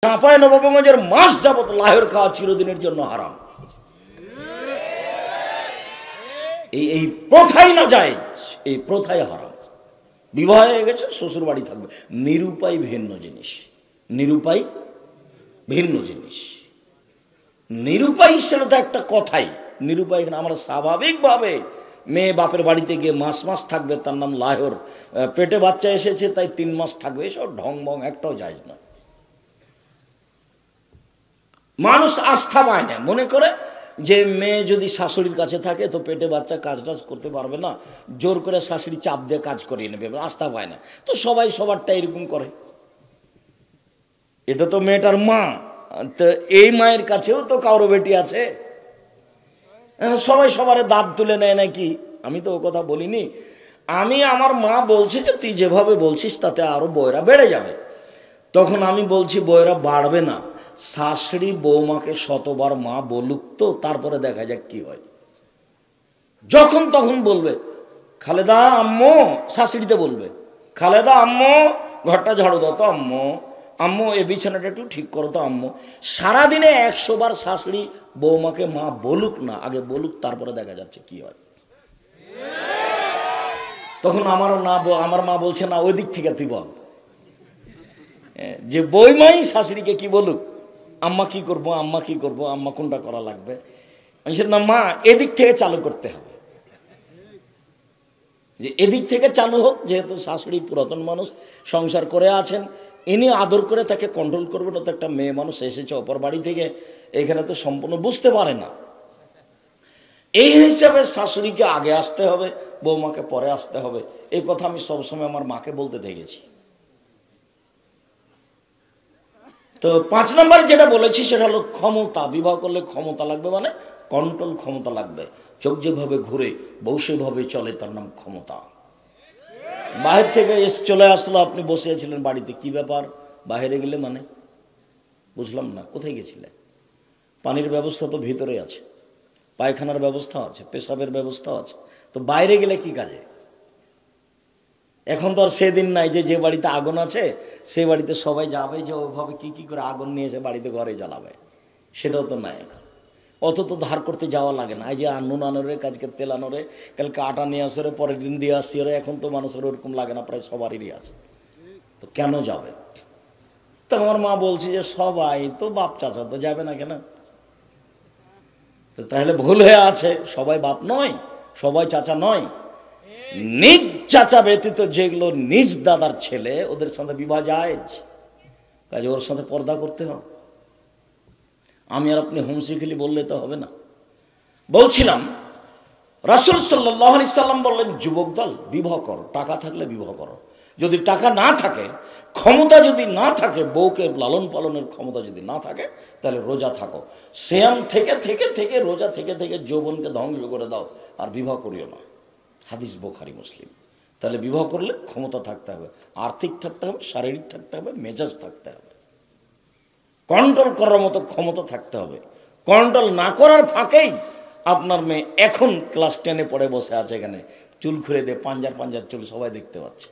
চাঁপায় নবাবগঞ্জের মাস যাবত লাহের খাওয়া চিরদিনের জন্য হারাম। এই প্রথাই না যায়, এই প্রথাই হারাম। বিবাহ হয়ে গেছে, শ্বশুর বাড়ি থাকবে, নিরুপায় ভিন্ন জিনিস। নিরুপায় ভিন্ন জিনিস। নিরুপায় সেটা তো একটা কথাই। নিরুপায় এখানে আমরা স্বাভাবিকভাবে মেয়ে বাপের বাড়িতে গিয়ে মাস মাস থাকবে, তার নাম লাহোর, পেটে বাচ্চা এসেছে তাই 3 মাস থাকবে, এসব ঢং বং একটাও যায় না। মানুষ আস্থা পায় না, মনে করে যে মেয়ে যদি শাশুড়ির কাছে থাকে তো পেটে বাচ্চা কাজ টাজ করতে পারবে না, জোর করে শাশুড়ি চাপ দিয়ে কাজ করিয়ে নেবে, আস্থা পায় না। তো সবাই সবারটা এরকম করে। এটা তো মেয়েটার মা, তো এই মায়ের কাছেও তো কারো বেটি আছে, সবাই সবার দাঁত তুলে নেয় নাকি? আমি তো ও কথা বলিনি। আমি আমার মা বলছে যে তুই যেভাবে বলছিস তাতে আরো বয়রা বেড়ে যাবে। তখন আমি বলছি বয়রা বাড়বে না, শাশুড়ি বৌমাকে শতবার মা বলুক তো, তারপরে দেখা যাক কি হয়। যখন তখন বলবে খালেদা আম্মু, শাশুড়িতে বলবে খালেদা আম্মু ঘরটা ঝাড়ু দাও তো আম্মু, আম্মু এই বিছানাটা একটু ঠিক করো তো আম্মু। সারাদিনে 100 বার শাশুড়ি বৌমাকে মা বলুক না, আগে বলুক, তারপরে দেখা যাচ্ছে কি হয়। তখন আমার মা বলছে না, ওই দিক থেকে তুই বল, যে বৌমাই শাশুড়িকে কি বলুক, আম্মা কি করবো, আম্মা কি করবো, আম্মা কোনটা করা লাগবে। আমি না মা এদিক থেকে চালু করতে হবে, যে এদিক থেকে চালু হোক, যেহেতু শাশুড়ি পুরাতন মানুষ, সংসার করে আছেন, ইনি আদর করে তাকে কন্ট্রোল করবেন। তো একটা মেয়ে মানুষ এসেছে অপর বাড়ি থেকে, এখানে তো সম্পূর্ণ বুঝতে পারে না। এই হিসাবে শাশুড়িকে আগে আসতে হবে, বৌমাকে পরে আসতে হবে। এই কথা আমি সবসময় আমার মাকে বলতে দেখেছি। তো 5 নম্বর যেটা বলেছি সেটা হলো ক্ষমতা। বিবাহ করলে ক্ষমতা লাগবে, মানে কন্ট্রোল ক্ষমতা লাগবে। চোখ যেভাবে ঘুরে বউ সেভাবে চলে, তার নাম ক্ষমতা। বাহির থেকে চলে আসলো, আপনি বসে আছিলেন বাড়িতে, কি ব্যাপার বাইরে গেলে, মানে বুঝলাম না কোথায় গেছিলে। পানির ব্যবস্থা তো ভিতরে আছে, পায়খানার ব্যবস্থা আছে, পেশাবের ব্যবস্থা আছে, তো বাইরে গেলে কি কাজে? এখন তো আর সেদিন নাই যে বাড়িতে আগুন আছে সেই বাড়িতে সবাই যাবে, যে ওইভাবে কি করে আগুন নিয়েছে বাড়িতে ঘরে জ্বালাবে, সেটাও তো নাই এখন। অত তো ধার করতে যাওয়া লাগে না। এই যে নুন আনোরে, কাজকে তেল আনোরে, কালকে আটা নিয়ে আসে, পরের দিন দিয়ে আসছি, এখন তো মানুষের ওরকম লাগে না, প্রায় সবারই আছে। তো কেন যাবে? তো আমার মা বলছে যে সবাই তো বাপ চাচা, তো যাবে না কেন? তো তাহলে ভুল হয়ে আছে, সবাই বাপ নয়, সবাই চাচা নয়। নিজ চাচা ব্যতীত যেগুলো নিজ দাদার ছেলে, ওদের সাথে বিবাহ জায়েজ, কাজে ওর সাথে পর্দা করতে হবে। আমি আর আপনি হুমসি খেলি বললে তো হবে না। বলছিলাম রাসূল সাল্লাল্লাহু আলাইহি সাল্লাম বললেন, যুবক দল বিবাহ করো, টাকা থাকলে বিবাহ করো। যদি টাকা না থাকে, ক্ষমতা যদি না থাকে, বউকে লালন পালনের ক্ষমতা যদি না থাকে, তাহলে রোজা থাকো। সিয়াম থেকে থেকে থেকে, রোজা থেকে থেকে যৌবনকে ধ্বংস করে দাও, আর বিবাহ করিও না। হাদিস বুখারী মুসলিম। তাহলে বিবাহ করলে ক্ষমতা থাকতে হবে, আর্থিক থাকতে হবে, শারীরিক থাকতে হবে, মেজাজ থাকতে হবে, কন্ট্রোল করার মতো ক্ষমতা থাকতে হবে। কন্ট্রোল না করার ফাঁকেই আপনার মেয়ে এখন ক্লাস 10-এ পড়ে বসে আছে, এখানে চুল খুলে দিয়ে পাঞ্জার চুল সবাই দেখতে পাচ্ছে,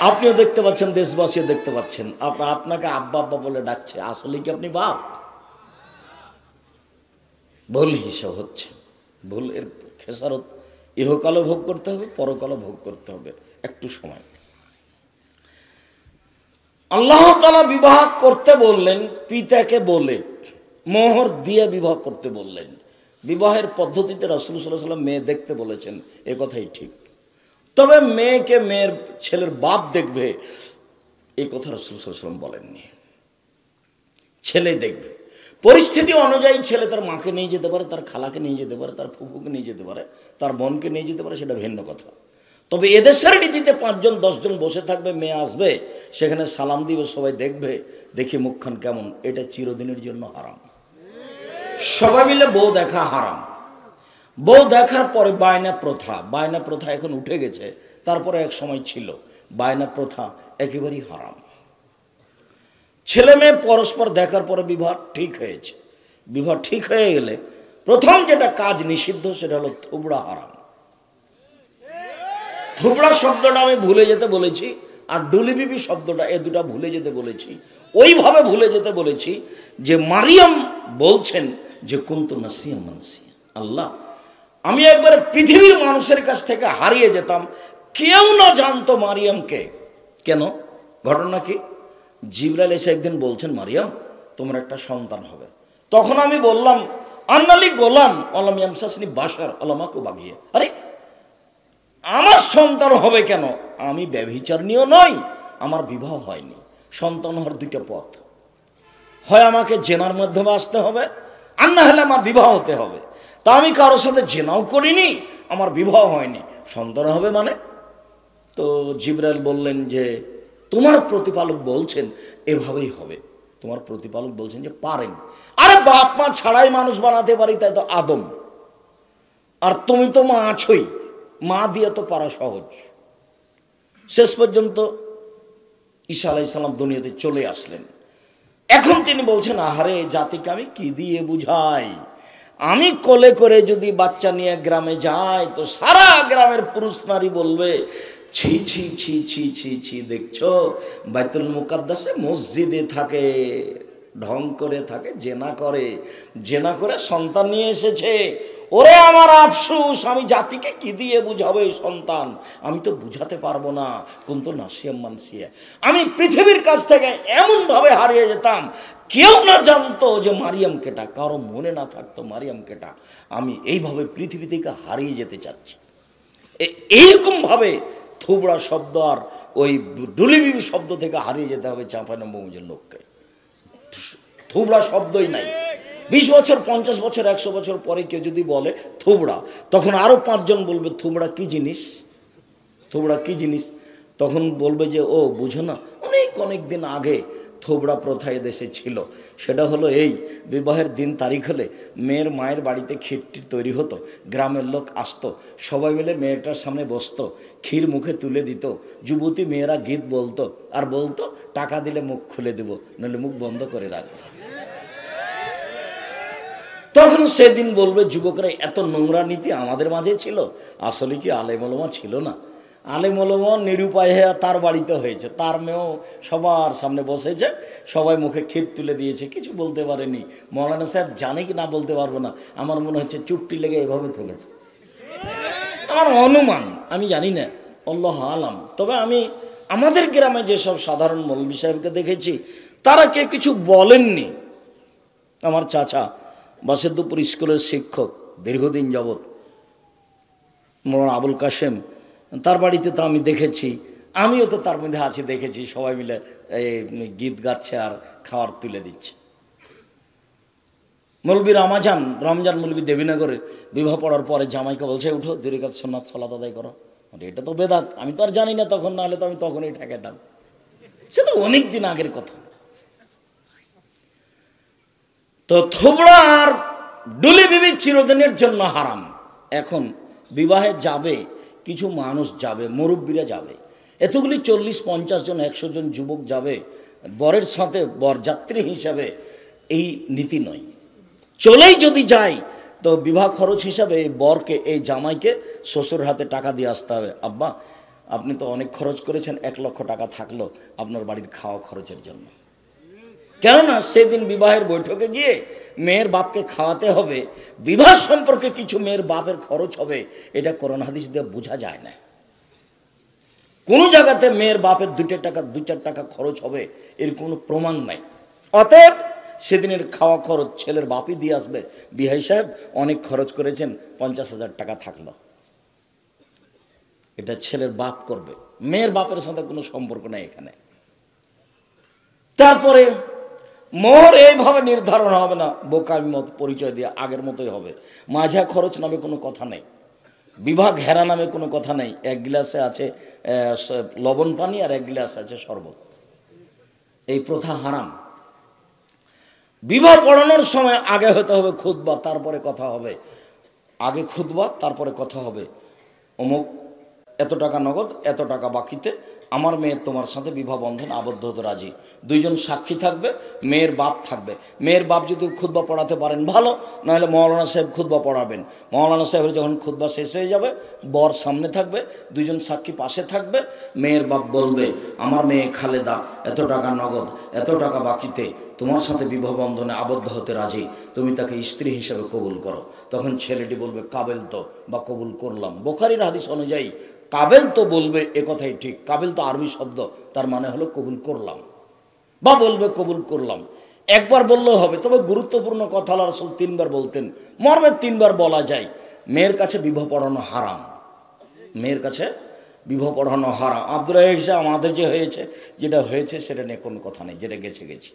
আপনিও দেখতে পাচ্ছেন, দেশবাসীও দেখতে পাচ্ছেন। আপনাকে আব্বা আব্বা বলে ডাকছে, আসলে কি আপনি বাপ? ভুল হিসাব হচ্ছে, ভুল। এর খেসারত ইহকালও ভোগ করতে হবে, পরকালও ভোগ করতে হবে। একটু সময়। আল্লাহ তাআলা বিবাহ করতে বললেন, পিতাকে বলে মোহর দিয়ে বিবাহ করতে বললেন। বিবাহের পদ্ধতিতে রাসূল সাল্লাল্লাহু আলাইহি ওয়াসাল্লাম মেয়ে দেখতে বলেছেন, এ কথাই ঠিক। তবে মেয়েকে মেয়ের ছেলের বাপ দেখবে, এই কথা রাসূল সাল্লাল্লাহু আলাইহি ওয়াসাল্লাম বলেননি। ছেলে দেখবে, পরিস্থিতি অনুযায়ী ছেলে তার মাকে নিয়ে যেতে পারে, তার খালাকে নিয়ে যেতে পারে, তার ফুফুকে নিয়ে যেতে পারে, তার বোনকে নিয়ে যেতে পারে, সেটা ভিন্ন কথা। তবে এদেশের নীতিতে 5 জন 10 জন বসে থাকবে, মেয়ে আসবে, সেখানে সালাম দিবে, সবাই দেখবে, দেখি মুখখান কেমন, এটা চিরদিনের জন্য হারাম। সবাই মিলে বউ দেখা হারাম। বউ দেখার পরে বায়না প্রথা, বায়না প্রথা এখন উঠে গেছে, তারপরে এক সময় ছিল। বায়না প্রথা একেবারেই হারাম। ছেলে মেয়ে পরস্পর দেখার পরে বিবাহ ঠিক হয়েছে, বিবাহ ঠিক হয়ে গেলে প্রথম যেটা কাজ নিষিদ্ধ, সেটা হলো থুবড়া হারাম। থুবড়া শব্দটা আমি ভুলে যেতে বলেছি, আর ডুলি বিবি শব্দটা এ দুটা ভুলে যেতে বলেছি। ওইভাবে ভুলে যেতে বলেছি যে মারিয়াম বলছেন যে কুনতু নাসিয়াম মানসিয়া, আল্লাহ আমি একবারে পৃথিবীর মানুষের কাছ থেকে হারিয়ে যেতাম, কেউ না জানতো মারিয়ামকে। কেন? ঘটনা কি? জিবরাইল এসে একদিন বলছেন মারিয়াম তোমার একটা সন্তান হবে। তখন আমি বললাম আন্নালি গোলাম আলাম ইয়ামসাসনি বাশার আলামাকু বাগিয়া, আরে আমার সন্তান হবে কেন? আমি ব্যভিচারিণীও নই, আমার বিবাহ হয়নি। সন্তান হওয়ার দুইটা পথ, হয় আমাকে জেনার মাধ্যমে আসতে হবে, আর না হলে আমার বিবাহ হতে হবে। তা আমি কারোর সাথে জেনাও করিনি, আমার বিবাহ হয়নি, সন্তান হবে মানে? তো জিবরাইল বললেন যে তোমার প্রতিপালক বলছেন এভাবেই হবে, তোমার প্রতিপালক বলছেন যে পারেন। আরে বাপ মা ছাড়াই মানুষ বানাতে পারি, তাই তো আদম, আর তুমি তো মা আছোই, মা দিয়ে তো পারা সহজ। শেষ পর্যন্ত ঈসা আলাইহিস সালাম দুনিয়াতে চলে আসলেন। এখন তিনি বলছেন আহারে জাতিকে আমি কি দিয়ে বুঝাই, আমি কোলে করে যদি বাচ্চা নিয়ে গ্রামে যাই তো সারা গ্রামের পুরুষ নারী বলবে ছি ছি ছি ছি ছি ছি, দেখছো বাইতুল মুকাদ্দাসে মসজিদে থাকে, ঢং করে থাকে, জেনা করে সন্তান নিয়ে এসেছে। ওরে আমার আফসোস, আমি জাতিকে কি দিয়ে বুঝাবো এই সন্তান, আমি তো বুঝাতে পারবো না। কুনতু নাসিয়াম মানসিয়া, আমি পৃথিবীর কাছ থেকে এমন ভাবে হারিয়ে যেতাম কেউ না জানতো যে মারিয়াম কেটা, কারো মনে না থাকতো মারিয়াম কেটা। আমি এইভাবে পৃথিবী থেকে হারিয়ে যেতে চাচ্ছি। এইরকম ভাবে থুবড়া শব্দ আর ওই ডুলিবিবি শব্দ থেকে হারিয়ে যেতে হবে চাঁপাইনবাবগঞ্জের লোককে। থুবড়া শব্দই নাই। 20 বছর 50 বছর 100 বছর পরে কেউ যদি বলে থুবড়া, তখন আরো 5 জন বলবে থুবড়া কি জিনিস, থুবড়া কি জিনিস। তখন বলবে যে ও বুঝো না, অনেক দিন আগে থোবড়া প্রথা দেশে ছিল। সেটা হলো এই, বিবাহের দিন তারিখ হলে মেয়ের মায়ের বাড়িতে ক্ষীরটি তৈরি হতো, গ্রামের লোক আসতো, সবাই মিলে মেয়েটার সামনে বসতো, ক্ষীর মুখে তুলে দিত, যুবতী মেয়েরা গীত বলতো আর বলতো টাকা দিলে মুখ খুলে দেব, নাহলে মুখ বন্ধ করে রাখবো। তখন সেদিন বলবে যুবকরা এত নোংরা নীতি আমাদের মাঝে ছিল। আসলে কি আলেম ওলামা ছিল না? আলেম ওলামা নিরুপায় হয়ে তার বাড়িতে হয়েছে, তার মেয়েও সবার সামনে বসেছে, সবাই মুখে ক্ষীর তুলে দিয়েছে, কিছু বলতে পারেনি। মৌলানা সাহেব জানে কি না বলতে পারবো না, আমার মনে হচ্ছে চুপটি লেগে এভাবে থেকেছে, আমার অনুমান, আমি জানি না, আল্লাহ আলাম। তবে আমি আমাদের গ্রামে যেসব সাধারণ মৌলভী সাহেবকে দেখেছি তারা কে কিছু বলেননি। আমার চাচা বাসেদ্দুপুর স্কুলের শিক্ষক দীর্ঘদিন যাবৎ, মৌলানা আবুল কাশেম, তার বাড়িতে তো আমি দেখেছি, আমিও তো তার মধ্যে আছি, দেখেছি সবাই মিলে এই গীত গাচ্ছে আর খাওয়ার তুলে দিচ্ছে। মৌলবী রমজান মৌলবী দেবীনগরে বিবাহ পড়ার পরে জামাইকে বলছে উঠো 2 রাকাত সুন্নাত সালাত আদায় করো। এটা তো বেদাত, আমি তো আর জানি না তখন, না হলে তো আমি তখনই ঠেকাতাম। সে তো অনেক দিন আগের কথা। তো থোবড়া আর ডুলি বিবি চিরদিনের জন্য হারাম। এখন বিবাহে যাবে কিছু মানুষ যাবে, মুরব্বীরা যাবে, এতগুলি 40-50 জন 100 জন যুবক যাবে, বরের সাথে বরযাত্রী হিসাবে এই নীতি নয়। চলেই যদি যায় তো বিবাহ খরচ হিসাবে এই বরকে, এই জামাইকে শ্বশুর হাতে টাকা দিয়ে আসতে হবে। আব্বা আপনি তো অনেক খরচ করেছেন, 1 লক্ষ টাকা থাকলো আপনার বাড়ির খাওয়া খরচের জন্য। কেননা সেদিন বিবাহের বৈঠকে গিয়ে মেয়ের বাপকে খাওয়াতে হবে, বিবাহ সম্পর্কে কিছু মেয়ের বাপের খরচ হবে, এটা কোরআন হাদিস দিয়ে বোঝা যায় না। কোন জায়গাতে মেয়ের বাপের 2-4 টাকা খরচ হবে এর কোনো প্রমাণ নাই। অতএব সেদিনের খাওয়া খরচ ছেলের বাপই দিয়ে আসবে। বিহাই সাহেব অনেক খরচ করেছেন, 50,000 টাকা থাকলো, এটা ছেলের বাপ করবে, মেয়ের বাপের সাথে কোনো সম্পর্ক নাই এখানে। তারপরে মোহর এইভাবে নির্ধারণ হবে না, বোকামি মত পরিচয় দিয়ে আগের মতোই হবে। মাঝা খরচ নামে কোনো কথা নেই, বিবাহ ঘেরা নামে কোনো কথা নেই। 1 গ্লাসে আছে লবণ পানি আর 1 গ্লাস আছে শরবত, এই প্রথা হারাম। বিবাহ পড়ানোর সময় আগে হতে হবে খুতবা, তারপরে কথা হবে। আগে খুতবা তারপরে কথা হবে, অমুক এত টাকা নগদ, এত টাকা বাকিতে আমার মেয়ে তোমার সাথে বিবাহ বন্ধন আবদ্ধ হতে রাজি। দুইজন সাক্ষী থাকবে, মেয়ের বাপ থাকবে। মেয়ের বাপ যদি খুতবা পড়াতে পারেন ভালো, নাহলে মৌলানা সাহেব খুতবা পড়াবেন। মৌলানা সাহেবের যখন খুতবা শেষ হয়ে যাবে, বর সামনে থাকবে, দুইজন সাক্ষী পাশে থাকবে। মেয়ের বাপ বলবে, আমার মেয়ে খালেদা এত টাকা নগদ, এত টাকা বাকিতে তোমার সাথে বিবাহ বন্ধনে আবদ্ধ হতে রাজি, তুমি তাকে স্ত্রী হিসেবে কবুল করো। তখন ছেলেটি বলবে, কাবেল তো, বা কবুল করলাম। বুখারীর হাদিস অনুযায়ী কাবেল তো বলবে, এ কথাই ঠিক। কাবেল তো আরবি শব্দ, তার মানে হলো কবুল করলাম, বা বলবে কবুল করলাম। একবার বললেও হবে, তবে গুরুত্বপূর্ণ কথা আল্লাহ রাসূল 3 বার বলতেন, মর্মে 3 বার বলা যায়। মেয়ের কাছে বিবাহ পড়ানো হারাম, মেয়ের কাছে বিবাহ পড়ানো হারাম। আব্দুর রাজ্জাক হিসেবে আমাদের যে হয়েছে, যেটা হয়েছে সেটা নিয়ে কোনো কথা নেই, যেটা গেছে গেছে।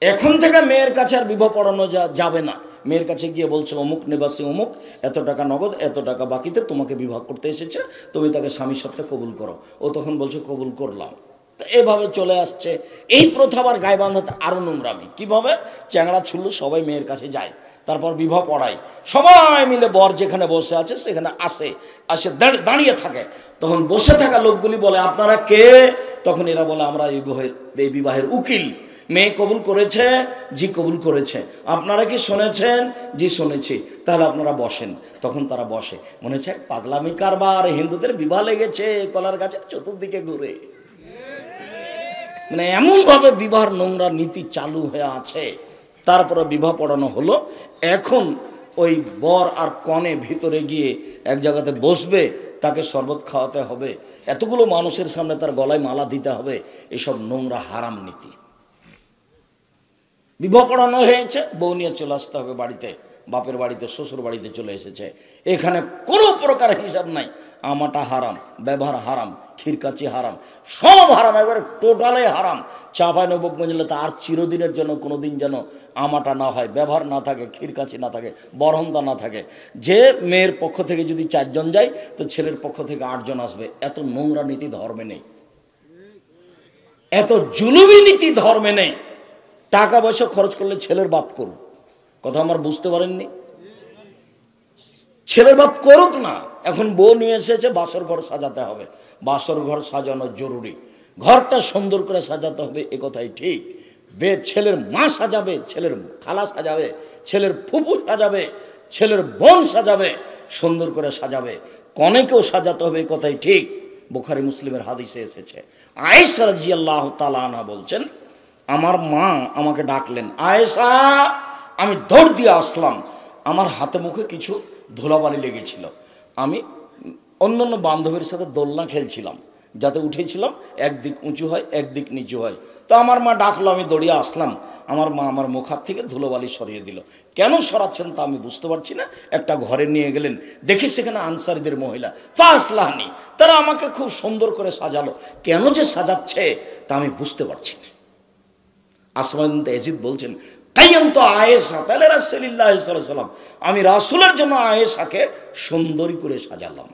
এখন থেকে মেয়ের কাছে আর বিবাহ পড়ানো যাবে না। মেয়ের কাছে গিয়ে বলছে, অমুক নিবাসী অমুক, এত টাকা নগদ, এত টাকা বাকিতে তোমাকে বিবাহ করতে এসেছে, তুমি তাকে স্বামী সত্ত্বে কবুল করো। ও তখন বলছে কবুল করলাম। তো এভাবে চলে আসছে। এই প্রথা আবার গায়ে বাঁধাতে আরও নোংরামি। কীভাবে? চ্যাংড়া ছুল্লু সবাই মেয়ের কাছে যায়, তারপর বিবাহ পড়ায়, সবাই মিলে বর যেখানে বসে আছে সেখানে আসে দাঁড়িয়ে থাকে। তখন বসে থাকা লোকগুলি বলে, আপনারা কে? তখন এরা বলে, আমরা এই বিবাহের উকিল। মেয়ে কবুল করেছে? জি কবুল করেছে। আপনারা কি শুনেছেন? জি শুনেছি। তাহলে আপনারা বসেন। তখন তারা বসে। মনে হচ্ছে পাগলামি কারবার, হিন্দুদের বিবাহ লেগেছে কলার গাছের চতুর্দিকে ঘুরে। মানে এমনভাবে বিবাহের নোংরা নীতি চালু হয়ে আছে। তারপরে বিবাহ পড়ানো হলো। এখন ওই বর আর কনে ভিতরে গিয়ে এক জায়গাতে বসবে, তাকে শরবত খাওয়াতে হবে, এতগুলো মানুষের সামনে তার গলায় মালা দিতে হবে। এসব নোংরা হারাম নীতি। বিবাহ পড়ানো হয়েছে, বউ নিয়ে চলে আসতে হবে বাড়িতে, বাপের বাড়িতে, শ্বশুর বাড়িতে চলে এসেছে। এখানে কোনো প্রকার হিসাব নাই। আমাটা হারাম, ব্যবহার হারাম, ক্ষীরকাচি হারাম, সব হারাম, এবারে টোটালে হারাম। চাঁপাইনবাবগঞ্জ জেলাতে আর চিরদিনের জন্য কোনো দিন যেন আমাটা না হয়, ব্যবহার না থাকে, ক্ষীরকাচি না থাকে, বরহন্দা না থাকে। যে মেয়ের পক্ষ থেকে যদি 4 জন যায়, তো ছেলের পক্ষ থেকে 8 জন আসবে। এত নোংরা নীতি ধর্মে নেই, এত জুলুমি নীতি ধর্মে নেই। টাকা পয়সা খরচ করলে ছেলের বাপ করুক, কথা আমার বুঝতে পারেননি? ছেলের বাপ করুক না। এখন বউ নিয়ে এসেছে, বাসর ঘর সাজাতে হবে, বাসর ঘর সাজানো জরুরি, ঘরটা সুন্দর করে সাজাতে হবে, এ কথাই ঠিক। ছেলের মা সাজাবে, ছেলের খালা সাজাবে, ছেলের ফুফু সাজাবে, ছেলের বোন সাজাবে, সুন্দর করে সাজাবে। কনেকেও সাজাতে হবে, এ কথাই ঠিক। বুখারী মুসলিমের হাদিসে এসেছে। আয়েশা রাদিয়াল্লাহু তাআলা আনহা বলছেন, আমার মা আমাকে ডাকলেন, আয়েশা। আমি দৌড় দিয়ে আসলাম। আমার হাতে মুখে কিছু ধুলাবালি লেগেছিল। আমি অন্যান্য বান্ধবীর সাথে দোলনা খেলছিলাম, যাতে উঠেছিলাম একদিক উঁচু হয় একদিক নিচু হয়। তো আমার মা ডাকলো, আমি দৌড়িয়ে আসলাম। আমার মা আমার মুখ হাত থেকে ধুলোবালি সরিয়ে দিল। কেন সরাচ্ছেন তা আমি বুঝতে পারছি না। একটা ঘরে নিয়ে গেলেন, দেখি সেখানে আনসারীদের মহিলা, ফাসলাহনি, তারা আমাকে খুব সুন্দর করে সাজালো। কেন যে সাজাচ্ছে তা আমি বুঝতে পারছি না। আসমা বিনতে ইয়াজিদ বলছেন, কাইয়ামতু আয়েশা তাআলা রাসূলুল্লাহ সাল্লাল্লাহু আলাইহি ওয়াসাল্লাম, আমি রাসূলের জন্য আয়েশাকে সুন্দরী করে সাজালাম।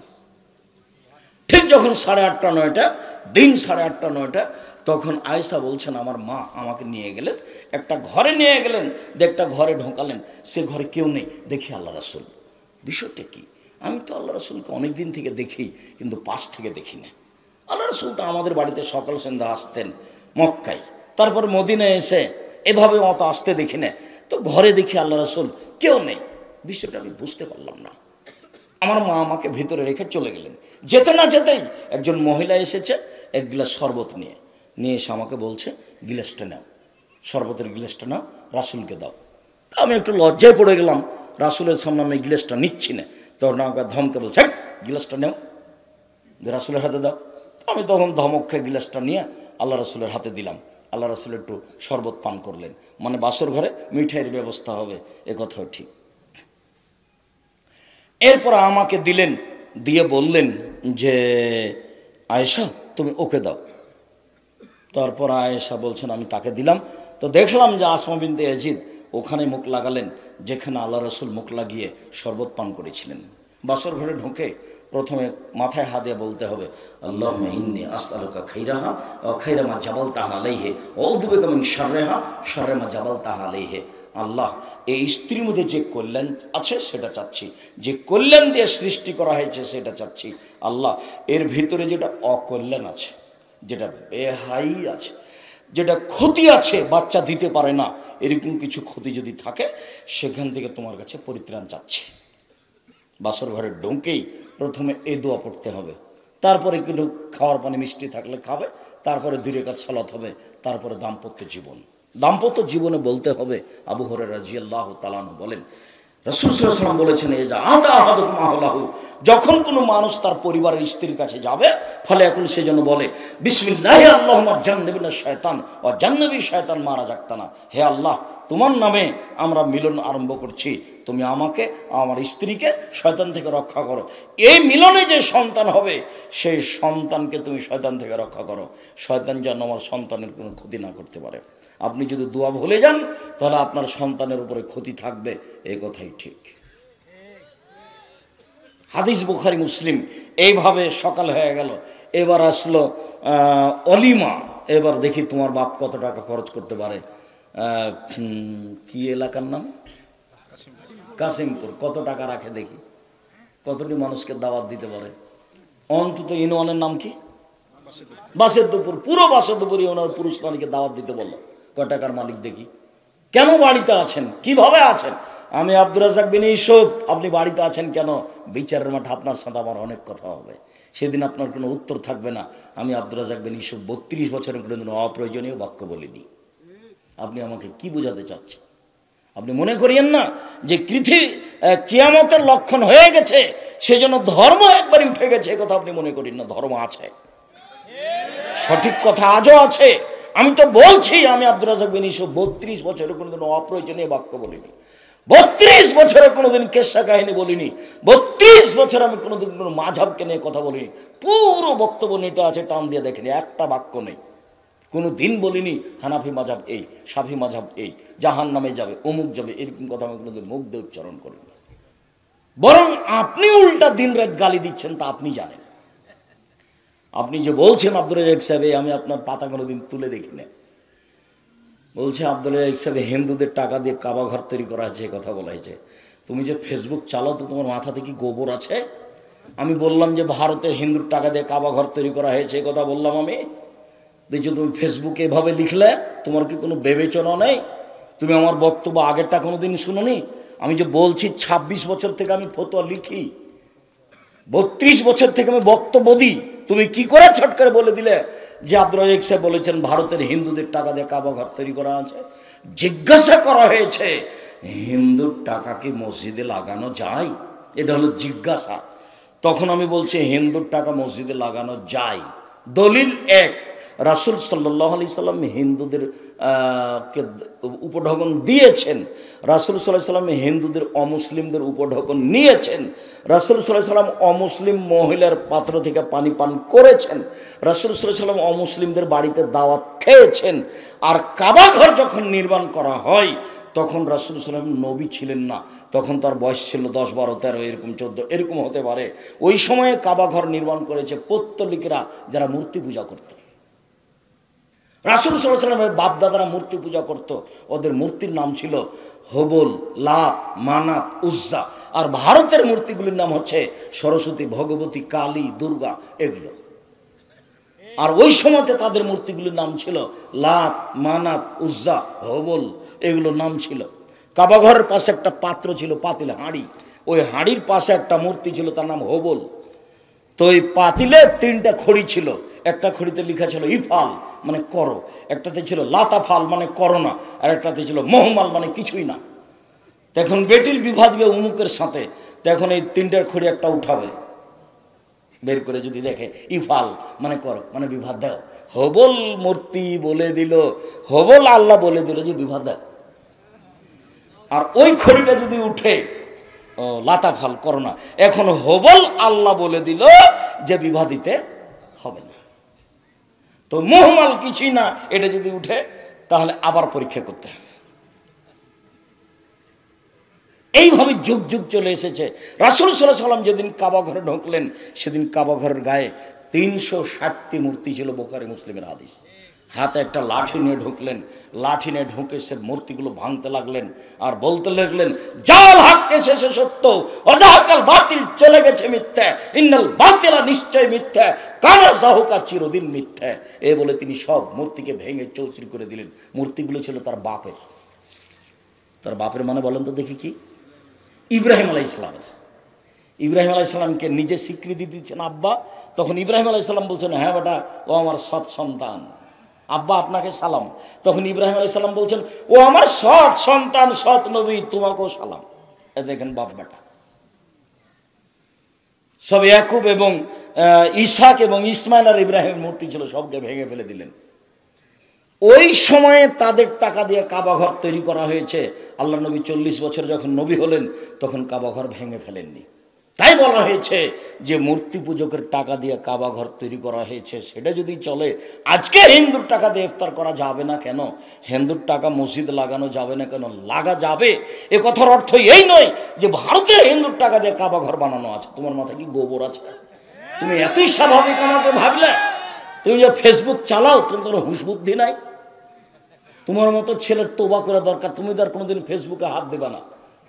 ঠিক যখন 8:30 9টা, দিন 8:30 9টা, তখন আয়েশা বলছেন, আমার মা আমাকে নিয়ে গেলেন, একটা ঘরে নিয়ে গেলেন, একটা ঘরে ঢোকালেন, সে ঘরে কেউ নেই। দেখি আল্লাহ রাসূল। বিষয়টা কি? আমি তো আল্লাহ রাসূলকে অনেক দিন থেকে দেখি, কিন্তু পাশ থেকে দেখি না। আল্লাহ রাসূল তো আমাদের বাড়িতে সকাল সন্ধ্যা আসতেন মক্কায়, তারপর মদিনায় এসে এভাবে অত আসতে দেখি না। তো ঘরে দেখি আল্লাহ রাসূল, কেউ নেই। বিষয়টা আমি বুঝতে পারলাম না। আমার মা আমাকে ভিতরে রেখে চলে গেলেন। যেতে না যেতেই একজন মহিলা এসেছে, 1 গ্লাস শরবত নিয়ে এসে আমাকে বলছে, গিলাসটা নাও, শরবতের গিলাসটা নাও, রাসূলকে দাও। আমি একটু লজ্জায় পড়ে গেলাম, রাসূলের সামনে আমি গিলাসটা নিচ্ছি না। তখন আমাকে ধমকে বলছে, গিলাসটা নাও, রাসূলের হাতে দাও। আমি তখন ধমক খেয়ে গিলাসটা নিয়ে আল্লাহ রাসূলের হাতে দিলাম। আল্লাহ রাসূল একটু শরবত পান করলেন। মানে বাসর ঘরে মিঠাইয়ের ব্যবস্থা হবে, এ কথাও ঠিক। এরপর আমাকে দিলেন, দিয়ে বললেন যে, আয়েশা তুমি ওকে দাও। তারপর আয়েশা বলছেন, আমি তাকে দিলাম। তো দেখলাম যে আসমা বিনতে ইয়াজিদ ওখানে মুখ লাগালেন, যেখানে আল্লাহ রাসূল মুখ লাগিয়ে শরবত পান করেছিলেন। বাসর ঘরে ঢুকে প্রথমে মাথায় হাত দিয়ে বলতে হবে, আল্লাহুম্মা ইন্নী আসআলুকা খাইরাহা ওয়া খাইরা মা জাবালতাহা আলাইহি ওয়া আউযু বিকা মিন শাররিহা শাররি মা জাবালতাহা আলাইহি। আল্লাহ এই স্ত্রীর মধ্যে যে কল্যাণ আছে সেটা চাচ্ছি, যে কল্যাণ দিয়ে সৃষ্টি করা হয়েছে সেটা চাচ্ছি। আল্লাহ এর ভিতরে যেটা অকল্যাণ আছে, যেটা বেহাই আছে, যেটা ক্ষতি আছে, বাচ্চা দিতে পারে না, এরকম কিছু ক্ষতি যদি থাকে সেখান থেকে তোমার কাছে পরিত্রাণ চাচ্ছি। বাসর ঘরের ঢুকেই প্রথমে এই দোয়া পড়তে হবে, তারপরে কিন্তু খাওয়ার পানি মিষ্টি থাকলে খাবে, তারপরে 2 রাকাত সালাত হবে, তারপরে দাম্পত্য জীবন। দাম্পত্য জীবনে বলতে হবে, আবু হুরায়রা রাদিয়াল্লাহু তাআলা আনহু বলেন, রাসূল সাল্লাল্লাহু আলাইহি ওয়াসাল্লাম বলেছেন, এই যে আতা আহাদুকুম আহলাহু, যখন কোনো মানুষ তার পরিবারের স্ত্রীর কাছে যাবে, ফলে এখন সে যেন বলে বিসমিল্লাহি আল্লাহুম্মা জান্নিবনা শায়তান ওয়া জান্নিবি শায়তান মা রাযাকতানা, হে আল্লাহ তোমার নামে আমরা মিলন আরম্ভ করছি, তুমি আমাকে আমার স্ত্রীকে শয়তান থেকে রক্ষা করো। এই মিলনে যে সন্তান হবে সেই সন্তানকে তুমি শয়তান থেকে রক্ষা করো, শয়তান যেন আমার সন্তানের কোনো ক্ষতি না করতে পারে। আপনি যদি দোয়া ভুলে যান তাহলে আপনার সন্তানের উপরে ক্ষতি থাকবে, এই কথাই ঠিক। হাদিস বুখারী মুসলিম। এইভাবে সকাল হয়ে গেল, এবার আসলো অলিমা। এবার দেখি তোমার বাপ কত টাকা খরচ করতে পারে। কি এলাকার নাম? কাসিমপুর। কত টাকা রাখে দেখি, কতটি মানুষকে দাওয়াত দিতে পারে। অন্তত ইউনিয়নের নাম কি? বাসেদ্দপুর। পুরো বাসেদ্দপুর ইউনিয়নের পুরুষ নারীকে দাওয়াত দিতে বলল। কয় টাকার মালিক দেখি? কেন বাড়িতে আছেন? কিভাবে আছেন? আমি আব্দুর রাজ্জাক বিন ইউসুফ। আপনি বাড়িতে আছেন কেন? বিচারের মাঠে আপনার সাথে আমার অনেক কথা হবে, সেদিন আপনার কোনো উত্তর থাকবে না। আমি আব্দুর রাজ্জাক বিন ইউসুফ 32 বছরের কোনো অপ্রয়োজনীয় বাক্য বলিনি। আপনি আমাকে কি বোঝাতে চাচ্ছেন? আপনি মনে করিয়েন না যে কিয়ামতের লক্ষণ হয়ে গেছে, সেজন্য ধর্ম একবারই উঠে গেছে, কথা আপনি মনে করেন না। ধর্ম আছে, সঠিক কথা আজও আছে। আমি তো বলছি, আমি আব্দুর রাজ্জাক বিন ইউসুফ 32 বছরে কোনোদিন অপ্রয়োজনীয় বাক্য বলিনি, 32 বছরে কোনোদিন কেসা কাহিনী বলিনি, 32 বছর আমি কোনোদিন কোনো মাঝহাবকে নিয়ে কথা বলিনি। পুরো বক্তব্য নেটা আছে, টান দিয়ে দেখেনি, একটা বাক্য নেই। কোনো দিন বলিনি হানাফি মাযহাব এই, শাফি মাযহাব এই, জাহান নামে যাবে, অমুক যাবে, এরকম কথা আমি কোনোদিন মুখ দিয়ে উচ্চারণ করিনি। বরং আপনি উল্টা দিন রাত গালি দিচ্ছেন, তা আপনি জানেন। আপনি যে বলছেন আব্দুর রাজ্জাক সাহেব, আমি আপনার পাতা কোনোদিন তুলে দেখি না। বলছে আব্দুল রাজ্জাক সাহেব হিন্দুদের টাকা দিয়ে কাবা ঘর তৈরি করা হয়েছে, কথা বলা হয়েছে। তুমি যে ফেসবুক চালাও তো তোমার মাথাতে কি গোবর আছে? আমি বললাম যে ভারতের হিন্দুর টাকা দিয়ে কাবা ঘর তৈরি করা হয়েছে, এই কথা বললাম আমি। দেখছো তুমি ফেসবুকে এভাবে লিখলে, তোমার কি কোনো বিবেচনা নেই? তুমি আমার বক্তব্য আগেরটা কোনোদিন শুনোনি? আমি যে বলছি 26 বছর থেকে আমি ফতোয়া লিখি, 32 বছর থেকে আমি বক্তব্য দিই। তুমি কি করে ছট করে বলে দিলে যে আব্দুর রাজ্জাক সাহেব বলেছেন ভারতের হিন্দুদের টাকা দিয়ে কাবা ঘর তৈরি করা আছে? জিজ্ঞাসা করা হয়েছে হিন্দুর টাকা কি মসজিদে লাগানো যায়, এটা হলো জিজ্ঞাসা। তখন আমি বলছি হিন্দুর টাকা মসজিদে লাগানো যায়। দলিল 1, রাসূল সাল্লাল্লাহু আলাইহি সাল্লাম হিন্দুদের কে উপঢৌকন দিয়েছেন, রাসূল সাল্লাল্লাহু আলাইহি সাল্লাম হিন্দুদের অমুসলিমদের উপঢৌকন নিয়েছেন, রাসূল সাল্লাল্লাহু আলাইহি সাল্লাম অমুসলিম মহিলার পাত্র থেকে পানি পান করেছেন, রাসূল সাল্লাল্লাহু আলাইহি সাল্লাম অমুসলিমদের বাড়িতে দাওয়াত খেয়েছেন। আর কাবা ঘর যখন নির্মাণ করা হয় তখন রাসূল সাল্লাল্লাহু আলাইহি সাল্লাম নবী ছিলেন না, তখন তার বয়স ছিল 10, 12, 13, এরকম 14, এরকম হতে পারে। ওই সময়ে কাবা ঘর নির্মাণ করেছে পৌত্তলিকরা, যারা মূর্তি পূজা করত। রাসূল সাল্লাল্লাহু আলাইহি সাল্লামের বাপদাদারা মূর্তি পূজা করত, ওদের মূর্তির নাম ছিল হবল, লাত, মানাত, উজ্জা। আর ভারতের মূর্তিগুলির নাম হচ্ছে সরস্বতী, ভগবতী, কালী, দুর্গা, এগুলো। আর ওই সময়তে তাদের মূর্তিগুলির নাম ছিল লাত, মানাত, উজ্জা, হবল, এগুলোর নাম ছিল। কাবা ঘরের পাশে একটা পাত্র ছিল, পাতিল, হাঁড়ি, ওই হাঁড়ির পাশে একটা মূর্তি ছিল, তার নাম হবল। তো ওই পাতিলে 3টা খড়ি ছিল, একটা খড়িতে লেখা ছিল ইফাল মানে করো, একটাতে ছিল লাতাফাল মানে করো না, আর একটাতে ছিল মহমাল মানে কিছুই না। তখন বেটির বিবাহ দিবে উমুকের সাথে, তখন এই 3টার খড়ি একটা উঠাবে, বের করে যদি দেখে ইফাল মানে করো মানে বিবাহ দাও। হবল মূর্তি বলে দিল, হবল আল্লাহ বলে দিল যে বিবাহ দাও। আর ওই খড়িটা যদি উঠে ও লাতাফাল করো না, এখন হবল আল্লাহ বলে দিল যে বিবাহ দিতে হবে না। তো মোহমাল কিছুই না, এটা যদি উঠে তাহলে আবার পরীক্ষা করতে হবে। এইভাবে যুগ যুগ চলে এসেছে। রাসূল সাল্লাল্লাহু আলাইহি সাল্লাম যেদিন কাবা ঘরে ঢুকলেন, সেদিন কাবা ঘরের গায়ে 360টি মূর্তি ছিল, বুখারী মুসলিমের হাদিস। হাতে একটা লাঠি নিয়ে ঢুকলেন, লাঠি নিয়ে ঢুকে সে মূর্তিগুলো ভাঙতে লাগলেন আর বলতে লাগলেন, জাল হক এসেছে সত্য, অজাহাকাল বাতিল চলে গেছে মিথ্যা, ইন্নাল বাতিলা নিশ্চয় মিথ্যা, কানা জাহুকা চিরদিন মিথ্যা। এ বলে তিনি সব মূর্তিকে ভেঙে চৌচির করে দিলেন। মূর্তিগুলো ছিল তার বাপের। তার বাপের মানে বলেন তো দেখি কি? ইব্রাহিম আলাইহিস সালাম। ইব্রাহিম আলাইহিস সালামকে নিজে স্বীকৃতি দিচ্ছেন আব্বা। তখন ইব্রাহিম আলাইহিস সালাম বলছেন, হ্যাঁ বেটা, ও আমার সৎ সন্তান, আব্বা আপনাকে সালাম। তখন ইব্রাহিম আলাইহিস সালাম বলছেন, ও আমার সৎ সন্তান, সৎ নবী, তোমাকেও সালাম। দেখেন বাপ বেটা সব। ইয়াকুব এবং ইসহাক এবং ইসমাইল আর ইব্রাহিম মূর্তি ছিল, সবকে ভেঙে ফেলে দিলেন। ওই সময়ে তাদের টাকা দিয়ে কাবা ঘর তৈরি করা হয়েছে। আল্লাহ নবী 40 বছর যখন নবী হলেন তখন কাবা ঘর ভেঙে ফেলেননি। তাই বলা হয়েছে যে মূর্তি পূজকের টাকা দিয়ে কাবা ঘর তৈরি করা হয়েছে, সেটা যদি চলে, আজকে হিন্দুর টাকা দিয়ে ইফতার করা যাবে না কেন? হিন্দুর টাকা মসজিদ লাগানো যাবে না কেন? লাগা যাবে। এ কথার অর্থ এই নয় যে ভারতের হিন্দুর টাকা দিয়ে কাবা ঘর বানানো আছে। তোমার মাথায় কি গোবর আছে? তুমি এতই স্বাভাবিক আমাকে ভাবলে? তুমি যে ফেসবুক চালাও, তোমার হুঁশ বুদ্ধি নাই? তোমার মতো ছেলের তোবা করা দরকার। তুমি তো আর কোনোদিন ফেসবুকে হাত দেবে না।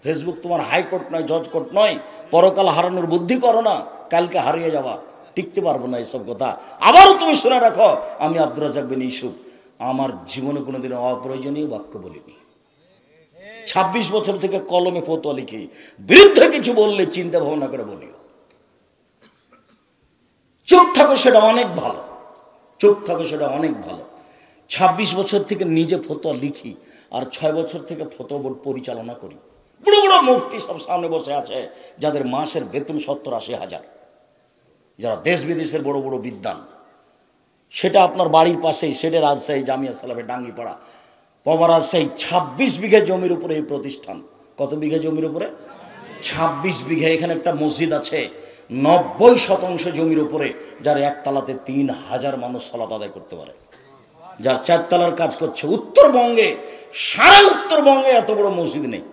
ফেসবুক তোমার হাইকোর্ট নয়, জজ কোর্ট নয়। পরকাল হারানোর বুদ্ধি করো না, কালকে হারিয়ে যাবা, টিকতে পারবো না। এইসব কথা আবারও তুমি শুনে রাখো, আমি আব্দুর রাজ্জাক বিন ইউসুফ আমার জীবনে কোনোদিন অপ্রয়োজনীয় বাক্য বলিনি। 26 বছর থেকে কলমে ফতোয়া লিখি, বিরুদ্ধে কিছু বললে চিন্তা ভাবনা করে বলিও। চুপ থাকো, সেটা অনেক ভালো। চুপ থাকো, সেটা অনেক ভালো। 26 বছর থেকে নিজে ফতোয়া লিখি আর 6 বছর থেকে ফতোয়া বোর্ড পরিচালনা করি। বড় বড় মুফতি সব সামনে বসে আছে, যাদের মাসের বেতন 70-80 হাজার, যারা দেশ বিদেশের বড় বড় বিদ্বান। সেটা আপনার বাড়ির পাশেই, সেটা রাজশাহী জামিয়া সালাফে ডাঙ্গিপাড়া, পবা রাজশাহী। 26 বিঘা জমির উপরে এই প্রতিষ্ঠান। কত বিঘা জমির উপরে? 26 বিঘা। এখানে একটা মসজিদ আছে 90% জমির উপরে, যার একতলাতে 3000 মানুষ সালাত আদায় করতে পারে, যার 4 তলার কাজ করছে। উত্তরবঙ্গে, সারা উত্তরবঙ্গে এত বড় মসজিদ নেই।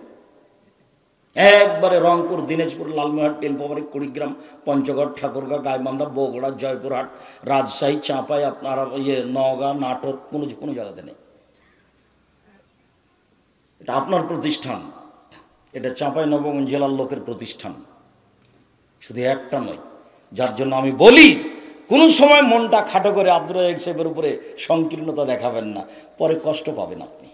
একবারে রংপুর, দিনাজপুর, লালমোহন, টেলপাবাড়ি, কুড়িগ্রাম, পঞ্চগড়, ঠাকুরগাঁ, গাইবান্ধা, বগুড়া, জয়পুরহাট, রাজশাহী, চাঁপাই, আপনার নওগাঁ, নাটোর, কোনো জায়গাতে নেই। এটা আপনার প্রতিষ্ঠান, এটা চাঁপাই নবগঞ্জ জেলার লোকের প্রতিষ্ঠান, শুধু একটা নয়। যার জন্য আমি বলি, কোনো সময় মনটা খাটো করে আব্দুর রাজ্জাক সাহেবের উপরে সংকীর্ণতা দেখাবেন না, পরে কষ্ট পাবেন আপনি।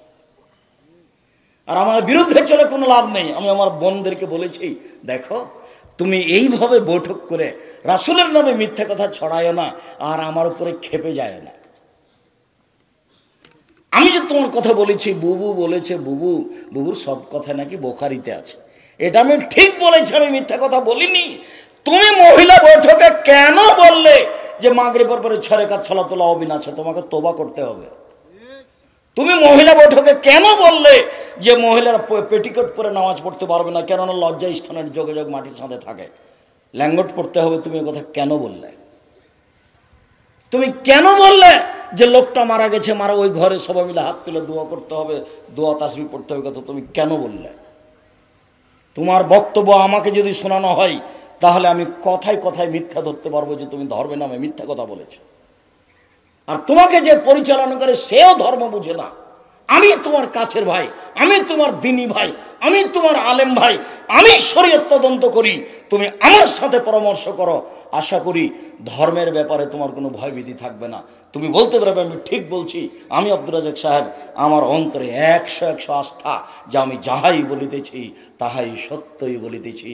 আর আমার বিরুদ্ধে চলে কোনো লাভ নেই। আমি আমার বোনদেরকে বলেছি, দেখো তুমি এইভাবে বৈঠক করে রাসূলের নামে মিথ্যা কথা ছড়ায় না, আর আমার উপরে খেপে যায় না। আমি যে তোমার কথা বলেছি, বুবু বলেছে, বুবুর সব কথা নাকি বুখারীতে আছে, এটা আমি ঠিক বলেছি, আমি মিথ্যা কথা বলিনি। তুমি মহিলা বৈঠকে কেন বললে যে মাগরিবের পরে 6 রাকাত সালাতুল আওয়াবিন আছে, তোমাকে তওবা করতে হবে? তুমি মহিলা বৈঠকে কেন বললে যে মহিলারা পেটিকোট পরে নামাজ পড়তে পারবে না, কেননা লজ্জা স্থানের যোগাযোগ মাটির সাথে থাকে, ল্যাঙ্গট পড়তে হবে? তুমি কথা কেন বললে? তুমি কেন বললে যে লোকটা মারা গেছে, মারা ওই ঘরে সবাই মিলে হাত তুলে দোয়া করতে হবে, দোয়া তাসবিহ পড়তে হবে, কথা তুমি কেন বললে? তোমার বক্তব্য আমাকে যদি শোনানো হয়, তাহলে আমি কথায় কথায় মিথ্যা ধরতে পারবো যে তুমি ধর্মের নামে মিথ্যা কথা বলেছো। আর তোমাকে যে পরিচালনা করে সেও ধর্ম বুঝে না। আমি তোমার কাছের ভাই, আমি তোমার দিনী ভাই, আমি তোমার আলেম ভাই, আমি শরীয়ত তদন্ত করি, তুমি আমার সাথে পরামর্শ করো। আশা করি ধর্মের ব্যাপারে তোমার কোনো ভয়ভীতি থাকবে না। তুমি বলতে পারবে আমি ঠিক বলছি, আমি আব্দুর রাজ্জাক সাহেব, আমার অন্তরে 100 আস্থা, যা আমি যাহাই বলিতেছি তাহাই সত্যই বলিতেছি,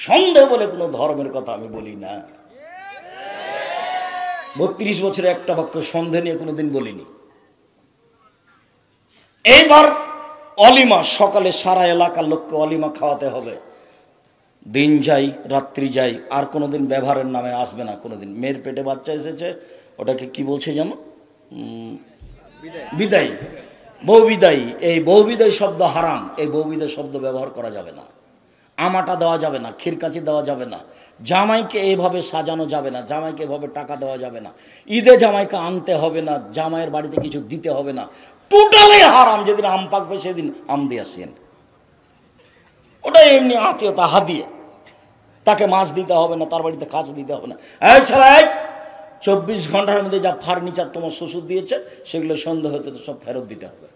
সন্দেহ বলে কোনো ধর্মের কথা আমি বলি না। 32 বছরে একটা বাক্য সন্দেহ নিয়ে কোনোদিন বলিনি। এইবার অলিমা, সকালে সারা এলাকার লোককে অলিমা খাওয়াতে হবে। দিন যাই রাত্রি যাই, আর কোনোদিন ব্যবহারের নামে আসবে না কোনোদিন। মেয়ের পেটে বাচ্চা এসেছে, ওটাকে কি বলছে যেন, বিদায়, বউ বিদায়ী। এই বউ বিদায় শব্দ হারাম, এই বউ বিদায় শব্দ ব্যবহার করা যাবে না। আমাটা দেওয়া যাবে না, ক্ষীরকাচি দেওয়া যাবে না, জামাইকে এভাবে সাজানো যাবে না, জামাইকে এভাবে টাকা দেওয়া যাবে না, ঈদে জামাইকে আনতে হবে না, জামাইয়ের বাড়িতে কিছু দিতে হবে না, টোটালি হারাম। যেদিন আম পাকবে সেদিন আম দিয়ে আসেন, ওটা এমনি আত্মীয়তা হাদিয়ে, তাকে মাছ দিতে হবে না, তার বাড়িতে কাজ দিতে হবে না। এই ছেলে, 24 ঘন্টার মধ্যে যা ফার্নিচার তোমার শ্বশুর দিয়েছে সেগুলো সন্দেহ হতে তো সব ফেরত দিতে হবে।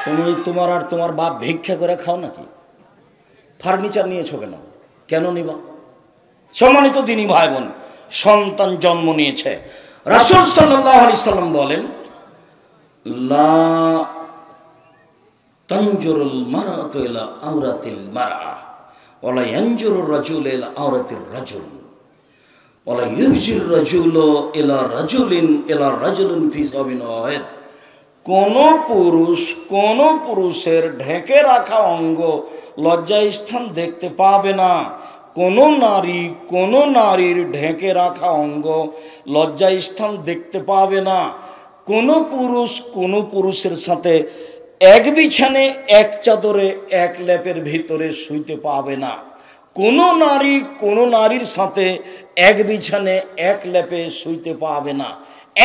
তুমি তোমার আর তোমার বাপ ভিক্ষা করে খাও নাকি? ফার্নিচার নিয়েছো কেন? কেন নিবা? সম্মানিত দিনী ভাই বোন, সন্তান জন্ম নিয়েছে, রাসূল সাল্লাল্লাহু আলাইহি সাল্লাম বলেন, লা তানজুরুল মারাতু ইলা আওরাতিল মারআ ওয়ালা ইয়ানজুরুর রাজুলু ইলা আওরাতির রাজুল ওয়ালা ইউজির রাজুলু ইলা রাজুলিন ফি সাবিন ওয়াহিদ। কোন পুরুষের ঢেকে রাখা অঙ্গ লজ্জাস্থান দেখতে পাবে না। কোন নারীর ঢেকে রাখা অঙ্গ লজ্জাস্থান দেখতে পাবে না। কোন পুরুষের সাথে এক বিছানে এক চাদরে এক লেপের ভিতরে শুইতে পাবে না। কোন নারীর সাথে এক বিছানে এক লেপে শুইতে পাবে না।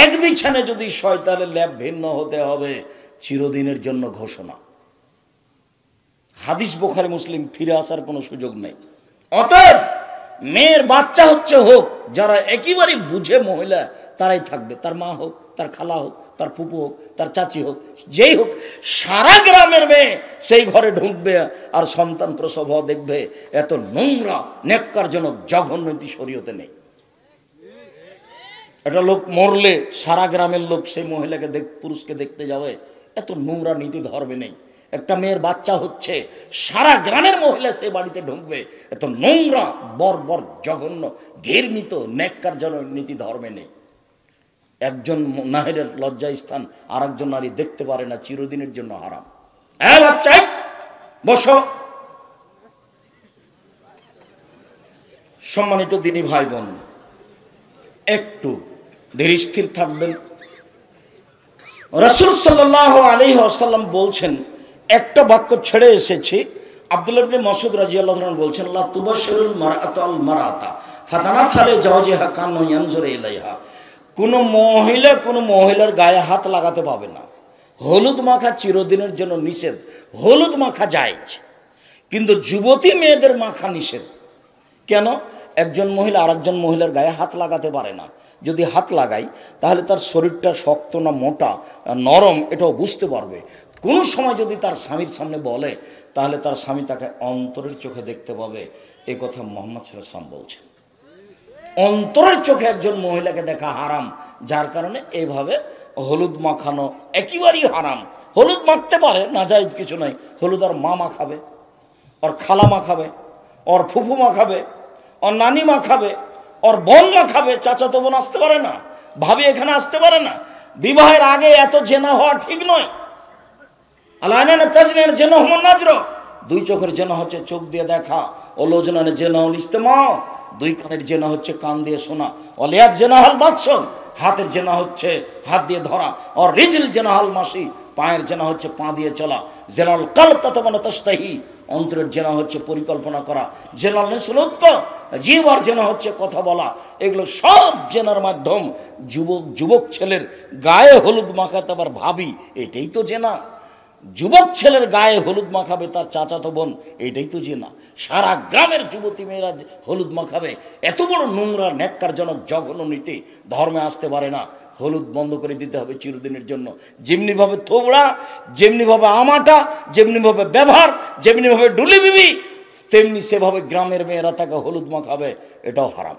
এক বিছানে যদি শয়তানে লেপ ভিন্ন হতে হবে, চিরদিনের জন্য ঘোষণা। হাদিস বুখারী মুসলিম, ফিরে আসার কোনো সুযোগ নেই। অতএব মেয়ের বাচ্চা হোক, যারা একেবারে বুঝে মহিলা তারাই থাকবে, তার মা হোক, তার খালা হোক, তার ফুপু হোক, তার চাচি হোক, যেই হোক, সারা গ্রামের মেয়ে সেই ঘরে ঢুকবে আর সন্তান প্রসব হওয়া দেখবে। এত নোংরা নেক্কারজনক জঘন্য নীতি শরীয়তে নেই। একটা লোক মরলে সারা গ্রামের লোক সেই মহিলাকে পুরুষকে দেখতে যাবে, এত নোংরা নীতি ধর্মে নেই। একটা মেয়ের বাচ্চা হচ্ছে, সারা গ্রামের মহিলা সে বাড়িতে ঢুকবে, এত নোংরা বর্বর জঘন্য ঘৃণিত নেক্কারজনক নীতি ধর্মে নেই। একজন নারীর লজ্জা স্থান আর একজন নারী দেখতে পারে না, চিরদিনের জন্য হারাম। বাচ্চাই বসো। সম্মানিত দিনী ভাই বোন, একটু ধীর স্থির থাকবেন। রাসূল সাল্লাল্লাহু আলাইহি ওয়াসাল্লাম বলছেন, একটা বাক্য ছেড়ে এসেছি। আব্দুল্লাহ ইবনে মাসউদ রাদিয়াল্লাহু আনহু বলছেন, লা তুবাশশিরুল মারআতু আল মারআতা ফাতানাত আলা জাওজিহা কান্নু ইয়ানজুরু ইলাইহা। কোন মহিলার গায়ে হাত লাগাতে পাবে না। হলুদ মাখা চিরদিনের জন্য নিষেধ, হলুদ মাখা জায়েজ, কিন্তু যুবতী মেয়েদের মাখা নিষেধ। কেন? একজন মহিলা আরেকজন মহিলার গায়ে হাত লাগাতে পারে না। যদি হাত লাগাই তাহলে তার শরীরটা শক্ত না মোটা নরম এটাও বুঝতে পারবে। কোনো সময় যদি তার স্বামীর সামনে বলে তাহলে তার স্বামী তাকে অন্তরের চোখে দেখতে পাবে। এই কথা মুহাম্মদ সাল্লাল্লাহু আলাইহি ওয়াসাল্লাম বলছেন। অন্তরের চোখে একজন মহিলাকে দেখা হারাম, যার কারণে এইভাবে হলুদ মাখানো একেবারেই হারাম। হলুদ মাখতে পারে, না জায়েজ কিছু নাই। হলুদ আর মা মাখাবে, ওর খালা মাখাবে, ওর ফুফু মাখাবে, ওর নানি মাখাবে, ওর বোন মাখাবে। চাচা তো বোন আসতে পারে না, ভাবি এখানে আসতে পারে না। বিবাহের আগে এত জেনা হওয়া ঠিক নয়। আলাইনা তাজনিন জিনাহুম নাজর, দুই চোখের জেনা হচ্ছে চোখ দিয়ে দেখা। ওলোজনানে জেনাহুল ইস্তেমা, দুই কানের জেনা হচ্ছে কান দিয়ে শোনা। ওলিয়াত জেনাহাল বাদশন, হাতের জেনা হচ্ছে হাত দিয়ে ধরা। আর রিজিল জেনাহাল মাসি, পায়ের জেনা হচ্ছে পা দিয়ে চলা। জেনাল কলব তাতামানা তাস্তাহি, অন্তরের জেনা হচ্ছে পরিকল্পনা করা। জেনাল নিসলুৎক, জিহ্বার জেনা হচ্ছে কথা বলা। এগুলো সব জেনার মাধ্যম। যুবক ছেলের গায়ে হলুদ মাখাতে আবার ভাবি, এটাই তো জেনা। যুবক ছেলের গায়ে হলুদ মাখাবে তার চাচাতো বোন, এটাই তো জেনা। সারা গ্রামের যুবতী মেয়েরা হলুদ মাখাবে, এত বড় নোংরা নেক্কারজনক জঘন্য নীতি ধর্মে আসতে পারে না। হলুদ বন্ধ করে দিতে হবে চিরদিনের জন্য। যেমনিভাবে থোবড়া, যেমনিভাবে আমাটা, যেমনিভাবে ব্যবহার, যেমনিভাবে ডুলি বিবি, তেমনি সেভাবে গ্রামের মেয়েরা তাকে হলুদ মাখাবে, এটাও হারাম।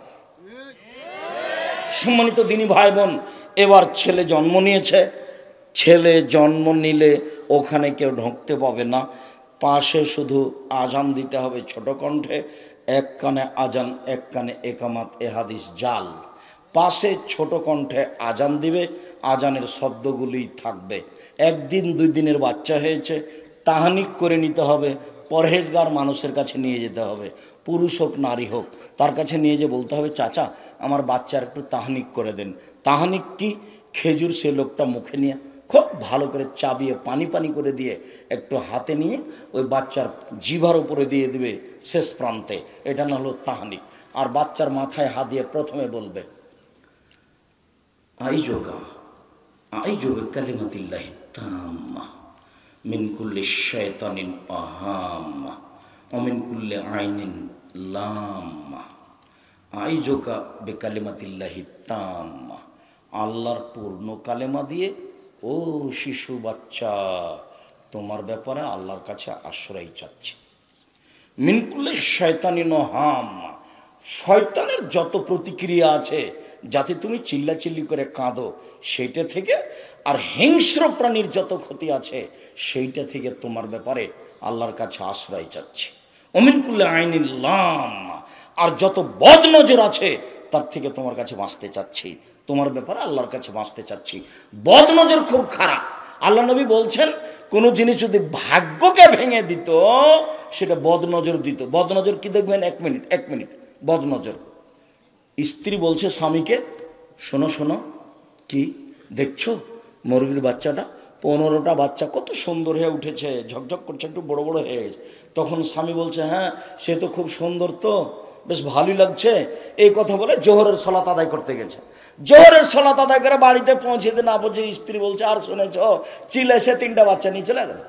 সম্মানিত দিনী ভাই বোন, এবার ছেলে জন্ম নিয়েছে। ছেলে জন্ম নিলে ওখানে কেউ ঢুকতে পাবে না। পাশে শুধু আজান দিতে হবে ছোট কণ্ঠে। এক কানে আজান, এক কানে একামাত, এ হাদিস জাল। পাশে ছোট কণ্ঠে আজান দিবে, আজানের শব্দগুলি থাকবে। একদিন দুই দিনের বাচ্চা হয়েছে, তাহানিক করে নিতে হবে। পরহেজগার মানুষের কাছে নিয়ে যেতে হবে, পুরুষ হোক নারী হোক, তার কাছে নিয়ে যে বলতে হবে, চাচা আমার বাচ্চার একটু তাহানিক করে দেন। তাহানিক কি? খেজুর সে লোকটা মুখে নিয়ে খুব ভালো করে চাবিয়ে পানি পানি করে দিয়ে একটু হাতে নিয়ে ওই বাচ্চার জিভার উপরে দিয়ে দিবে শেষ প্রান্তে। এটা না হলো তাহানিক। আর বাচ্চার মাথায় হাত দিয়ে প্রথমে বলবে, আইজোবে কালিমাতিল্লাহি তাম্মা মিন কুল্লি শাইতানিন আহাম্মা ওয়া মিন কুল্লি আইনিন লাম্মা আইজোকা বেকালিমাতিল্লাহি তাম্মা, আল্লাহর পূর্ণ কালেমা দিয়ে ও শিশু বাচ্চা তোমার ব্যাপারে আল্লাহর কাছে আশ্রয় চাচ্ছি। মিনকুল্লে শয়তানি নহাম্মা, শয়তানের যত প্রতিক্রিয়া আছে যাতে তুমি চিল্লাচিল্লি করে কাঁদো সেইটা থেকে, আর হিংস্র প্রাণীর যত ক্ষতি আছে সেইটা থেকে তোমার ব্যাপারে আল্লাহর কাছে আশ্রয় চাচ্ছি। অমিনকুল্লে আইনিল্লাম, আর যত বদ নজর আছে তার থেকে তোমার কাছে বাঁচতে চাচ্ছি, তোমার ব্যাপারে আল্লাহর কাছে বাঁচতে চাচ্ছি। বদ নজর খুব খারাপ। আল্লাহ নবী বলছেন কোনো জিনিস যদি ভাগ্যকে ভেঙে দিত সেটা বদ নজর দিত। বদ নজর কি দেখবেন? এক মিনিট বদ নজর। স্ত্রী বলছে স্বামীকে, শোনো শোনো, কি দেখছো মুরগির বাচ্চাটা, 15টা বাচ্চা কত সুন্দর হয়ে উঠেছে, ঝকঝক করছে, একটু বড় বড় হয়ে গেছে। তখন স্বামী বলছে হ্যাঁ সে তো খুব সুন্দর, তো বেশ ভালোই লাগছে। এই কথা বলে জোহরের সালাত আদায় করতে গেছে। জোহরের সালাত আদায় করে বাড়িতে পৌঁছেতে না পৌঁছে স্ত্রী বলছে আর শুনেছ, চিলে সে 3টা বাচ্চা নিয়ে চলে গেল।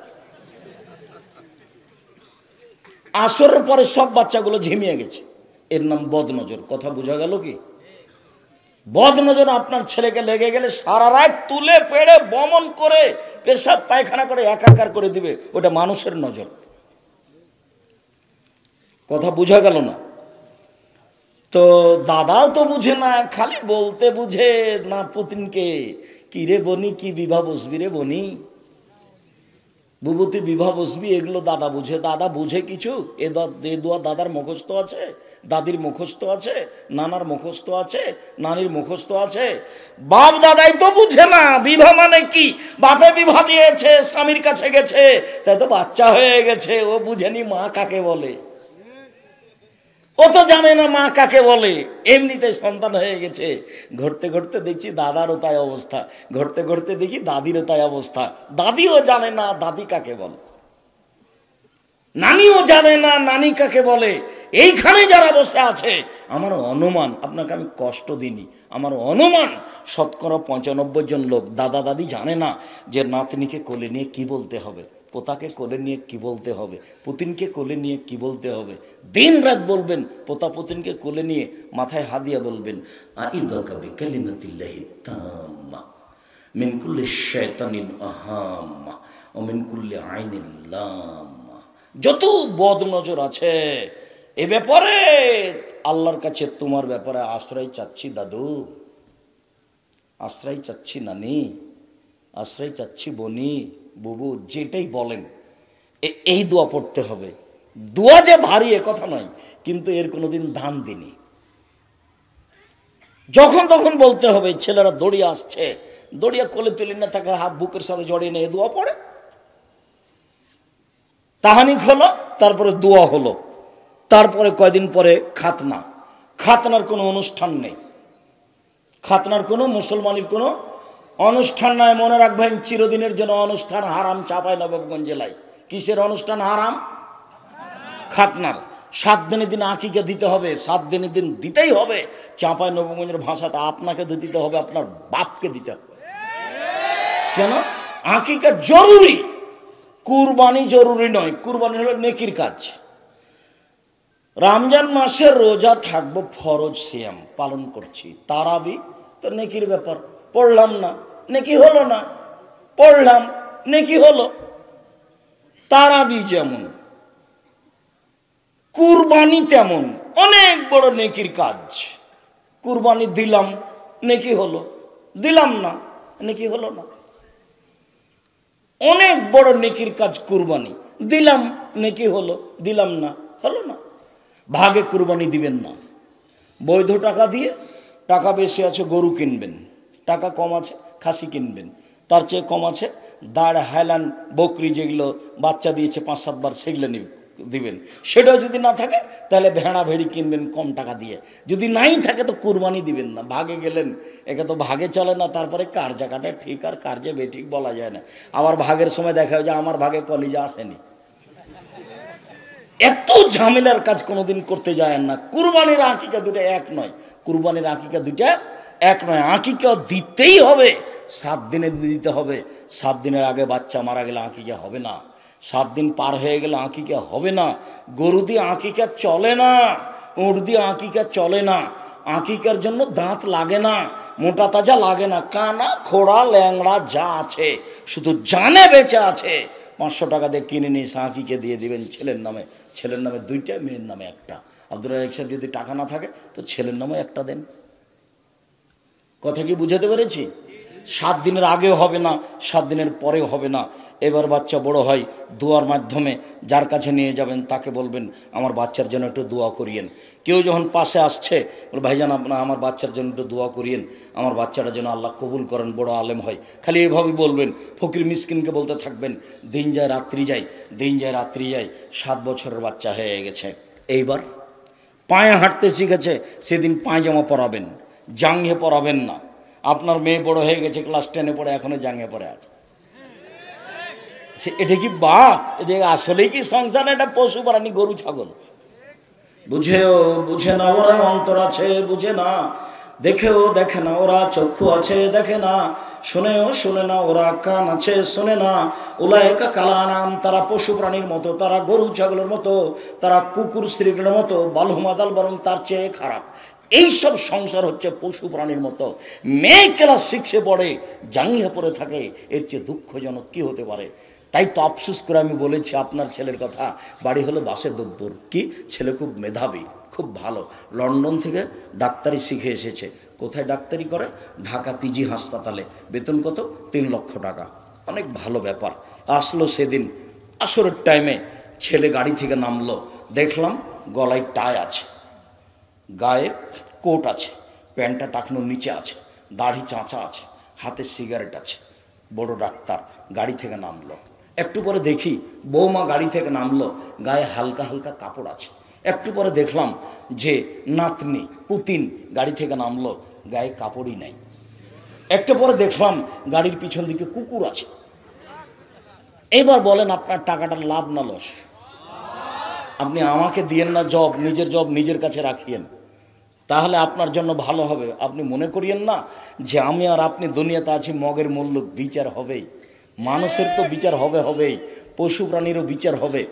আসরের পরে সব বাচ্চাগুলো ঝিমিয়ে গেছে। এর নাম বদনজর। কথা বোঝা গেল কি? বদনজর আপনার ছেলেকে লেগে গেলে সারা রাত তুলে পেড়ে বমন করে পেশাব পায়খানা করে একাকার করে দিবে, ওটা মানুষের নজর। কথা বোঝা গেল না? তো দাদাও তো বুঝে না, খালি বলতে বুঝে না পুতিনকে, কি রে বনি কি বিবাহ বসবি রে বনি, বুবুতি বিবাহ বসবি, এগুলো দাদা বুঝে। দাদা বুঝে কিছু? এ দোয়া দাদার মুখস্থ আছে, দাদির মুখস্থ আছে, নানার মুখস্থ আছে, নানির মুখস্থ আছে। বাপ দাদাই তো বুঝে না বিবাহ মানে কি। বাপে বিবাহ দিয়েছে, স্বামীর কাছে গেছে, তাই তো বাচ্চা হয়ে গেছে। ও বুঝেনি মা কাকে বলে, ও তো জানে না মা কাকে বলে। এমনিতে সন্তান হয়ে গেছে। ঘুরতে ঘুরতে দেখছি দাদারও তাই অবস্থা, ঘুরতে ঘুরতে দেখি দাদিরও তাই অবস্থা। দাদিও জানে না দাদি কাকে বলে, নানিও জানে না নানি কাকে বলে। এইখানে যারা বসে আছে, আমার অনুমান, আপনাকে আমি কষ্ট দিইনি, আমার অনুমান 95% জন লোক দাদা দাদি জানে না যে নাতনিকে কোলে নিয়ে কি বলতে হবে, পোতাকে কোলে নিয়ে কি বলতে হবে, পুতিনকে কোলে নিয়ে কি বলতে হবে। দিন রাত বলবেন পোতা পুতিনকে কোলে নিয়ে মাথায় হাত দিয়ে বলবেন আইযাকা বিকালিমাতিল্লাহি তাম্মা মিন কুল্লি শাইতানিন আহাম্মা ওয়া মিন কুল্লি আইনিন লাম্মা। যত বদ নজর আছে এ ব্যাপারে আল্লাহর কাছে তোমার ব্যাপারে আশ্রয় চাচ্ছি দাদু, আশ্রয় চাচ্ছি নানি, আশ্রয় চাচ্ছি বনি, বুবু, যেটাই বলেন এই দোয়া পড়তে হবে। দোয়া যে ভারী এ কথা নয়, কিন্তু এর কোনোদিন দাম দিনি। যখন তখন বলতে হবে। ছেলেরা দড়িয়ে আসছে, দড়িয়া কোলে তুলে না থাকে, হাত বুকের সাথে জড়িয়ে নিয়ে দোয়া পড়ে। তাহানিক হলো, তারপরে দোয়া হলো, তারপরে কয়দিন পরে খাতনা। খাতনার কোনো অনুষ্ঠান নেই, খাতনার কোনো মুসলমানের কোনো অনুষ্ঠান নাই। মনে রাখবেন চিরদিনের জন্য অনুষ্ঠান হারাম চাঁপাইনবাবগঞ্জ জেলায়। কিসের অনুষ্ঠান হারাম? খাতনার। 7 দিনের দিন আকিকা দিতে হবে, 7 দিনের দিন দিতেই হবে। চাঁপাইনবাবগঞ্জের ভাষাতে আপনাকে দিতে হবে, আপনার বাপকে দিতে হবে। কেন? আকিকা জরুরি, কুরবানি জরুরি নয়। কুরবানি হলো নেকির কাজ। রমজান মাসের রোজা থাকবো, ফরজ সিয়াম পালন করছি, তারাবি তো নেকির ব্যাপার। পড়লাম না, নেকি হলো না, পড়লাম, নেকি হলো। তারাবি যেমন, কুরবানি তেমন, অনেক বড় নেকির কাজ। কুরবানি দিলাম, নেকি হলো, দিলাম না, নেকি হলো না। অনেক বড় নেকির কাজ কুরবানি। দিলাম, নেকি হলো, দিলাম না, হলো না। ভাগে কুরবানি দিবেন না। বৈধ টাকা দিয়ে, টাকা বেশি আছে গরু কিনবেন, টাকা কম আছে খাসি কিনবেন, তার চেয়ে কম আছে দাঁড় হাইলান বকরি যেগুলো বাচ্চা দিয়েছে 5-7 বার, সেগুলো দিবেন। সেটাও যদি না থাকে তাহলে ভেড়া ভেড়ি কিনবেন কম টাকা দিয়ে। যদি নাই থাকে তো কুরবানি দিবেন না। ভাগে গেলেন, একে তো ভাগে চলে না। তারপরে কার জায়গাটা ঠিক আর কার যে বেঠিক বলা যায় না। আবার ভাগের সময় দেখা যায় আমার ভাগে কলিজা আসেনি। এত ঝামেলার কাজ কোনোদিন করতে যায় না। কুরবানির আকিকা দুটো এক নয়, কুরবানির আকিকা দুটা এক নয়। আকিকা দিতেই হবে, 7 দিনে দিতে হবে। 7 দিনের আগে বাচ্চা মারা গেলে আকিকা হবে না, 7 দিন পার হয়ে গেলে আকিকা হবে না। গরু দিয়ে আকিকা চলে না। উট দিয়ে আকিকা চলে না, আকিকার জন্য দাঁত লাগে না, মোটা তাজা লাগে না, কানা খোড়া ল্যাংড়া যা আছে শুধু জানে বেঁচে আছে। 500 টাকা দিয়ে কিনে নিয়ে আকিকে দিয়ে দিবেন ছেলের নামে, ছেলের নামে 2টা, মেয়ের নামে 1টা। আব্দুর রাজ্জাক সাহেব যদি টাকা না থাকে তো ছেলের নামে 1টা দেন। কথা কি বুঝাতে পেরেছি? 7 দিনের আগেও হবে না, 7 দিনের পরেও হবে না। এবার বাচ্চা বড় হয়, দোয়ার মাধ্যমে যার কাছে নিয়ে যাবেন তাকে বলবেন আমার বাচ্চার জন্য একটু দোয়া করিয়েন। কেউ যখন পাশে আসছে বলে ভাইজান আপনার আমার বাচ্চার জন্য একটু দোয়া করিয়েন, আমার বাচ্চাটা যেন আল্লাহ কবুল করেন, বড় আলেম হয়। খালি এভাবেই বলবেন, ফকির মিসকিনকে বলতে থাকবেন। দিন যায় রাত্রি যায়, দিন যায় রাত্রি যায়, 7 বছরের বাচ্চা হয়ে গেছে। এইবার পায়ে হাঁটতে শিখেছে, সেদিন পায়জামা পরাবেন, জাঙ্ঘে পরাবেন না। আপনার মেয়ে বড় হয়ে গেছে, ক্লাস 10-এ পড়ে, এখনো জাঙ্ঘে পরে আছে। এটা কি বাপ? এটা আসলেই কি সংসার? এটা পশু প্রাণী, গরু ছাগল। বুঝেও বুঝে না ওরা, অন্তর আছে বুঝে না, দেখেও দেখে না ওরা, চক্ষু আছে দেখে না, শুনেও শুনে না ওরা, কান আছে শোনে না। উলায়েকা কালানাম, তারা পশু প্রাণীর মতো, তারা গরু ছাগলের মতো, তারা কুকুর স্ত্রীগুলোর মতো, বালহুমাদাল, বরং তার চেয়ে খারাপ। এইসব সংসার হচ্ছে পশু প্রাণীর মতো। মেয়ে ক্লাস 6-এ পড়ে, জাঙ্গিয়ে পড়ে থাকে, এর চেয়ে দুঃখজনক কি হতে পারে? তাই তো আফসোস করে আমি বলেছি আপনার ছেলের কথা, বাড়ি হলো বাসেদব্বর। কি ছেলে খুব মেধাবী, খুব ভালো, লন্ডন থেকে ডাক্তারি শিখে এসেছে। কোথায় ডাক্তারি করে? ঢাকা পিজি হাসপাতালে। বেতন কত? 3 লক্ষ টাকা। অনেক ভালো ব্যাপার। আসলো সেদিন আসরের টাইমে, ছেলে গাড়ি থেকে নামলো, দেখলাম গলায় টাই আছে, গায়ে কোট আছে, প্যান্টটা টাকনোর নিচে আছে, দাড়ি চাঁচা আছে, হাতে সিগারেট আছে। বড় ডাক্তার গাড়ি থেকে নামলো। একটু পরে দেখি বৌমা গাড়ি থেকে নামলো, গায়ে হালকা হালকা কাপড় আছে। একটু পরে দেখলাম যে নাতনি পুতিন গাড়ি থেকে নামলো, গায়ে কাপড়ই নাই। একটু পরে দেখলাম গাড়ির পিছন দিকে কুকুর আছে। এবার বলেন আপনার টাকাটা লাভ না লস? আপনি আমাকে দিয়েন না জব, নিজের জব নিজের কাছে রাখিয়েন, তাহলে আপনার জন্য ভালো হবে। আপনি মনে করিয়েন না যে আমি আর আপনি দুনিয়াতে আছি মগের মূল্য, বিচার হবেই। মানুষের তো বিচার হবে হবেই, পশু প্রাণীরও বিচার হবে।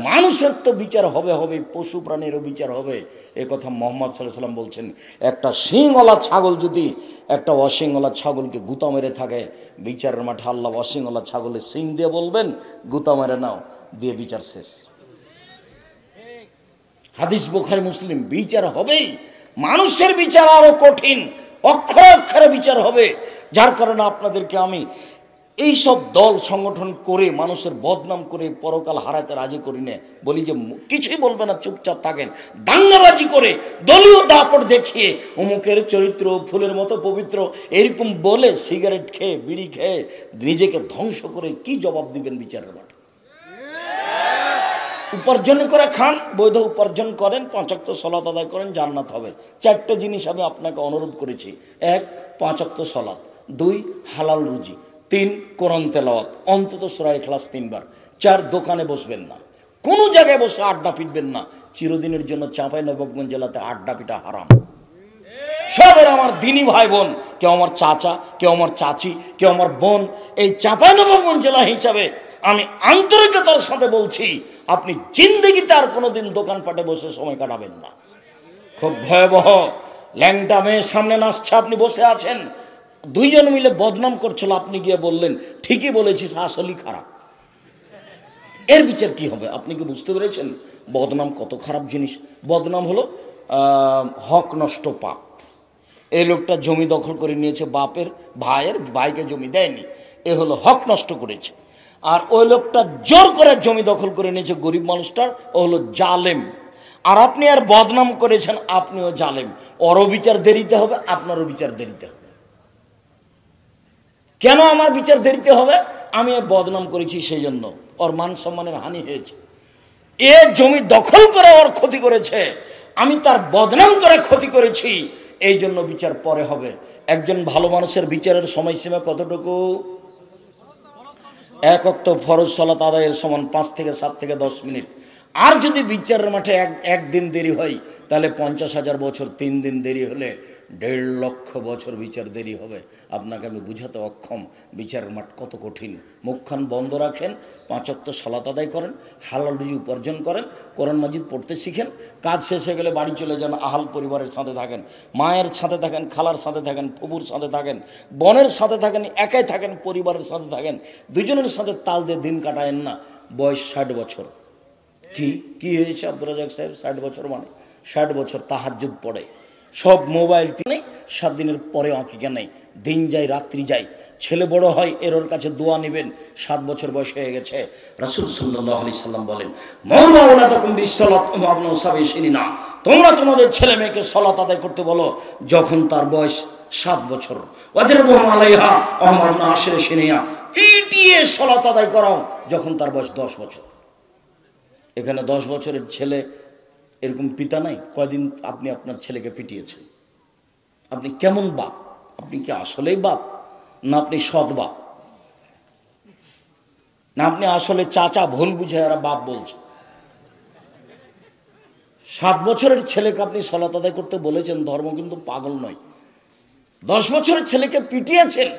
মানুষের তো বিচার হবে হবেই, পশু প্রাণীরও বিচার হবে। এ কথা মোহাম্মদ সাল্লাল্লাহু আলাইহি ওয়াসাল্লাম বলছেন। একটা শিংওয়ালা ছাগল যদি একটা অশিংওয়ালা ছাগলকে গুতা মেরে থাকে, বিচারের মাঠে আল্লাহ অশিংওয়ালা ছাগলের শিং দিয়ে বলবেন গুতা মেরে নাও, দিয়ে বিচার শেষ। হাদিস বুখারী মুসলিম। বিচার হবেই, মানুষের বিচার আরো কঠিন, অক্ষরে অক্ষরে বিচার হবে। যার কারণে আপনাদেরকে আমি এইসব দল সংগঠন করে মানুষের বদনাম করে পরকাল হারাতে রাজি করি না। বলি যে কিছুই বলবে না, চুপচাপ থাকেন। দাঙ্গাবাজি করে দলীয় দাপট দেখিয়ে অমুকের চরিত্র ফুলের মতো পবিত্র এরকম বলে সিগারেট খেয়ে বিড়ি খেয়ে নিজেকে ধ্বংস করে কি জবাব দিবেন বিচারের মাঠে? উপার্জন করে খান, বৈধ উপার্জন করেন, 5 ওয়াক্ত সালাত আদায় করেন, জান্নাত হবে। 4টে জিনিস আমি আপনাকে অনুরোধ করেছি। 1 5 ওয়াক্ত সালাত, 2 হালাল রুজি, 3 কোরআন তেলাওয়াত, অন্তত সূরা ইখলাস 3 বার। 4 দোকানে বসবেন না, কোনো জায়গায় বসে আড্ডা পিটবেন না। চিরদিনের জন্য চাঁপাইনবাবগঞ্জ জেলাতে আড্ডা পিটা হারাম। সবের আমার দিনী ভাই বোন, কেউ আমার চাচা, কেউ আমার চাচি, কেউ আমার বোন, এই চাঁপাইনবাবগঞ্জ জেলা হিসাবে আমি আন্তরিকতার সাথে বলছি, আপনি জিন্দেগিতে আর কোনোদিন দোকানপাটে বসে সময় কাটাবেন না। খুব ভয়াবহ। ল্যাংটা মেয়ে সামনে নাচছে, আপনি বসে আছেন, 2 জন মিলে বদনাম করছিল, আপনি গিয়ে বললেন ঠিকই বলেছিস, আসলেই খারাপ। এর বিচার কি হবে? আপনি কি বুঝতে পেরেছেন বদনাম কত খারাপ জিনিস? বদনাম হলো হক নষ্ট পাপ। এই লোকটা জমি দখল করে নিয়েছে, বাপের ভাইকে জমি দেয়নি, এ হলো হক নষ্ট করেছে। আর ওই লোকটা জোর করে জমি দখল করে নিয়েছে, গরিব মানুষটার, ও হলো জালেম। আর আপনি আর বদনাম করেছেন, আপনিও জালেম। ওরও বিচার দেরিতে হবে, আপনারও বিচার দেরিতে হবে। কেন আমার বিচার দেরিতে হবে? আমি বদনাম করেছি সেই জন্য ওর মান সম্মানের হানি হয়েছে। এ জমি দখল করে ওর ক্ষতি করেছে, আমি তার বদনাম করে ক্ষতি করেছি, এই জন্য বিচার পরে হবে। একজন ভালো মানুষের বিচারের সময়সীমা কতটুকু? 1 ওয়াক্ত ফরজ সালাত আদায়ের সমান 5 থেকে 7 থেকে 10 মিনিট। আর যদি বিচারের মাঠে একদিন দেরি হয়, তাহলে 50,000 বছর, 3 দিন দেরি হলে 1.5 লক্ষ বছর বিচার দেরি হবে। আপনাকে আমি বুঝাতে অক্ষম বিচারের মাঠ কত কঠিন। মুখখান বন্ধ রাখেন, 5 ওয়াক্ত সালাত আদায় করেন, হালাল রুজি উপার্জন করেন, কোরআন মাজিদ পড়তে শিখেন, কাজ শেষ হয়ে গেলে বাড়ি চলে যান, আহাল পরিবারের সাথে থাকেন, মায়ের সাথে থাকেন, খালার সাথে থাকেন, ফুপুর সাথে থাকেন, বোনের সাথে থাকেন, একাই থাকেন, পরিবারের সাথে থাকেন, দুজনের সাথে তাল দিয়ে দিন কাটায়েন না। বয়স 60 বছর। কি হয়েছে আব্দুর রাজ্জাক সাহেব? 60 বছর মানে 60 বছর তাহাজ্জুদ পড়ে, সব মোবাইল নেই, 7 দিনের পরে আঁকিকা নেই, দিন যায় রাত্রি যায়, ছেলে বড় হয়, এর ওর কাছে দোয়া নেবেন, 7 বছর বয়স হয়ে গেছে। রাসূল সাল্লাল্লাহু আলাইহি সাল্লাম বলেন, মাওলা ওয়ালাদাকুম বিসসালাত ওয়া আবনু সাবিসিনা, তোমরা তোমাদের ছেলে মেয়েকে সালাত আদায় করতে বলো যখন তার বয়স 7 বছর। ওয়াদরিবুহুম আলাইহা ওয়া হুম আবনু আশরি সিনিয়া, পিটিয়ে সালাত আদায় করাও যখন তার বয়স 10 বছর। এখানে 10 বছরের ছেলে এরকম পিতা নাই? কয়দিন আপনি আপনার ছেলেকে পিটিয়েছেন? আপনি কেমন বাপ? আপনি কি আসলেই বাপ, না আপনি সৎ বাপ, না আপনি আসলে চাচা ভুল বুঝে এরা বাপ বলছে? 7 বছরের ছেলেকে আপনি সালাত আদায় করতে বলেছেন, ধর্ম কিন্তু পাগল নয়। 10 বছরের ছেলেকে পিটিয়েছেন,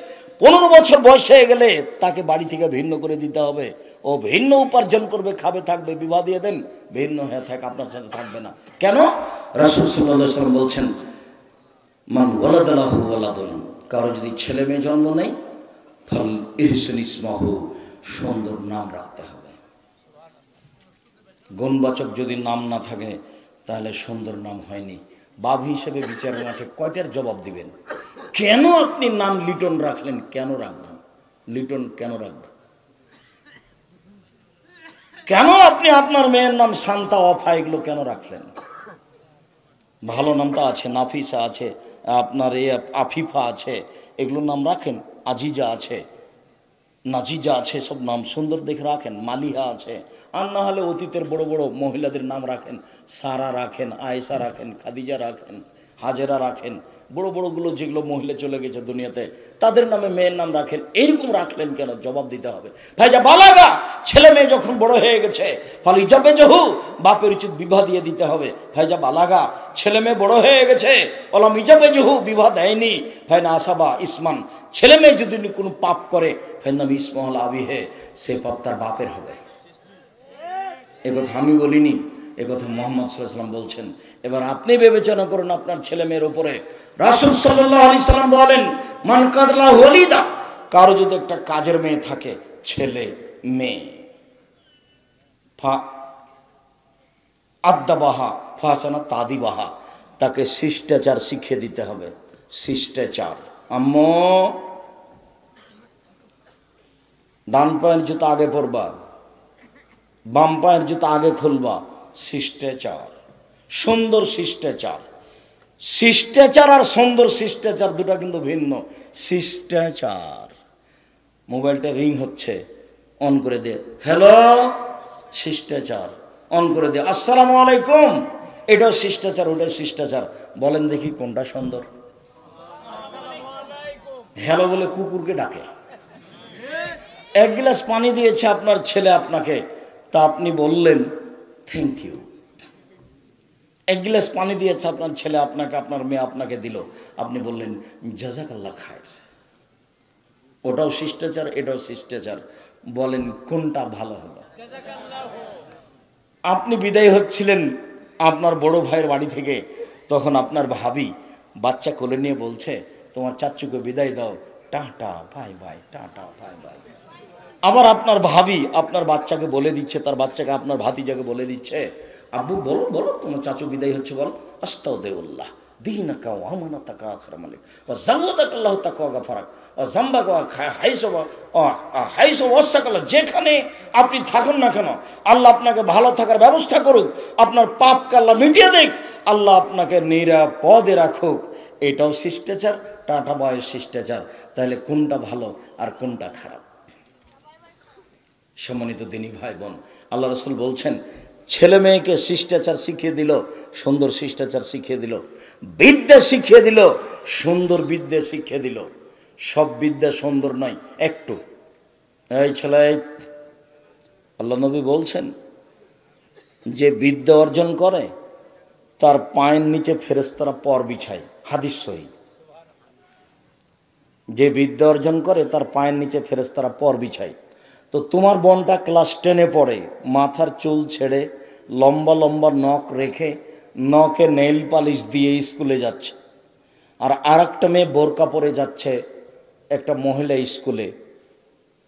15 বছর বয়স হয়ে গেলে তাকে বাড়ি থেকে ভিন্ন করে দিতে হবে। ও ভিন্ন উপার্জন করবে, খাবে, থাকবে, বিবাহ দিয়ে দেন, ভিন্ন হয়ে থাকে, আপনার সাথে থাকবে না। কেন? রাসূল সাল্লাল্লাহু আলাইহি ওয়াসাল্লাম বলছেন, মান ওয়ালাদা লাহু ওয়ালাদুন, কারো যদি ছেলে মেয়ে জন্ম নেয়, ফাল ইহসান ইসমাহু, সুন্দর নাম রাখতে হবে। গুণবাচক যদি নাম না থাকে তাহলে সুন্দর নাম হয়নি। বাপ হিসেবে বিচারের মাঠে কয়টার জবাব দিবেন? কেন আপনি নাম লিটন রাখলেন? কেন রাখবেন লিটন? কেন রাখবেন? কেন আপনি আপনার মেয়ের নাম শান্তা, অফা, এগুলো কেন রাখলেন? ভালো নামটা আছে, নাফিসা আছে, আপনার আফিফা আছে, এগুলোর নাম রাখেন। আজিজা আছে, নাজিজা আছে, সব নাম সুন্দর দেখে রাখেন। মালিহা আছে, আর না হলে অতীতের বড় বড় মহিলাদের নাম রাখেন। সারা রাখেন, আয়েশা রাখেন, খাদিজা রাখেন, হাজেরা রাখেন, বড় বড়গুলো যেগুলো মহিলা চলে গেছে দুনিয়াতে, তাদের নামে মেয়ের নাম রাখেন। এইরকম রাখলেন কেন? জবাব দিতে হবে। ভাইজা বালাগা, ছেলে মেয়ে যখন বড় হয়ে গেছে, ফলে ইজাবে জহু, বাপের উচিত বিবাহ দিয়ে দিতে হবে। ভাইজা বালাগা, ছেলে মেয়ে বড় হয়ে গেছে, ওলাম ইজাবে জহু, বিবাহ দেয়নি, ভাই না আসাবা ইসমান, ছেলে মেয়ে যদি কোনো পাপ করে, ভাই নাম ইসমহল আবিহে, সে পাপ তার বাপের হবে। একথা আমি বলিনি, একথা মুহাম্মদ সাল্লাল্লাহু আলাইহি ওয়াসাল্লাম বলছেন। এবার আপনি বিবেচনা করুন আপনার ছেলে মেয়ের উপরে। রাসূল সাল্লাল্লাহু আলাইহি সাল্লাম বলেন, মান কাদলা ওয়ালিদা, কারো যদি একটা কাজের মেয়ে থাকে, ছেলে মেয়ে, ফা আদ্দাবাহা ফাসানা তাদিবাহা, তাকে শিষ্টাচার শিখিয়ে দিতে হবে। শিষ্টাচার। আম্মু, ডান পায়ের জুতো আগে পরবা, বাম পায়ের জুতো আগে খুলবা। শিষ্টাচার, সুন্দর শিষ্টাচার। শিষ্টাচার আর সুন্দর শিষ্টাচার দুটো কিন্তু ভিন্ন। শিষ্টাচার, মোবাইলটা রিং হচ্ছে, অন করে দে, হ্যালো, শিষ্টাচার। অন করে দে, আসসালামু আলাইকুম, এটাও শিষ্টাচার, ওটাও শিষ্টাচার। বলেন দেখি কোনটা সুন্দর? হ্যালো বলে কুকুরকে ডাকে। 1 গ্লাস পানি দিয়েছে আপনার ছেলে আপনাকে, তা আপনি বললেন থ্যাংক ইউ। 1 গ্লাস পানি দিয়েছে আপনার ছেলে আপনাকে, আপনার মেয়ে আপনাকে দিল, আপনি বললেন জাযাকাল্লাহ খায়র। ওটাও শিষ্টাচার, এটাও শিষ্টাচার। বলেন কোনটা ভালো হবে? আপনি বিদায় হচ্ছিলেন আপনার বড় ভাইয়ের বাড়ি থেকে, তখন আপনার ভাবি বাচ্চা কোলে নিয়ে বলছে, তোমার চাচ্চুকে বিদায় দাও, tata bye bye, tata bye bye. আবার আপনার ভাবি আপনার বাচ্চাকে বলে দিচ্ছে, তার বাচ্চাকে আপনার ভাতিজাকে বলে দিচ্ছে, আব্বু বলো বলো তোমার চাচু বিদায় হচ্ছে, বলো আস্তাউদিল্লাহ দীনাকা ওয়া আমানাতাকা আখরাম আলাইক ওয়া যাওয়াদাকাল্লাহু তাকওয়া গাফারাক ওয়া যামবাকা হাইসা ওয়াসাকাল্লাহ। যেখানে আপনি থাকুন না কেন, আল্লাহ আপনাকে ভালো থাকার ব্যবস্থা করুক, আপনার পাপকে আল্লাহ মিটিয়ে দেখ, আল্লাহ আপনাকে নিরাপদে রাখুক। এটাও শিষ্টাচার, টাটা বয়স শিষ্টাচার। তাহলে কোনটা ভালো আর কোনটা খারাপ? সম্মানিত দিনী ভাই বোন, আল্লাহ রাসূল বলছেন, ছেলে মেয়েকে শিষ্টাচার শিখিয়ে দিল, সুন্দর শিষ্টাচার শিখিয়ে দিল, বিদ্যা শিখিয়ে দিল, সুন্দর বিদ্যা শিখিয়ে দিল। সব বিদ্যা সুন্দর নয়, একটু। এই ছেলে, আল্লাহ নবী বলছেন, যে বিদ্যা অর্জন করে তার পায়ের নিচে ফেরেশতারা পর বিছায়, হাদিস সহি। যে বিদ্যা অর্জন করে তার পায়ের নিচে ফেরেশতারা পর বিছায়। তো তোমার বোনটা ক্লাস 10-এ পড়ে, মাথার চুল ছেড়ে লম্বা লম্বা নখ রেখে নখে নেইল পালিশ দিয়ে স্কুলে যাচ্ছে, আর আরেকটা মেয়ে বোরকা পরে যাচ্ছে একটা মহিলা স্কুলে,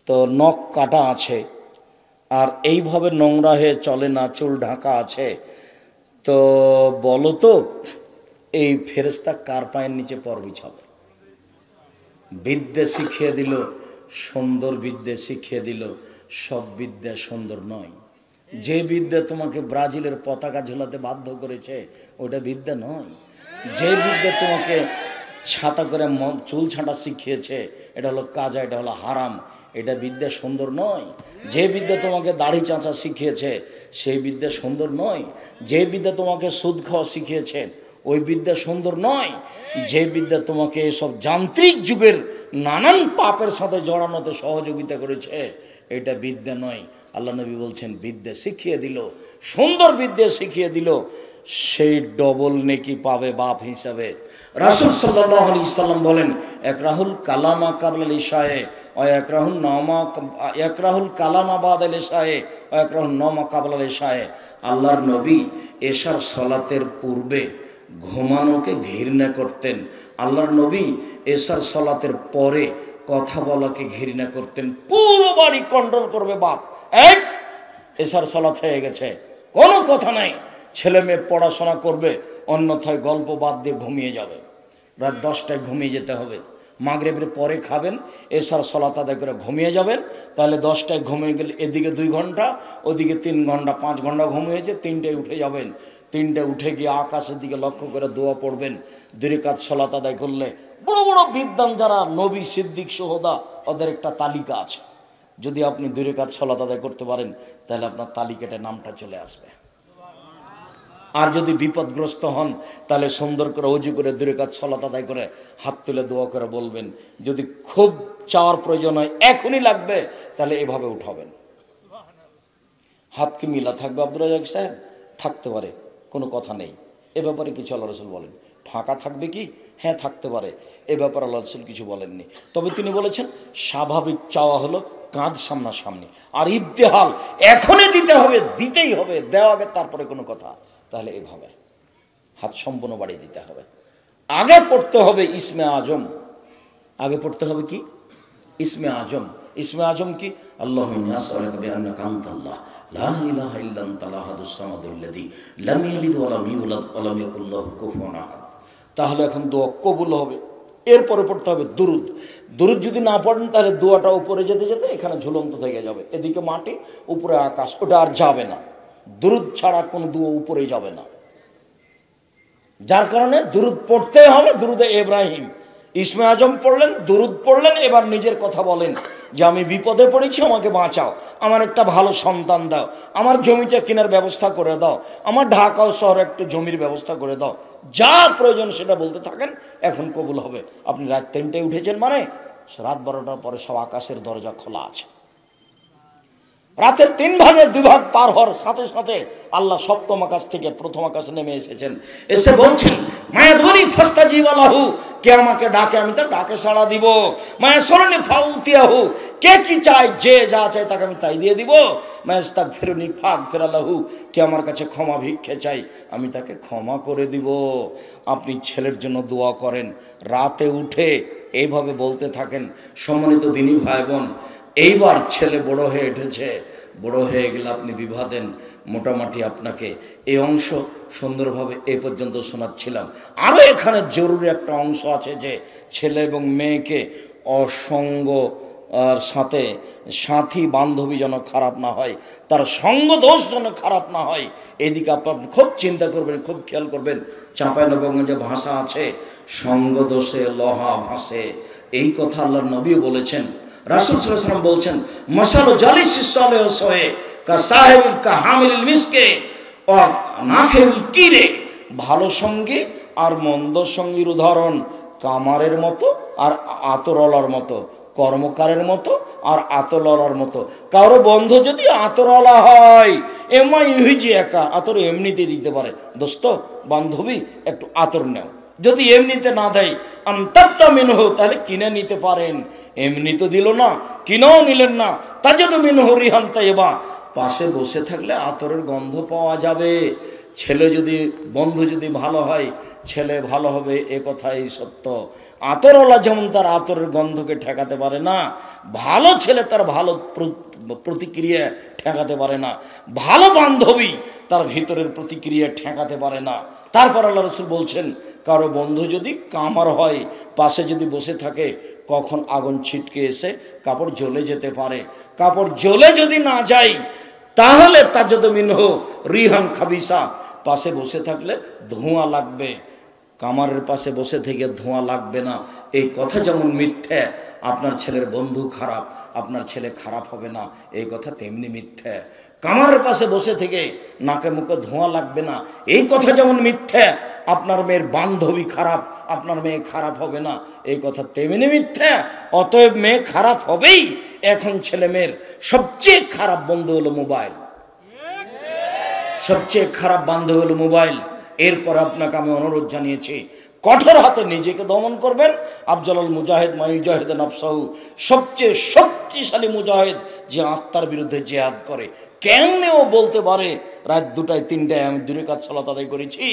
তো নখ কাটা আছে আর এইভাবে নোংরা হয়ে চলে না, চুল ঢাকা আছে। তো বলো তো এই ফেরেশতা কার পায়ের নিচে পর বিছাবে? বিদ্যা শিখিয়ে দিল, সুন্দর বিদ্যা শিখিয়ে দিল, সব বিদ্যা সুন্দর নয়। যে বিদ্যা তোমাকে ব্রাজিলের পতাকা ঝোলাতে বাধ্য করেছে ওটা বিদ্যা নয়। যে বিদ্যা তোমাকে ছাতা করে চুল ছাঁটা শিখিয়েছে এটা হলো কাজা, এটা হলো হারাম, এটা বিদ্যা সুন্দর নয়। যে বিদ্যা তোমাকে দাড়ি চাঁচা শিখিয়েছে সেই বিদ্যা সুন্দর নয়। যে বিদ্যা তোমাকে সুদ খাওয়া শিখিয়েছে ওই বিদ্যা সুন্দর নয়। যে বিদ্যা তোমাকে এসব যান্ত্রিক যুগের নানান পাপের সাথে জড়ানোতে সহযোগিতা করেছে এটা বিদ্যা নয়। আল্লাহ নবী বলছেন বিদ্যা শিখিয়ে দিল, সুন্দর বিদ্যা শিখিয়ে দিল, সেই ডবল নেকি পাবে বাপ হিসাবে। রাসূল সাল্লাল্লাহু আলাইহি সাল্লাম বলেন একরাহুল কালামা কাবলাল ইশায়ে ও একরাহুল কালামা বাদাল ইশায়ে ও একরাহুল নওমা কাবলাল ইশায়ে। আল্লাহর নবী এশার সালাতের পূর্বে ঘুমানোকে ঘৃণা করতেন, আল্লাহর নবী এশার সালাতের পরে কথা বলাকে ঘৃণা করতেন। পুরো বাড়ি কন্ট্রোল করবে বাপ, এই এশার সালাত হয়ে গেছে, কোনো কথা নাই, ছেলে মেয়ে পড়াশোনা করবে, অন্যথায় গল্প বাদ দিয়ে ঘুমিয়ে যাবে। রাত 10টায় ঘুমিয়ে যেতে হবে, মাগরিবের পরে খাবেন, এশার সালাত আদায় করে ঘুমিয়ে যাবেন। তাহলে 10টায় ঘুমিয়ে গেলে এদিকে 2 ঘন্টা, ওদিকে 3 ঘন্টা, 5 ঘন্টা ঘুমিয়েছে, 3টায় উঠে যাবেন। 3টায় উঠে গিয়ে আকাশের দিকে লক্ষ্য করে দোয়া পড়বেন। 2 রাকাত সালাত আদায় করলে বড় বড় বিদ্বান যারা নবী সিদ্দিক সোহদা ওদের একটা তালিকা আছে। যদি আপনি 2 রাকাত সালাত আদায় করতে পারেন তাহলে আপনার তালিকাতে নামটা চলে আসবে। আর যদি বিপদগ্রস্ত হন তাহলে সুন্দর করে ওযু করে 2 রাকাত সালাত আদায় করে হাত তুলে দোয়া করে বলবেন। যদি খুব চাওয়ার প্রয়োজন হয়, এখনই লাগবে, তাহলে এভাবে উঠাবেন। হাত কি মিলা থাকবে আব্দুর রাজ্জাক সাহেব? থাকতে পারে, কোনো কথা নেই। এ ব্যাপারে কিছু আল্লাহ রাসূল বলেন। ফাঁকা থাকবে কি? হ্যাঁ থাকতে পারে, এ ব্যাপারে আল্লাহ রাসূল কিছু বলেননি। তবে তিনি বলেছেন স্বাভাবিক চাওয়া হলো কাঁধ সামনাসামনি, আর ইবতিহাল এখনই দিতে হবে, দিতেই হবে, দেওয়া আগে তারপরে কোনো কথা। তাহলে এভাবে হাত সম্পূর্ণ বাড়িয়ে দিতে হবে। আগে পড়তে হবে ইসমে আজম, আগে পড়তে হবে কি? ইসমে আজম। ইসমে আজম কি? আল্লাহুম্মা ইন্নী আসআলুকা বিআন্নাকা আনতাল্লাহ লা ইলাহা ইল্লা আনতাল আহাদুস সামাদুল্লাযী লাম ইয়ালিদ ওয়া লাম ইউলাদ ওয়া লাম ইয়াকুল লাহু কুফুয়ান আহাদ। তাহলে এখন দোয়া কবুল হবে। এরপরে পড়তে হবে দুরুদ। দুরুদ যদি না পড়েন তাহলে দোয়াটা উপরে যেতে যেতে এখানে ঝুলন্ত থেকে যাবে, এদিকে মাটি উপরে আকাশ, ওটা আর যাবে না। দুরুদ ছাড়া কোনো দোয়া উপরে যাবে না, যার কারণে দুরুদ পড়তে হবে। দুরুদে ইব্রাহিম, ইসমে আজম পড়লেন, দুরুদ পড়লেন, এবার নিজের কথা বলেন যে আমি বিপদে পড়েছি, আমাকে বাঁচাও, আমার একটা ভালো সন্তান দাও, আমার জমিটা কেনার ব্যবস্থা করে দাও, আমার ঢাকা শহরে একটা জমির ব্যবস্থা করে দাও, যা প্রয়োজন সেটা বলতে থাকেন, এখন কবুল হবে। আপনি রাত 3টায় উঠেছেন মানে রাত 12টার পরে সব আকাশের দরজা খোলা আছে। রাতের 3 ভাগের 2 ভাগ পার হওয়ার সাথে সাথে আল্লাহ সপ্তম আকাশ থেকে প্রথম আকাশে নেমে এসেছেন, এসে বলছেন মায়াদুনি ফাস্তাজিব লাহু, কে আমাকে ডাকে আমি তার ডাকে সাড়া দিব। মায়াসরনি ফাউতিয়াহু, কে কি চায়, যে যা চায় তাকে আমি তাই দিয়ে দিব। মায়াস্তাগফিরুনি ফাগফির লাহু, কে আমার কাছে ক্ষমা ভিক্ষে চাই আমি তাকে ক্ষমা করে দিব। আপনি ছেলের জন্য দোয়া করেন, রাতে উঠে এইভাবে বলতে থাকেন। সম্মানিত দিনী ভাই বোন, এইবার ছেলে বড় হয়ে উঠেছে, বড় হয়ে গেলে আপনি বিবাহ দেন। মোটামুটি আপনাকে এই অংশ সুন্দরভাবে এই পর্যন্ত শোনাচ্ছিলাম। আরও এখানে জরুরি একটা অংশ আছে যে ছেলে এবং মেয়েকে অসঙ্গ আর সাথে সাথী বান্ধবী যেন খারাপ না হয়, তার সঙ্গ দোষ যেন খারাপ না হয়, এদিকে আপনি খুব চিন্তা করবেন, খুব খেয়াল করবেন। চাঁপাইনবাবগঞ্জে ভাষা আছে সঙ্গ দোষে লোহা ভাসে, এই কথা আল্লাহর নবী বলেছেন। রাসূল সাল্লাল্লাহু আলাইহি ওয়াসাল্লাম বলছেন মাসালু জালিসিস সালিহ সহে কা সাহিবুল কা হামিলুল মিসকে ও নাখিল কিরে। ভালো সঙ্গী আর মন্দ সঙ্গীর উদাহরণ কামারের মতো আর আতরওয়ালার মতো, কর্মকারের মতো আর আতরওয়ালার মতো। কারো বন্ধু যদি আতরওয়ালা হয়, এমা ইহুজি একা আতর এমনিতে দিতে পারে, দোস্ত বান্ধবী একটু আতর নেও, যদি এমনিতে না দেয় আনতাত্তা মিনহু, তাহলে কিনে নিতে পারেন। এমনি তো দিল না, কিনেও নিলেন না। তাজিদু মিনহু রিহান তাইয়্যিবা, পাশে বসে থাকলে আতরের গন্ধ পাওয়া যাবে। ছেলে যদি, বন্ধু যদি ভালো হয়, ছেলে ভালো হবে, এ কথাই সত্য। আতরওয়ালা যেমন তার আতরের গন্ধকে ঠেকাতে পারে না, ভালো ছেলে তার ভালো প্রতিক্রিয়া ঠেকাতে পারে না, ভালো বান্ধবী তার ভিতরের প্রতিক্রিয়া ঠেকাতে পারে না। তারপর আল্লাহ রাসূল বলছেন, কারো বন্ধু যদি কামার হয়, পাশে যদি বসে থাকে, কখন আগুন ছিটকে এসে কাপড় জ্বলে যেতে পারে। কাপড় জ্বলে যদি না যায়, তাহলে তাজিদু মিনহু রিহান খাবিসা, পাশে বসে থাকলে ধোঁয়া লাগবে। কামারের পাশে বসে থেকে ধোঁয়া লাগবে না, এই কথা যেমন মিথ্যে। আপনার ছেলের বন্ধু খারাপ, আপনার ছেলে খারাপ হবে না, এই কথা তেমনি মিথ্যে। কামারের পাশে বসে থেকে নাকে মুখে ধোঁয়া লাগবে না, এই কথা যেমন মিথ্যে। আপনার মেয়ের বান্ধবী খারাপ, আপনার মেয়ে খারাপ হবে না, এই কথা তেমনি মিথ্যে। অতএব মেয়ে খারাপ হবেই। এখন ছেলে মেয়ের সবচেয়ে খারাপ বন্ধু হলো মোবাইল, সবচেয়ে খারাপ বান্ধব হলো মোবাইল। এরপর আপনাকে আমি অনুরোধ জানিয়েছি, কঠোর হাতে নিজেকে দমন করবেন। আফজালুল মুজাহিদ মায়ুজাহিদ নাফসাহু, সবচেয়ে শক্তিশালী মুজাহিদ যে আত্মার বিরুদ্ধে জিহাদ করে। কেমনে ও বলতে পারে রাত 2টায় 3টায় আমি 2 রাকাত সালাত আদায় করেছি,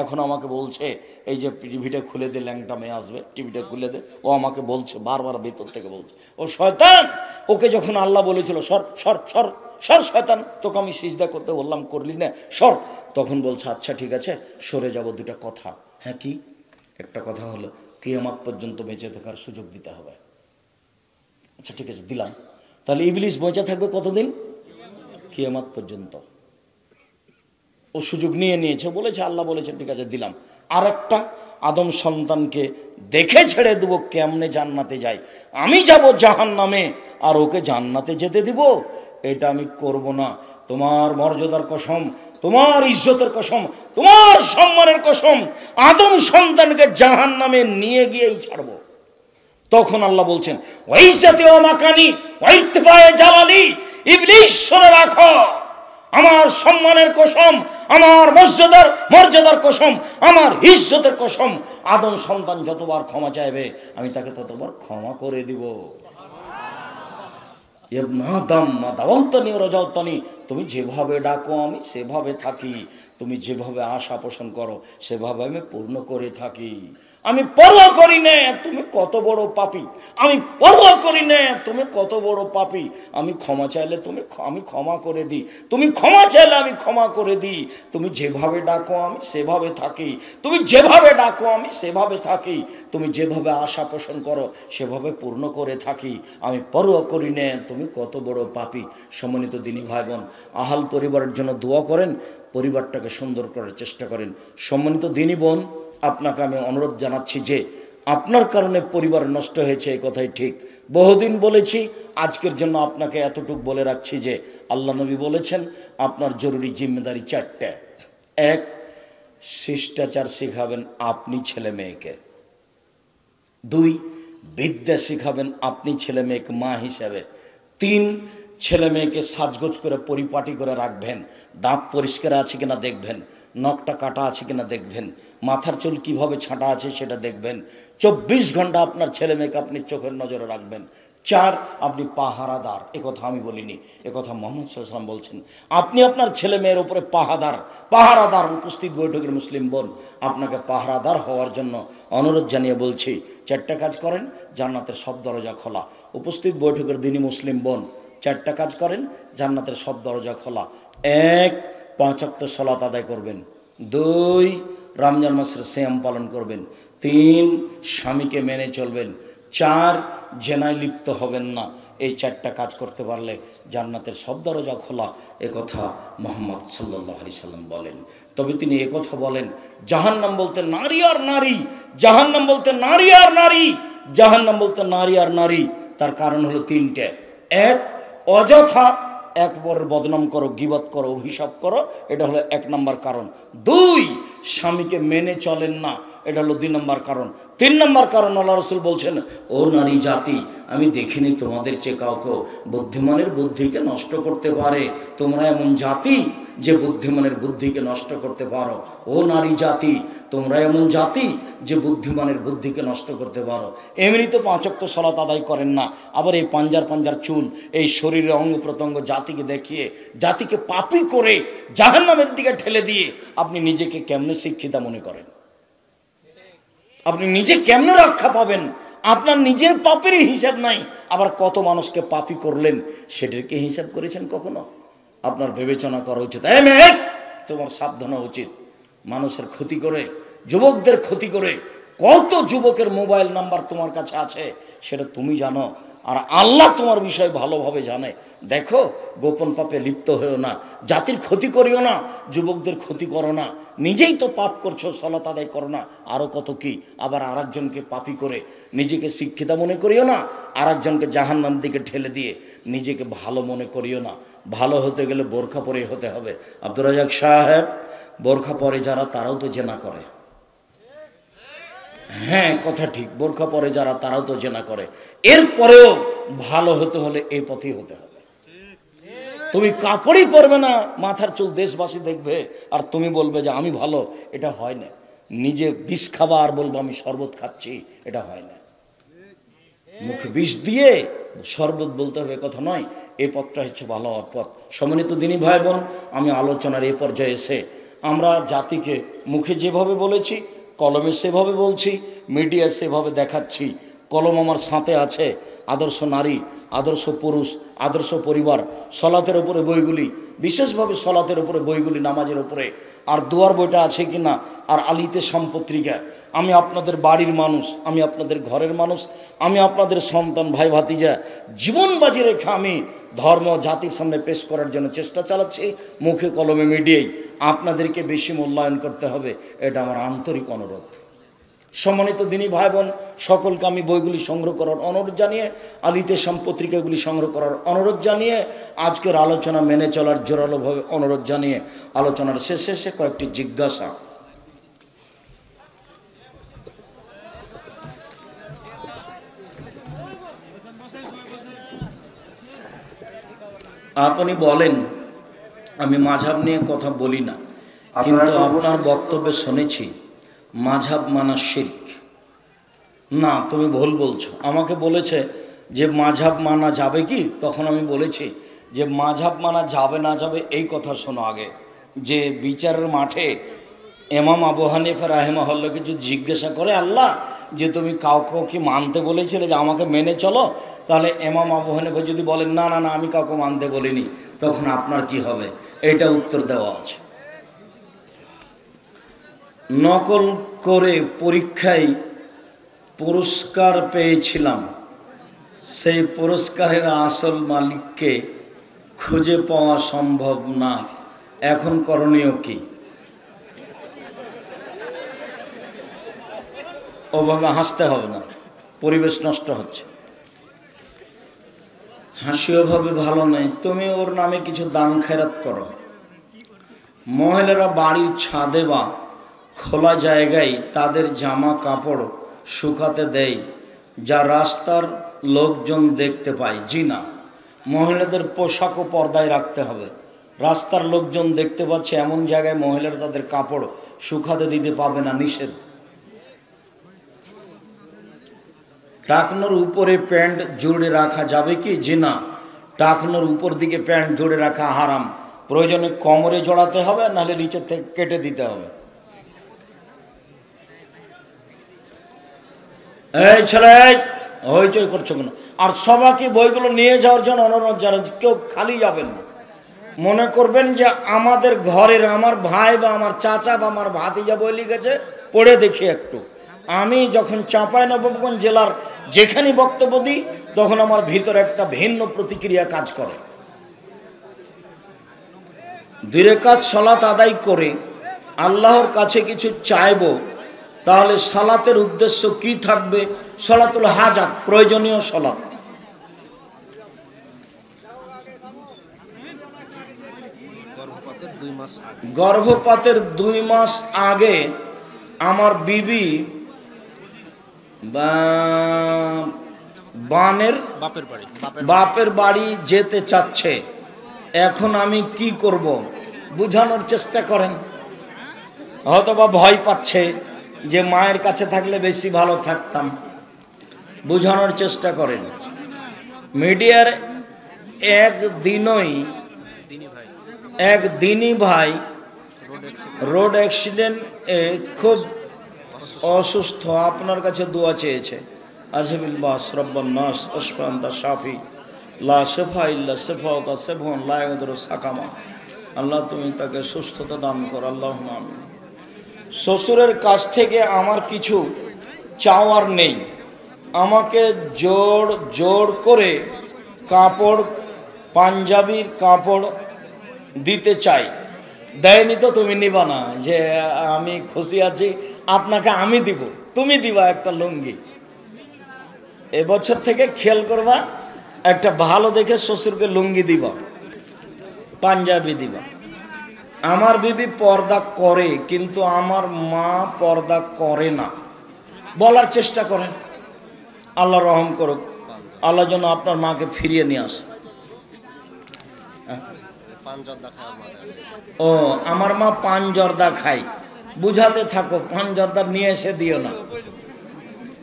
এখন আমাকে বলছে এই যে টিভিটা খুলে দে, ল্যাংটা মেয়ে আসবে, টিভিটা খুলে দে। ও আমাকে বলছে, বারবার ভিতর থেকে বলছে, ও শয়তান। ওকে যখন আল্লাহ বলেছিল সর সর সর সর শয়তান, তোকে আমি সিজদা করতে বললাম, করলি না, সর। তখন বলছে আচ্ছা ঠিক আছে সরে যাব। 2টা কথা। হ্যাঁ কি? একটা কথা হলো কিয়ামত পর্যন্ত বেঁচে থাকার সুযোগ দিতে হবে। আচ্ছা ঠিক আছে দিলাম। তাহলে ইবলিস বেঁচে থাকবে কতদিন? কিয়ামত পর্যন্ত। ও সুযোগ নিয়ে নিয়েছে, বলেছে আল্লাহ বলেছে ঠিক আছে দিলাম। আর একটা, আদম সন্তানকে দেখে ছেড়ে দেবো কেমনে জান্নাতে যায়। আমি যাব জাহান্নামে আর ওকে জান্নাতে যেতে দিব, এটা আমি করব না। তোমার মর্যাদার কসম, তোমার ইজ্জতের কসম, তোমার সম্মানের কসম, আদম সন্তানকে জাহান্নামে নিয়ে গিয়েই ছাড়বো। তখন আল্লাহ বলছেন ওয়াইজ্জাতি ওয়া মাকানি ওয়া ইরতিফায়ে জালালি, ইবলিস শুনে রাখো, আমার সম্মানের কসম, আমার মর্যাদার কসম, আমার ইজ্জতের কসম, আদম সন্তান যতবার ক্ষমা চাইবে আমি তাকে ততবার ক্ষমা করে দিব। তুমি যেভাবে ডাকো আমি সেভাবে থাকি, তুমি যেভাবে আশা পোষণ করো সেভাবে আমি পূর্ণ করে থাকি। আমি পরোয়া করি না তুমি কত বড় পাপী, আমি পরোয়া করি না তুমি কত বড় পাপী। আমি ক্ষমা চাইলে আমি ক্ষমা করে দিই, তুমি ক্ষমা চাইলে আমি ক্ষমা করে দিই। তুমি যেভাবে ডাকো আমি সেভাবে থাকি, তুমি যেভাবে ডাকো আমি সেভাবে থাকি, তুমি যেভাবে আশা পোষণ করো সেভাবে পূর্ণ করে থাকি। আমি পরোয়া করি না তুমি কত বড় পাপী। সম্মানিত দিনী ভাই বোন, আহাল পরিবারের জন্য দোয়া করেন, পরিবারটাকে সুন্দর করার চেষ্টা করেন। সম্মানিত দিনী বোন, আপনাকে আমি অনুরোধ জানাচ্ছি যে আপনার কারণে পরিবার নষ্ট হয়েছে, এই কথাই ঠিক। বহুদিন বলেছি, আজকের জন্য আপনাকে এতটুকু বলে রাখছি যে আল্লাহ নবী বলেছেন আপনার জরুরি জিম্মেদারি 4টা। 1, শিষ্টাচার শিখাবেন আপনি ছেলে মেয়েকে। 2, বিদ্যা শিখাবেন আপনি ছেলে মেয়েকে মা হিসাবে। 3, ছেলে মেয়েকে সাজগোজ করে পরিপাটি করে রাখবেন, দাঁত পরিষ্কার আছে কিনা দেখবেন, নখটা কাটা আছে কিনা দেখবেন, মাথার চুল কিভাবে ছাঁটা আছে সেটা দেখবেন। 24 ঘন্টা আপনার ছেলে মেয়েকে আপনি চোখের নজরে রাখবেন। 4, আপনি পাহারাদার। একথা আমি বলিনি, একথা মুহাম্মদ সাল্লাল্লাহু আলাইহি ওয়াসাল্লাম বলছেন। আপনি আপনার ছেলে মেয়ের উপরে পাহারাদার। উপস্থিত বৈঠকের মুসলিম বোন, আপনাকে পাহারাদার হওয়ার জন্য অনুরোধ জানিয়ে বলছি, 4টা কাজ করেন, জান্নাতের সব দরজা খোলা। উপস্থিত বৈঠকের দিনী মুসলিম বোন, 4টা কাজ করেন, জান্নাতের সব দরজা খোলা। 1, 5 ওয়াক্ত সালাত আদায় করবেন। 2, রমজান মাসের সিয়াম পালন করবেন। 3, স্বামীকে মেনে চলবেন। 4, জেনায় লিপ্ত হবেন না। এই 4টা কাজ করতে পারলে জান্নাতের সব দরজা খোলা, একথা মুহাম্মদ সাল্লাল্লাহু আলাইহি সাল্লাম বলেন। তবে তিনি একথা বলেন, জাহান্নাম বলতে নারী আর নারী, জাহান্নাম বলতে নারী আর নারী, জাহান্নাম বলতে নারী আর নারী। তার কারণ হলো 3টে। 1, অযথা এক পরের বদনাম করো, গীবত করো, অভিশাপ করো, এটা হলো 1 নম্বর কারণ। 2, স্বামীকে মেনে চলেন না, এটা হলো 2 নম্বর কারণ। 3 নম্বর কারণ আল্লাহ রাসূল বলছেন, ও নারী জাতি, আমি দেখিনি তোমাদের চেয়ে কাউকে বুদ্ধিমানের বুদ্ধিকে নষ্ট করতে পারে। তোমরা এমন জাতি যে বুদ্ধিমানের বুদ্ধিকে নষ্ট করতে পারো। ও নারী জাতি, তোমরা এমন জাতি যে বুদ্ধিমানের বুদ্ধিকে নষ্ট করতে পারো। এমনি তো 5 ওয়াক্ত সালাত আদায় করেন না, আবার এই পাঞ্জার চুল, এই শরীরের অঙ্গ প্রত্যঙ্গ জাতিকে দেখিয়ে, জাতিকে পাপী করে জাহান্নামের দিকে ঠেলে দিয়ে আপনি নিজেকে কেমনে শিক্ষিত মনে করেন? আপনি নিজে কেমনে রক্ষা পাবেন? আপনার নিজের পাপেরই হিসাব নাই, আবার কত মানুষকে পাপী করলেন সেটাকে হিসাব করেছেন কখনো? আপনার বিবেচনা করা উচিত। এই মেয়ে, তোমার সাবধান হওয়া উচিত। মানুষের ক্ষতি করে, যুবকদের ক্ষতি করে, কত যুবকের মোবাইল নাম্বার তোমার কাছে আছে সেটা তুমি জানো, আর আল্লাহ তোমার বিষয় ভালোভাবে জানে। দেখো, গোপন পাপে লিপ্ত হয়েও না, জাতির ক্ষতি করিও না, যুবকদের ক্ষতি করো না, নিজেই তো পাপ করছো, সালাত আদায় করো না, আরও কত কি। আবার আরেকজনকে পাপী করে নিজেকে শিক্ষিতা মনে করিও না, আরেকজনকে জাহান্নামের দিকে ঠেলে দিয়ে নিজেকে ভালো মনে করিও না। ভালো হতে গেলে বোরখা পরে হতে হবে। আব্দুর রাজ্জাক সাহেব, বোরখা পরে যারা তারাও তো জেনা করে। হ্যাঁ, কথা ঠিক, বোরখা পরে যারা তারাও তো জেনা করে। এরপরেও ভালো হতে হলে এই পথেই হতে হবে। তুমি কাপড়ই পরবে না, মাথার চুল দেশবাসী দেখবে, আর তুমি বলবে যে আমি ভালো, এটা হয় না। নিজে বিষ খাবা আর বলবো আমি শরবত খাচ্ছি, এটা হয় না। মুখে বিষ দিয়ে শরবত বলতে হবে কথা নয়। এই পথটা হচ্ছে ভালো হওয়ার পথ। সম্মানিত দিনী ভাই বোন, আমি আলোচনার এই পর্যায়ে এসে আমরা জাতিকে মুখে যেভাবে বলেছি, কলমে সেভাবে বলছি, মিডিয়া সেভাবে দেখাচ্ছি। কলম আমার সাথে আছে, আদর্শ নারী, আদর্শ পুরুষ, আদর্শ পরিবার, সলাতের উপরে বইগুলি, বিশেষভাবে সলাতের উপরে বইগুলি, নামাজের উপরে, আর দুয়ার বইটা আছে কি না, আর আলিতে সম্পত্রিকা। আমি আপনাদের বাড়ির মানুষ, আমি আপনাদের ঘরের মানুষ, আমি আপনাদের সন্তান, ভাই ভাতিজা, জীবন বাজি রেখে আমি ধর্ম জাতির সামনে পেশ করার জন্য চেষ্টা চালাচ্ছি, মুখে কলমে মিডিয়ায়। আপনাদেরকে বেশি মূল্যায়ন করতে হবে, এটা আমার আন্তরিক অনুরোধ। সম্মানিত দিনী ভাই বোন, সকলকে আমি বইগুলি সংগ্রহ করার অনুরোধ জানিয়ে, আলিতে পত্রিকাগুলি সংগ্রহ করার অনুরোধ জানিয়ে, আজকের আলোচনা মেনে চলার জোরালোভাবে অনুরোধ জানিয়ে আলোচনার শেষে কয়েকটি জিজ্ঞাসা। আপনি বলেন আমি মাযহাব নিয়ে কথা বলি না, কিন্তু আপনার বক্তব্যে শুনেছি মাযহাব মানা শিরক। না, তুমি ভুল বলছো। আমাকে বলেছে যে মাযহাব মানা যাবে কি, তখন আমি বলেছি যে মাযহাব মানা যাবে না যাবে এই কথা শোনো আগে। যে বিচারের মাঠে ইমাম আবু হানিফা রাহিমাহুল্লাহকে যদি জিজ্ঞাসা করে আল্লাহ যে তুমি কাউকে কি মানতে বলেছিলে যে আমাকে মেনে চলো, তাহলে ইমাম আবু হানিফা যদি বলেন না না না আমি কাউকে মানতে বলিনি, তখন আপনার কি হবে? এটা উত্তর দেওয়া আছে। নকল করে পরীক্ষায় পুরস্কার পেয়েছিলাম, সেই পুরস্কারের আসল মালিককে খুঁজে পাওয়া সম্ভব না, এখন করণীয় কি? ওভাবে হাসতে হবে না, পরিবেশ নষ্ট হচ্ছে। হাসি ওভাবে ভালো নেই। তুমি ওর নামে কিছু দান খেরাত করো। মহিলারা বাড়ির ছাদে বা খোলা জায়গায় তাদের জামা কাপড় শুকাতে দেয়, যা রাস্তার লোকজন দেখতে পায়। জি না, মহিলাদের পোশাকও পর্দায় রাখতে হবে। রাস্তার লোকজন দেখতে পাচ্ছে এমন জায়গায় মহিলারা তাদের কাপড় শুকাতে দিতে পাবে না, নিষেধ। টাকনোর উপরে প্যান্ট জুড়ে রাখা যাবে কি? জি না, টাকনোর উপর দিকে প্যান্ট জুড়ে রাখা হারাম। প্রয়োজনে কোমরে জড়াতে হবে, নাহলে নিচের থেকে কেটে দিতে হবে। এই ছেলে, হইচই করছো কেন? আর সবাইকে বইগুলো নিয়ে যাওয়ার জন্য অনুরোধ জানাই, কেউ খালি যাবেন না। মনে করবেন যে আমাদের ঘরের আমার ভাই বা আমার চাচা বা আমার ভাতিজা বই লিখেছে, পড়ে দেখি একটু। আমি যখন চাঁপাইনবাবগঞ্জ জেলার যেখানে বক্তব্য দিই, তখন আমার ভিতরে একটা ভিন্ন প্রতিক্রিয়া কাজ করে। 2 রাকাত সালাত আদায় করে আল্লাহর কাছে কিছু চাইব, তাহলে সালাতের উদ্দেশ্য কি থাকবে? সালাতুল হাজাত, প্রয়োজনীয় সালাত। গর্ভপাতের 2 মাস আগে আমার বিবি বানের বাপের বাড়ি যেতে চাচ্ছে, এখন আমি কি করব? বুঝানোর চেষ্টা করেন। হয়তোবা ভয় পাচ্ছে যে মায়ের কাছে থাকলে বেশি ভালো থাকতাম। বুঝানোর চেষ্টা করেন। মিডিয়ার একদিনই ভাই রোড অ্যাক্সিডেন্ট খুব অসুস্থ, আপনার কাছে দোয়া চেয়েছে। আজবিল বাস রব্বান নাস আশফান্তা শাফি লা শিফা ইল্লা শিফাউকা শিফাউন লা ইয়াদুরু সাকামা। আল্লাহ তুমি তাকে সুস্থতা দান করো, আল্লাহুম্মা আমিন। শ্বশুরের কাছ থেকে আমার কিছু চাওয়ার নেই, আমাকে জোর করে কাপড়, পাঞ্জাবির কাপড় দিতে চাই, দেয়নি তো তুমি নিবা না? যে আমি খুশি আছি, আপনাকে আমি দিব, তুমি দিবা একটা লুঙ্গি। এবছর থেকে খেয়াল করবা, একটা ভালো দেখে শ্বশুরকে লুঙ্গি দিবা, পাঞ্জাবি দিবা। আমার বিবি পর্দা করে, কিন্তু আমার মা পর্দা করে না। বলার চেষ্টা করেন, আল্লাহ রহম করুক, আল্লাহ যেন আপনার মাকে ফিরিয়ে নিয়ে আসে। ও আমার মা পান জর্দা খাই, বুঝাতে থাকো, পান জর্দা নিয়ে এসে দিও না,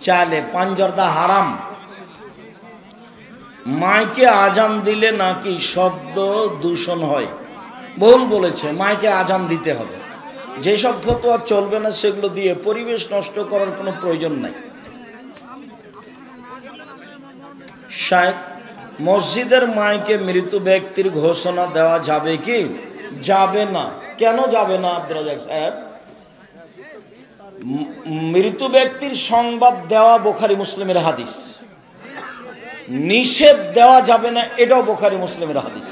চাইলে পান জর্দা হারাম। মাইকে আজান দিলে নাকি শব্দ দূষণ হয়, ভুল বলেছে। মাইকে আজান দিতে হবে, যেসব ফতোয়া চলবে না সেগুলো দিয়ে পরিবেশ নষ্ট করার কোনো প্রয়োজন নাই। শায়েখ, মসজিদের মাইকে মৃত ব্যক্তির ঘোষণা দেওয়া যাবে কি? যাবে না। কেন যাবে না আব্দুর রাজ্জাক সাহেব? মৃত ব্যক্তির সংবাদ দেওয়া বুখারী মুসলিমের হাদিস, নিষেধ দেওয়া যাবে না এটাও বুখারী মুসলিমের হাদিস।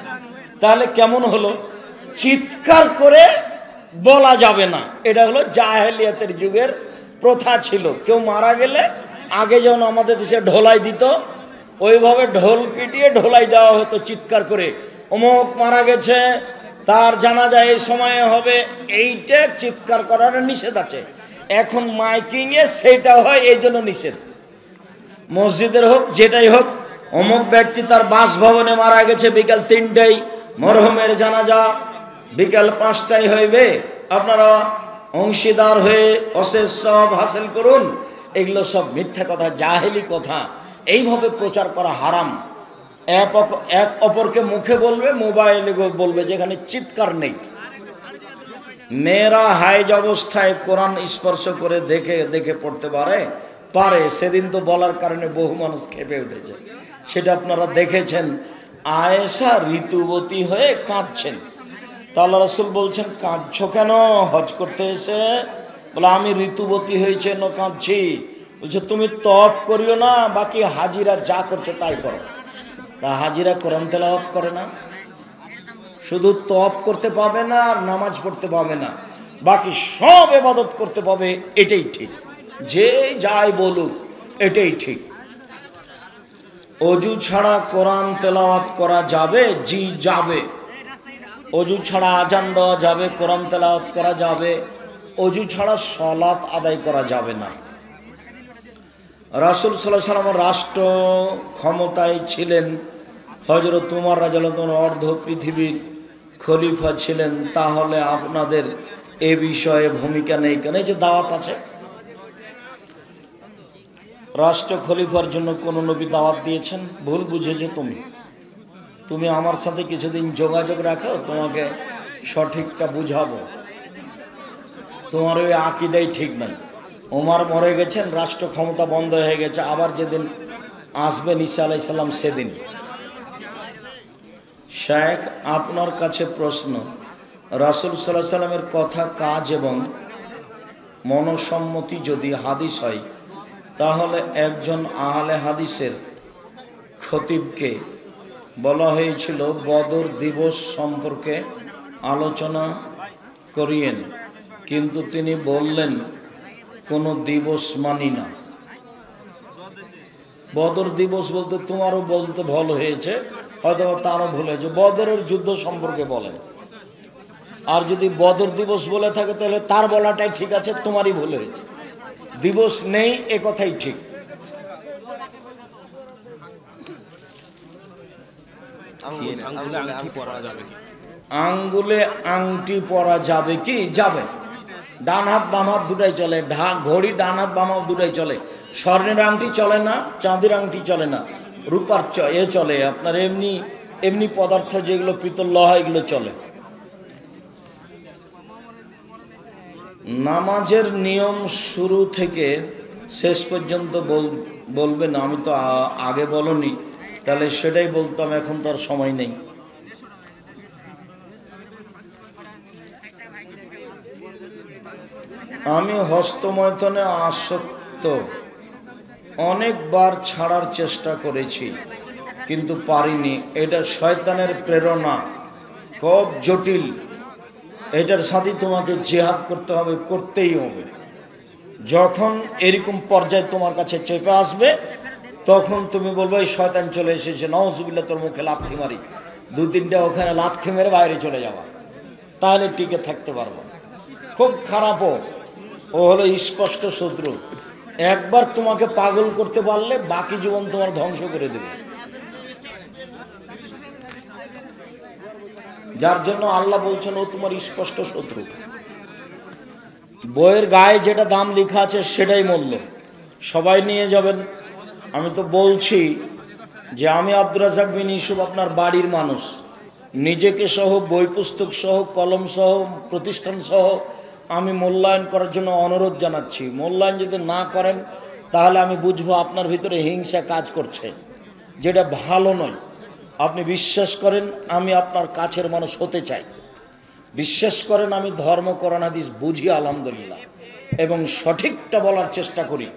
তাহলে কেমন হলো? চিৎকার করে বলা যাবে না, এটা হলো জাহেলিয়াতের যুগের প্রথা ছিল। কেউ মারা গেলে আগে যেমন আমাদের দেশে ঢোলাই দিত, ওইভাবে ঢোল পিটিয়ে ঢোলাই দেওয়া হতো চিৎকার করে, অমুক মারা গেছে, তার জানাজা এই সময়ে হবে, এইটা চিৎকার করার নিষেধ আছে। এখন মাইকিংয়ে সেটা হয়, এই জন্য নিষেধ। মসজিদের হোক যেটাই হোক, অমুক ব্যক্তি তার বাসভবনে মারা গেছে, বিকাল 3টায় মরহুমের জানাজা, বিকাল 5টায় হইবে, আপনারা অংশীদার হয়ে অশেষ সব হাসিল করুন। এগুলো সব মিথ্যা কথা, জাহেলি কথা। এইভাবে প্রচার করা হারাম। এক অপরকে মুখে বলবে, মোবাইলে বলবে, যেখানে চিৎকার নেই। মেয়েরা হাইজ অবস্থায় কোরআন স্পর্শ করে দেখে পড়তে পারে। সেদিন তো বলার কারণে বহু মানুষ খেপে উঠেছে, সেটা আপনারা দেখেছেন। আয়েশা ঋতুবতী হয়ে কাঁদছেন, তা আল্লাহ রাসূল বলছেন, কাঁদছো কেন? হজ করতে এসে? বলে আমি ঋতুবতী হয়েছে না কাঁদছি। বলছে তুমি তওয়াফ করিও না, বাকি হাজিরা যা করছে তাই করো। তা হাজিরা কোরআন তেলাওয়াত করে না, শুধু তওয়াফ করতে পাবে না আর নামাজ পড়তে পাবে না, বাকি সব ইবাদত করতে পাবে। এটাই ঠিক, যে যাই বলুক এটাই ঠিক। অজু ছাড়া কোরআন তেলাওয়াত করা যাবে? জি যাবে। অজু ছাড়া আজান দেওয়া যাবে, কোরআন তেলাওয়াত করা যাবে। অজু ছাড়া সালাত আদায় করা যাবে না। রাসূল সাল্লাল্লাহু আলাইহি ওয়াসাল্লাম রাষ্ট্র ক্ষমতায় ছিলেন, হযরত উমর রাদিয়াল্লাহু আনহু অর্ধ পৃথিবীর খলিফা ছিলেন, তাহলে আপনাদের এ বিষয়ে ভূমিকা নেই কেন? এই যে দাওয়াত আছে, রাষ্ট্র খলিফার জন্য কোন নবী দাওয়াত দিয়েছেন? ভুল বুঝেছো তুমি আমার সাথে কিছুদিন যোগাযোগ রাখো, তোমাকে সঠিকটা বুঝাবো। তোমার ওই আকীদাই ঠিক নাই। ওমর মরে গেছেন, রাষ্ট্র ক্ষমতা বন্ধ হয়ে গেছে, আবার যেদিন আসবেন ঈসা আলাইহিস সালাম সেদিন। শায়েখ, আপনার কাছে প্রশ্ন, রাসূল সাল্লাল্লাহু আলাইহি সাল্লামের কথা, কাজ এবং মনসম্মতি যদি হাদিস হয়, তাহলে একজন আহলে হাদিসের খতিবকে বলা হয়েছিল বদর দিবস সম্পর্কে আলোচনা করিয়েন, কিন্তু তিনি বললেন কোনো দিবস মানি না। বদর দিবস বলতে তোমারও বলতে ভুল হয়েছে, হয়তো তারও ভুল হয়েছে। বদরের যুদ্ধ সম্পর্কে বলেন। আর যদি বদর দিবস বলে থাকে তাহলে তার বলাটাই ঠিক আছে, তোমারই ভুল হয়েছে। দিবস নেই এ কথাই ঠিক। আঙ্গুলে আংটি পরা যাবে কি? যাবে। ডান হাত বাম হাত দুটাই চলে, ঘড়ি ডান হাত বাম হাত দুটাই চলে। স্বর্ণের আংটি চলে না, চাঁদের আংটি চলে না, রূপার চলে, আপনার এমনি এমনি পদার্থ যেগুলো পিতল লোহা এগুলো চলে। নামাজের নিয়ম শুরু থেকে শেষ পর্যন্ত বলবেন। আমি তো আগে বলনি, তাহলে সেটাই বলতাম, এখন তো আর সময় নেই। আমি হস্তমৈথুনে আসক্ত, অনেকবার ছাড়ার চেষ্টা করেছি কিন্তু পারিনি। এটা শয়তানের প্রেরণা, খুব জটিল। এটার সাথে তোমাকে জিহাদ করতে হবে, করতেই হবে। যখন এরকম পর্যায়ে তোমার কাছে চেপে আসবে তখন তুমি বলবো এই শয়তান চলে এসেছে, নাউজুবিল্লাহ, তোর মুখে লাথি মারি। দু তিনটা ওখানে লাথি মেরে বাইরে চলে যাওয়া, তাহলে টিকে থাকতে পারবো। খুব খারাপও, ও হলো স্পষ্ট শত্রু। একবার তোমাকে পাগল করতে পারলে বাকি জীবন তোমার ধ্বংস করে দেবে। যার জন্য আল্লাহ বলছেন ও তোমার স্পষ্ট শত্রু। বইয়ের গায়ে যেটা দাম লেখা আছে সেটাই মূল্য, সবাই নিয়ে যাবেন। আমি তো বলছি যে আমি আব্দুর রাজ্জাক বিন ইউসুফ আপনার বাড়ির মানুষ, নিজেকে সহ বই পুস্তক সহ কলম সহ প্রতিষ্ঠান সহ আমি মূল্যায়ন করার জন্য অনুরোধ জানাচ্ছি। মূল্যায়ন যদি না করেন তাহলে আমি বুঝবো আপনার ভিতরে হিংসা কাজ করছে, যেটা ভালো নয়। আপনি বিশ্বাস করেন আমি আপনার কাছের মানুষ হতে চাই, বিশ্বাস করেন আমি ধর্ম কোরআন হাদিস বুঝি আলহামদুলিল্লাহ, এবং সঠিকটা বলার চেষ্টা করি।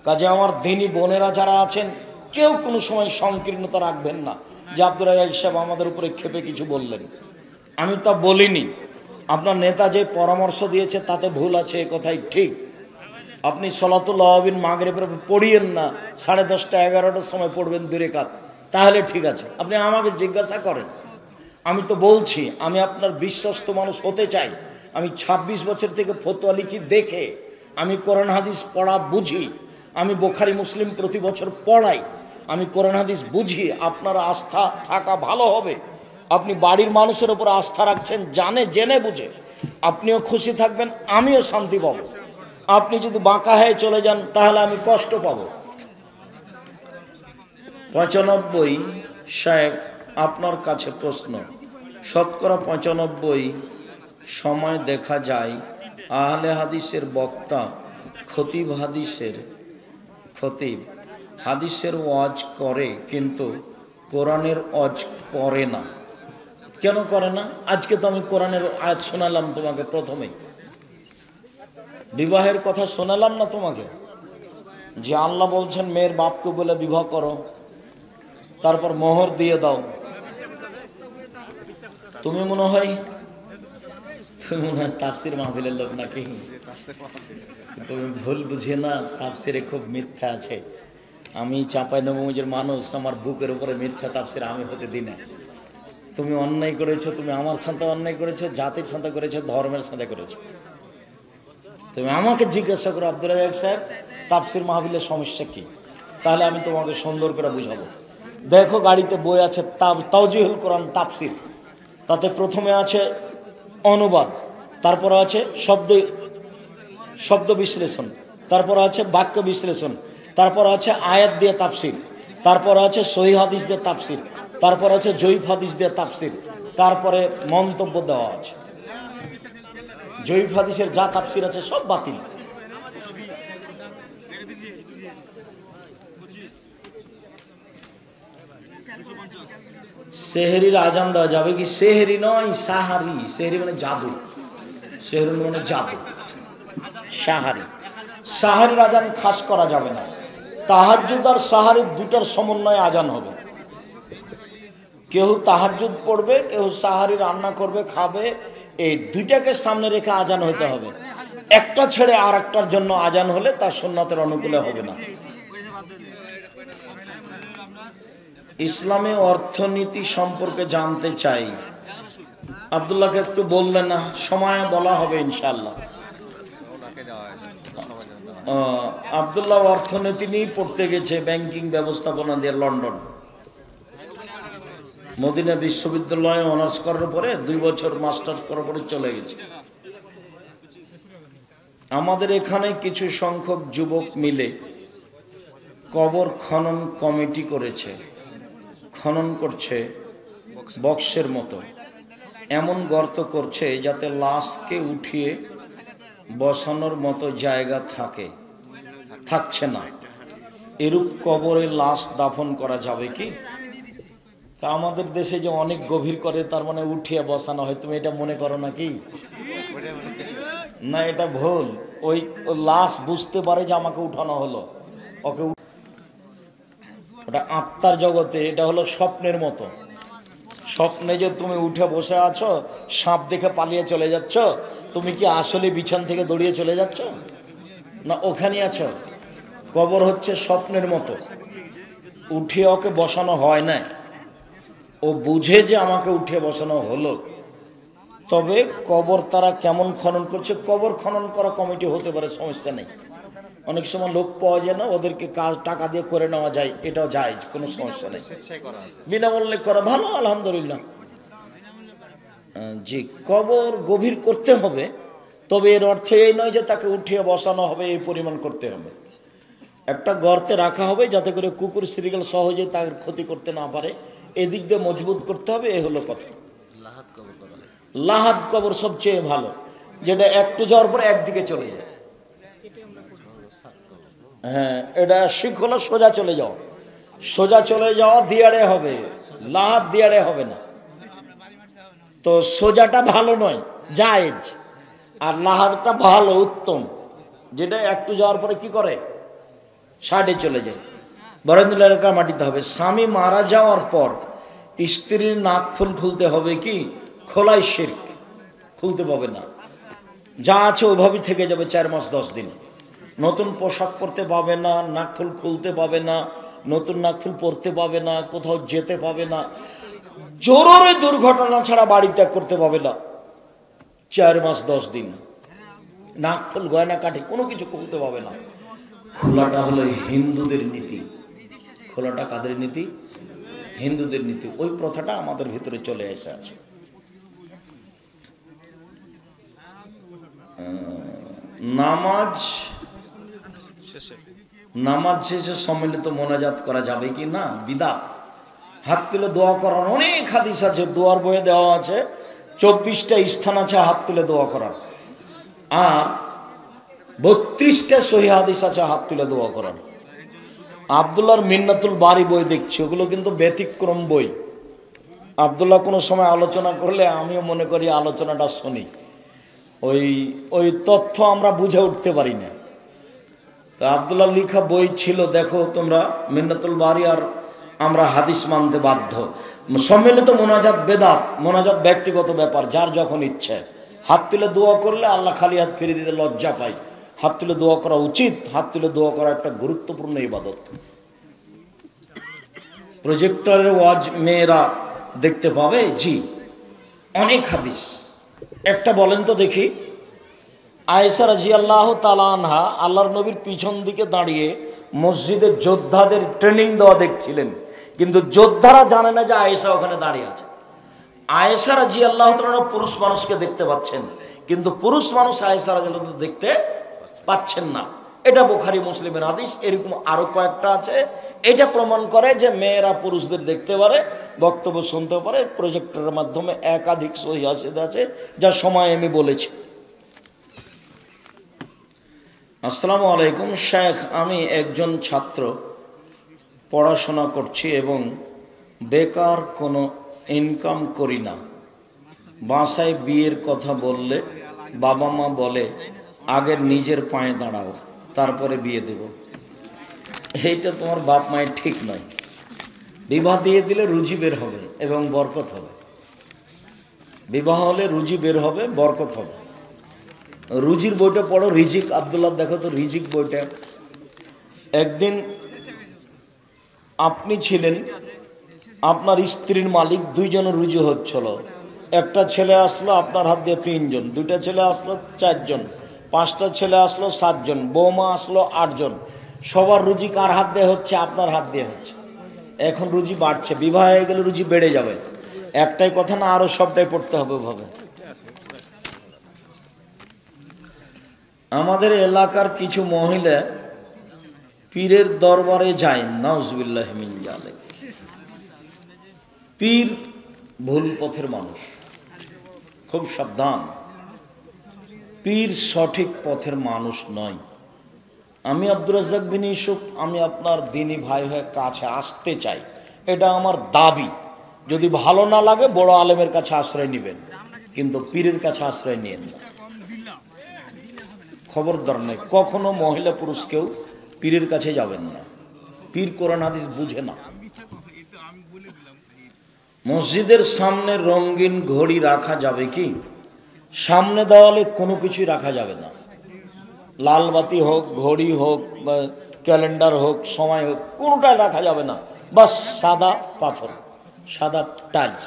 কাজে আমার দিনী বোনেরা যারা আছেন কেউ কোনো সময় সংকীর্ণতা রাখবেন না যে আব্দুর রাজ্জাক সাহেব আমাদের উপরে ক্ষেপে কিছু বললেন। আমি তা বলিনি। আপনার নেতা যে পরামর্শ দিয়েছে তাতে ভুল আছে, এ কথাই ঠিক। আপনি সলাতুল আওয়াবিন মাগরিবের পড়িয়েন না, 10:30 11টার সময় পড়বেন 2 রাকাত, তাহলে ঠিক আছে। আপনি আমাকে জিজ্ঞাসা করেন, আমি তো বলছি আমি আপনার বিশ্বস্ত মানুষ হতে চাই। আমি 26 বছর থেকে ফতোয়া লিখি দেখে, আমি কোরআন হাদিস পড়া বুঝি, আমি বুখারী মুসলিম প্রতি বছর পড়াই, আমি কোরআন হাদিস বুঝি। আপনার আস্থা থাকা ভালো হবে। আপনি বাড়ির মানুষের উপর আস্থা রাখছেন জেনে বুঝে, আপনিও খুশি থাকবেন, আমিও শান্তি পাব। আপনি যদি বাঁকা হয়ে চলে যান তাহলে আমি কষ্ট পাব। 95 সাহেব আপনার কাছে প্রশ্ন। শতকরা 95 সময় দেখা যায় আহলে হাদিসের বক্তা খতিব হাদিসের ওয়াজ করে কিন্তু কোরআনের ওয়াজ করে না। কেন করে না? আজকে তো আমি কোরআনের আয়াত শোনালাম তোমাকে, প্রথমেই বিবাহের কথা শোনালাম না তোমাকে, যে আল্লাহ বলছেন মেয়ের বাপকে বলে বিবাহ করো, তারপর মোহর দিয়ে দাও। তুমি মনে হয় তাফসির মাহফিলের লোক নাকি? তুমি ভুল বুঝিয়ে না, তাফসিরে খুব মিথ্যা আছে। আমি চাঁপাইনবাবগঞ্জের মানুষ, আমার বুকের উপরে মিথ্যা তাফসির আমি হতে দিই না। তুমি অন্যায় করেছো, তুমি আমার সাথে অন্যায় করেছো, জাতির সাথে করেছো, ধর্মের সাথে করেছো। তুমি আমাকে জিজ্ঞাসা করো আব্দুর রাজ্জাক সাহেব তাফসির মাহফিলের সমস্যা কি, তাহলে আমি তোমাকে সুন্দর করে বুঝাবো। দেখো গাড়িতে বই আছে তাওজিহুল কোরআন তাফসির, তাতে প্রথমে আছে অনুবাদ, তারপর আছে শব্দ বিশ্লেষণ, তারপর আছে বাক্য বিশ্লেষণ, তারপর আছে আয়াত দিয়ে তাফসির, তারপর আছে সহিহ হাদিস দিয়ে তাফসির, তারপর আছে জয়ীফ হাদিস দিয়ে তাফসির, তারপরে মন্তব্য দেওয়া আছে। জয়ীফ হাদিসের যা তাফসির আছে সব বাতিল। সেহরির আজান দেওয়া যাবে কি? সেহরি নয়, সাহারি। সেহরি মানে জাদু, সেহরি মানে জাদু। সাহারির আজান খাস করা যাবে না। তাহাজ্জুদ আর সাহারি দুটার সমন্বয়ে আজান হবে। কেউ তাহাজ্জুদ পড়বে, কেউ সাহারি রান্না করবে, খাবে, এই দুইটাকে সামনে রেখে আজান হতে হবে। একটা ছেড়ে আর একটার জন্য আজান হলে তার সুন্নাতের অনুকূলে হবে না। ইসলামে অর্থনীতি সম্পর্কে জানতে চাই। আব্দুল্লাহকে একটু বললেন না, সময় বলা হবে ইনশাআল্লাহ। আব্দুল্লাহ অর্থনীতি নিয়ে পড়তে গেছে, ব্যাংকিং ব্যবস্থাপনা দিয়ে লন্ডন। মদিনা বিশ্ববিদ্যালয়ে অনার্স করার পরে 2 বছর মাস্টার্স করার পরে চলে গেছে। আমাদের এখানে কিছু সংখ্যক যুবক মিলে কবর খনন কমিটি করেছে, খনন করছে বক্সের মতো, এমন গর্ত করছে যাতে লাশকে উঠিয়ে বসানোর মতো জায়গা থাকছে না। এরূপ কবরে লাশ দাফন করা যাবে কি? তা আমাদের দেশে যে অনেক গভীর করে, তার মানে উঠিয়ে বসানো হয়, তুমি এটা মনে করো নাকি? না, এটা ভুল। ওই লাশ বুঝতে পারে যে আমাকে উঠানো হলো, ওকে ওটা আত্মার জগতে, এটা হলো স্বপ্নের মতো। স্বপ্নে যে তুমি উঠে বসে আছো, সাপ দেখে পালিয়ে চলে যাচ্ছ, তুমি কি আসলে বিছান থেকে দৌড়িয়ে চলে যাচ্ছ? না, ওখানে আছো। কবর হচ্ছে স্বপ্নের মতো, উঠিয়ে ওকে বসানো হয় না। ও বুঝে যে আমাকে উঠিয়ে বসানো হলো। তবে কবর তারা কেমন খনন করছে, কবর খনন করা কমিটি হতে পারে, সমস্যা নেই। অনেক সময় লোক পাওয়া যায় না, ওদেরকে কাজ টাকা দিয়ে করে নেওয়া যায়, এটাও যায়, কোনো সমস্যা নেই। বিনামূল্যে করা ভালো, আলহামদুলিল্লাহ। জি, কবর গভীর করতে হবে, তবে এর অর্থ এই নয় যে তাকে উঠিয়ে বসানো হবে এই পরিমাণ করতে হবে। একটা গর্তে রাখা হবে যাতে করে কুকুর শ্রীগাল সহজে তার ক্ষতি করতে না পারে, এদিক দিয়ে মজবুত করতে হবে, এই হলো কথা। লাহাদ কবর সবচেয়ে ভালো, যেটা একটু যাওয়ার পরে একদিকে চলে যায়। হ্যাঁ, এটা শিখ হলো সোজা চলে যাও, সোজা চলে যাওয়া দিয়ারে হবে, লাহাদ দিয়ারে হবে না। তো সোজাটা ভালো নয়, জায়েজ, আর লাহাদটা ভালো, উত্তম, যেটা একটু যাওয়ার পরে কি করে সাইডে চলে যায়। বরেন্দ্র এলাকা মাটিতে হবে। স্বামী মারা যাওয়ার পর স্ত্রীর নাক ফুল খুলতে হবে কি? খোলাই শিরক, খুলতে পাবে না, যা আছে ওইভাবেই থেকে যাবে 4 মাস 10 দিন। নতুন পোশাক পরতে পাবে না, নাকফুল খুলতে পাবে না, নতুন নাকফুল পরতে পাবে না, কোথাও যেতে পাবে না, জরুরি দুর্ঘটনা ছাড়া বাড়ি ত্যাগ করতে পাবে না 4 মাস 10 দিন। নাকফুল গয়না কাঠি কোনো কিছু খুলতে পাবে না। খোলাটা হলো হিন্দুদের নীতি। খোলাটা কাদের নীতি? হিন্দুদের নীতি। ওই প্রথাটা আমাদের ভিতরে চলে এসে আছে। নামাজ শেষে সম্মিলিত মোনাজাত করা যাবে কি না? বিদআত। হাত তুলে দোয়া করার অনেক হাদিস আছে, দোয়ার বইয়ে দেওয়া আছে, 24টা স্থান আছে হাত তুলে দোয়া করার, আর 32টা সহিহ হাদিস আছে হাত তুলে দোয়া করার। আব্দুল্লাহর মিন্নাতুল বারি বই দেখছি, ওগুলো কিন্তু ব্যতিক্রম বই। আব্দুল্লাহ কোনো সময় আলোচনা করলে আমিও মনে করি আলোচনাটা শুনি, ওই তথ্য আমরা বুঝে উঠতে পারি না। তো আব্দুল্লাহ লিখা বই ছিল, দেখো তোমরা, মিন্নাতুল বারি, আর আমরা হাদিস মানতে বাধ্য। সম্মিলিত মোনাজাত বেদাত, মোনাজাত ব্যক্তিগত ব্যাপার, যার যখন ইচ্ছে। হাত তুলে দোয়া করলে আল্লাহ খালি হাত ফিরিয়ে দিতে লজ্জা পায়, হাত তুলে দোয়া করা উচিত। হাত তুলে দোয়া করা একটা গুরুত্বপূর্ণ ইবাদত। প্রজেক্টরে ওয়াজ মেয়েরা দেখতে পাবে, জি, অনেক হাদিস। একটা বলেন তো দেখি। আয়েশা রাদিয়াল্লাহু তাআলা আনহা আল্লাহর নবীর পিছন দিকে দাঁড়িয়ে মসজিদে যোদ্ধাদের ট্রেনিং দেওয়া দেখছিলেন, কিন্তু যোদ্ধারা জানে না যে আয়েশা ওখানে দাঁড়িয়ে আছে। আয়েশা রাদিয়াল্লাহু তাআলা পুরুষ মানুষকে দেখতে পাচ্ছেন, কিন্তু পুরুষ মানুষ আয়েশা রাদিয়াল্লাহু দেখতে পাচ্ছেন না। এটা বুখারী মুসলিমের হাদিস। এরকম আরো কয়েকটা আছে। এটা প্রমাণ করে যে মেয়েরা পুরুষদের দেখতে পারে, বক্তব্য শুনতে পারে। প্রজেক্টরের মাধ্যমে একাধিক সহিহ হাদিস আছে, যা সময় আমি বলেছি। আসসালামু আলাইকুম শেখ, আমি একজন ছাত্র, পড়াশোনা করছি এবং বেকার, কোনো ইনকাম করি না। বাসায় বিয়ের কথা বললে বাবা মা বলে আগে নিজের পায়ে দাঁড়াও, তারপরে বিয়ে দেব। এইটা তোমার বাপ মায়ের ঠিক নয়। বিবাহ দিয়ে দিলে রুজি বের হবে এবং বরকত হবে। বিবাহ হলে রুজি বের হবে, বরকত হবে। রুজির বইটা পড়ো, রিজিক। আব্দুল্লাহ দেখো তো রিজিক বইটা। একদিন আপনি ছিলেন, আপনার স্ত্রীর মালিক, 2 জন রুজি হচ্ছিল। একটা ছেলে আসলো আপনার হাত দিয়ে 3 জন, 2টা ছেলে আসলো 4 জন, 5টা ছেলে আসলো 7 জন, বৌমা আসলো 8 জন। সবার রুজি কার হাত দিয়ে হচ্ছে? আপনার হাত দিয়ে হচ্ছে। এখন রুজি বাড়ছে, বিবাহ হয়ে গেলে রুজি বেড়ে যাবে। একটাই কথা না, আরো সবটাই পড়তে হবে ওভাবে। আমাদের এলাকার কিছু মহিলা পীরের দরবারে যায়, নাউজুবিল্লাহ মিন জালিক। পীর ভুল পথের মানুষ, খুব সাবধান। পীর সঠিক পথের মানুষ নয়। আমি আব্দুর রাজ্জাক বিন ইউসুফ, আমি আপনার দিনী ভাই হয়ে কাছে আসতে চাই, এটা আমার দাবি। যদি ভালো না লাগে বড় আলেমের কাছে আশ্রয় নেবেন, কিন্তু পীরের কাছে আশ্রয় নিয়েন না। খবরদার নেই, কখনো মহিলা পুরুষ কেউ পীরের কাছে যাবেন না। পীর কোরআন হাদিস বুঝে না। মসজিদের সামনে রঙিন ঘড়ি রাখা যাবে কি? সামনে দেওয়ালে কোনো কিছুই রাখা যাবে না। লাল বাতি হোক, ঘড়ি হোক, বা ক্যালেন্ডার হোক, সময় হোক, কোনোটাই রাখা যাবে না। বাস সাদা পাথর, সাদা টাইলস।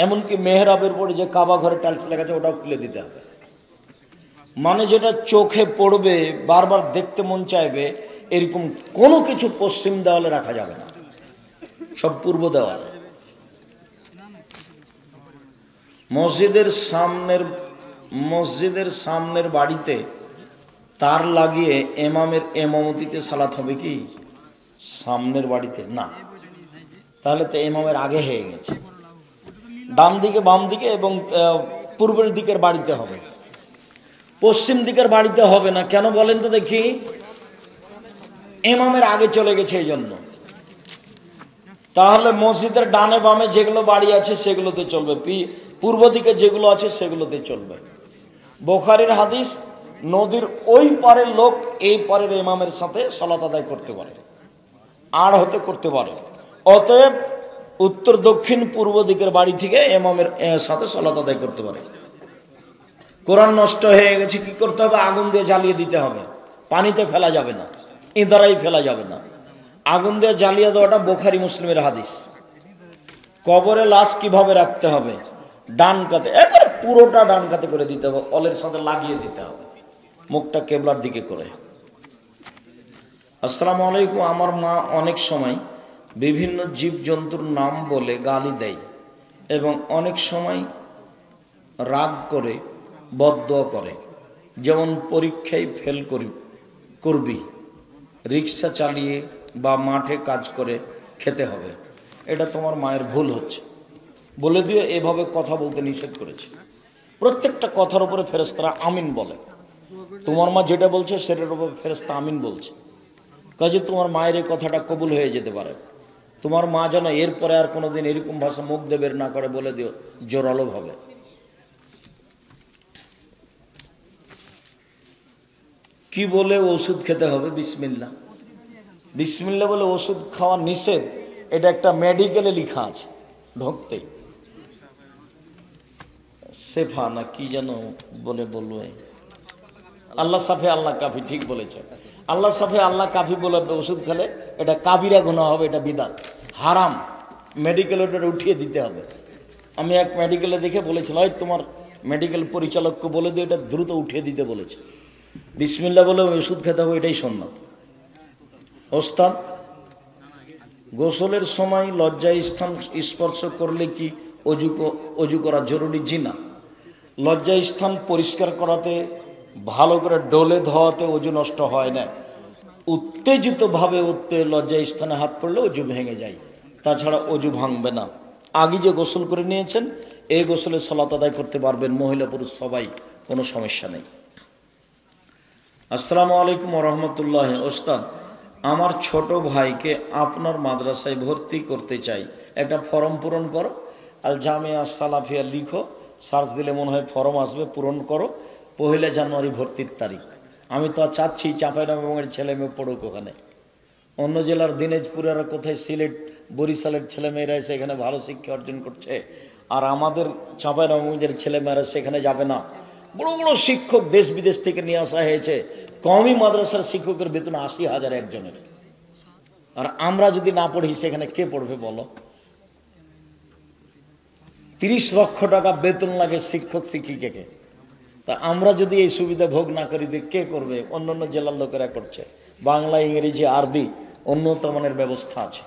এমনকি মেহরাবের পরে যে কাবা ঘরে টাইলস লেগেছে ওটাও খুলে দিতে হবে। মানে যেটা চোখে পড়বে, বারবার দেখতে মন চাইবে, এরকম কোনো কিছু পশ্চিম দেওয়ালে রাখা যাবে না, সব পূর্ব দেওয়ালে। মসজিদের সামনের বাড়িতে তার লাগিয়ে ইমামের ইমামতিতে সালাত হবে কি? সামনের বাড়িতে না, তাহলে তো ইমামের আগে হয়ে গেছে। ডান দিকে, বাম দিকে এবং পূর্বের দিকের বাড়িতে হবে, পশ্চিম দিকের বাড়িতে হবে না। কেন বলেন তো দেখি? ইমামের আগে চলে গেছে এই জন্য। তাহলে মসজিদের ডানে বামে যেগুলো বাড়ি আছে সেগুলোতে চলবে, পূর্ব দিকে যেগুলো আছে সেগুলোতে চলবে। বুখারীর হাদিস, নদীর ওই পারের লোক এই পারের ইমামের সাথে সালাত আদায় করতে পারে, আর হতে করতে পারে। অতএব উত্তর, দক্ষিণ, পূর্ব দিকের বাড়ি থেকে ইমামের সাথে সালাত আদায় করতে পারে। কোরআন নষ্ট হয়ে গেছে, কি করতে হবে? আগুন দিয়ে জ্বালিয়ে দিতে হবে। পানিতে ফেলা যাবে না, ইঁদারাই ফেলা যাবে না। আগুন দিয়ে জ্বালিয়ে দেওয়াটা বুখারী মুসলিমের হাদিস। কবরে লাশ কিভাবে রাখতে হবে? ডান কাতে, একবারে পুরোটা ডান কাতে করে দিতে হবে, অলের সাথে লাগিয়ে দিতে হবে, মুখটা কেবলার দিকে করে। আসসালামু আলাইকুম। আমার মা অনেক সময় বিভিন্ন জীবজন্তুর নাম বলে গালি দেয় এবং অনেক সময় রাগ করে বদদোয়া করে, যেমন পরীক্ষায় ফেল করবি, রিক্সা চালিয়ে বা মাঠে কাজ করে খেতে হবে। এটা তোমার মায়ের ভুল হচ্ছে, বলে দিয়ে এভাবে কথা বলতে নিষেধ করেছে। প্রত্যেকটা কথার উপরে ফেরেশতারা আমিন বলে। তোমার মা যেটা বলছে সেটার উপর ফেরেশতা আমিন বলছে, কাজে তোমার মায়ের এই কথাটা কবুল হয়ে যেতে পারে। তোমার মা যেন এরপরে আর কোনোদিন এরকম ভাষা মুখ দিয়ে বের না করে, বলে দিও জোরালো ভাবে। কি বলে ওষুধ খেতে হবে? বিসমিল্লাহ। বিসমিল্লাহ বলে ওষুধ খাওয়া নিষেধ, এটা একটা মেডিকেলে লেখা আছে ঢুকতেই। সেফা না কি যেন বলে বলবো, আল্লাহ সাফে আল্লাহ কাফি, ঠিক বলেছে। আল্লাহ সাফে আল্লাহ কাফি বলে ওষুধ খেলে এটা কাবিরা গুনাহ হবে, এটা বিদআত, হারাম। মেডিকেলে ওটা উঠিয়ে দিতে হবে। আমি এক মেডিকেলে দেখে বলেছিলাম, ওই তোমার মেডিকেল পরিচালককে বলে দিয়ে এটা দ্রুত উঠিয়ে দিতে বলেছে। বিসমিল্লাহ বলে ওষুধ খেতে হবে, এটাই সুন্নাত। ওস্তাদ, গোসলের সময় লজ্জায় স্থান স্পর্শ করলে কি অজু করা জরুরি? জি না। লজ্জায় স্থান পরিষ্কার করাতে, ভালো করে ডলে ধোয়াতে অজু নষ্ট হয় না। উত্তেজিতভাবে লজ্জায় স্থানে হাত পড়লে অজু ভেঙে যায়, তাছাড়া অজু ভাঙবে না। আগে যে গোসল করে নিয়েছেন এই গোসলে সালাত আদায় করতে পারবেন, মহিলা পুরুষ সবাই, কোনো সমস্যা নেই। আসসালামু আলাইকুম ওয়া রাহমাতুল্লাহ। ওস্তাদ, আমার ছোট ভাইকে আপনার মাদ্রাসায় ভর্তি করতে চাই, একটা ফর্ম পূরণ করো, আল জামিয়া সালাফিয়া লিখো, সার্চ দিলে মনে হয় ফর্ম আসবে, পূরণ করো। 1 জানুয়ারি ভর্তির তারিখ। আমি তো চাচ্ছি চাঁপাইনবাবগঞ্জের ছেলে মেয়ে পড়ুক ওখানে। অন্য জেলার দিনাজপুরের, কোথায় সিলেট, বরিশালের ছেলেমেয়েরা এসে এখানে ভালো শিক্ষা অর্জন করছে, আর আমাদের চাঁপাইনবাবগঞ্জের ছেলেমেয়েরা সেখানে যাবে না। বড় বড় শিক্ষক দেশ বিদেশ থেকে নিয়ে আসা হয়েছে। কওমি মাদ্রাসার শিক্ষকের বেতন 80,000 একজনের, আর আমরা যদি না পড়ি সেখানে কে পড়বে বলো? 30 লক্ষ টাকা বেতন লাগে শিক্ষক শিক্ষিকাকে। তা আমরা যদি এই সুবিধা ভোগ না করি তো কে করবে? অন্যান্য জেলার লোকেরা করছে। বাংলা, ইংরেজি, আরবি উন্নত মানের ব্যবস্থা আছে,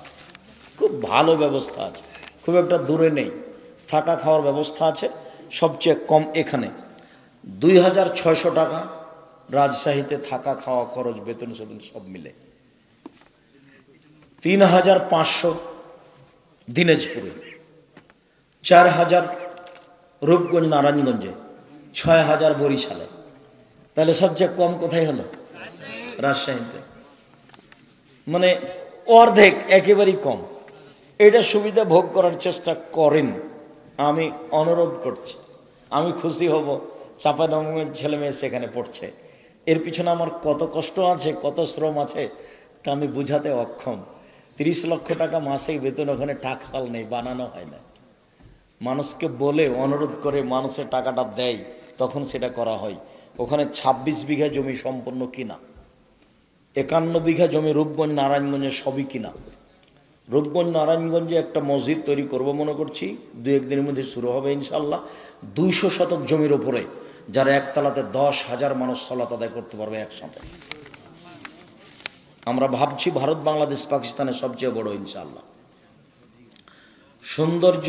খুব ভালো ব্যবস্থা আছে, খুব একটা দূরে নেই। থাকা খাওয়ার ব্যবস্থা আছে, সবচেয়ে কম এখানে 2600 টাকা। রাজশাহীতে থাকা খাওয়া খরচ বেতন সেতন সব মিলে 3500 দিনাজপুরে, 4000 রূপগঞ্জ নারায়ণগঞ্জে, 6000 বরিশালে। তাহলে সবচেয়ে কম কোথায় হলো? রাজশাহীতে। মানে অর্ধেক, একেবারেই কম। এটা সুবিধা ভোগ করার চেষ্টা করেন, আমি অনুরোধ করছি। আমি খুশি হব চাঁপাইনবাবগঞ্জের ছেলে মেয়ে সেখানে পড়ছে। এর পিছনে আমার কত কষ্ট আছে, কত শ্রম আছে তা আমি বুঝাতে অক্ষম। 30 লক্ষ টাকা মাসিক বেতন, ওখানে টাকাল নেই, বানানো হয় না। মানুষকে বলে অনুরোধ করে মানুষের টাকাটা দেয়, তখন সেটা করা হয়। ওখানে 26 বিঘা জমি সম্পূর্ণ কিনা, 51 বিঘা জমি রূপগঞ্জ নারায়ণগঞ্জে সবই কিনা। রূপগঞ্জ নারায়ণগঞ্জে একটা মসজিদ তৈরি করব মনে করছি, 2-1 দিনের মধ্যে শুরু হবে ইনশাল্লাহ। 200 শতক জমির ওপরে, যারা একতলাতে 10,000 মানুষ সালাত আদায় করতে পারবে একসাথে। আমরা ভাবছি ভারত, বাংলাদেশ, পাকিস্তানের সবচেয়ে বড় ইনশাল্লাহ। সৌন্দর্য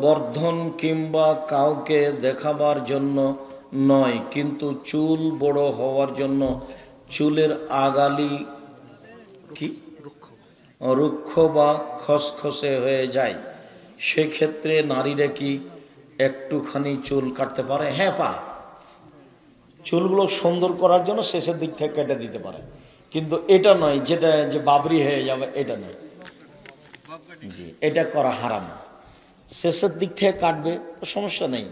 বর্ধন কিংবা কাউকে দেখাবার জন্য নয়, কিন্তু চুল বড় হওয়ার জন্য চুলের আগালি কি রুক্ষ বা খসখসে হয়ে যায়, সেক্ষেত্রে নারীরা কি একটুখানি চুল কাটতে পারে? হ্যাঁ পারে। চুলগুলো সুন্দর করার জন্য শেষের দিক থেকে কেটে দিতে পারে, কিন্তু এটা নয় যেটা যে বাবরি হয়ে যাবে, এটা নয়। জি, এটা করা হারাম। শেষের দিক থেকে কাটবে সমস্যা নেই,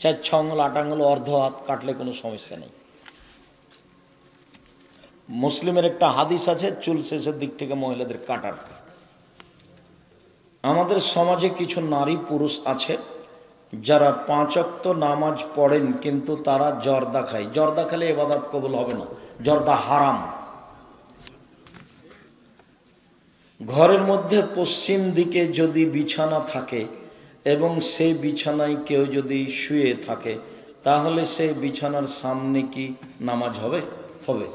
4-6 আঙুল 8 আঙুল অর্ধ হাত কাটলে কোনো সমস্যা নেই। মুসলিমের একটা হাদিস আছে চুল শেষের দিক থেকে মহিলাদের কাটার। আমাদের সমাজে কিছু নারী পুরুষ আছে যারা 5 ওয়াক্ত নামাজ পড়েন, কিন্তু তারা জর্দা খায়। জর্দা খেলে ইবাদত কবুল হবে না, জর্দা হারাম। ঘরের মধ্যে পশ্চিম দিকে যদি বিছানা থাকে এবং সেই বিছানায় কেউ যদি শুয়ে থাকে, তাহলে সেই বিছানার সামনে কি নামাজ হবে? হবে।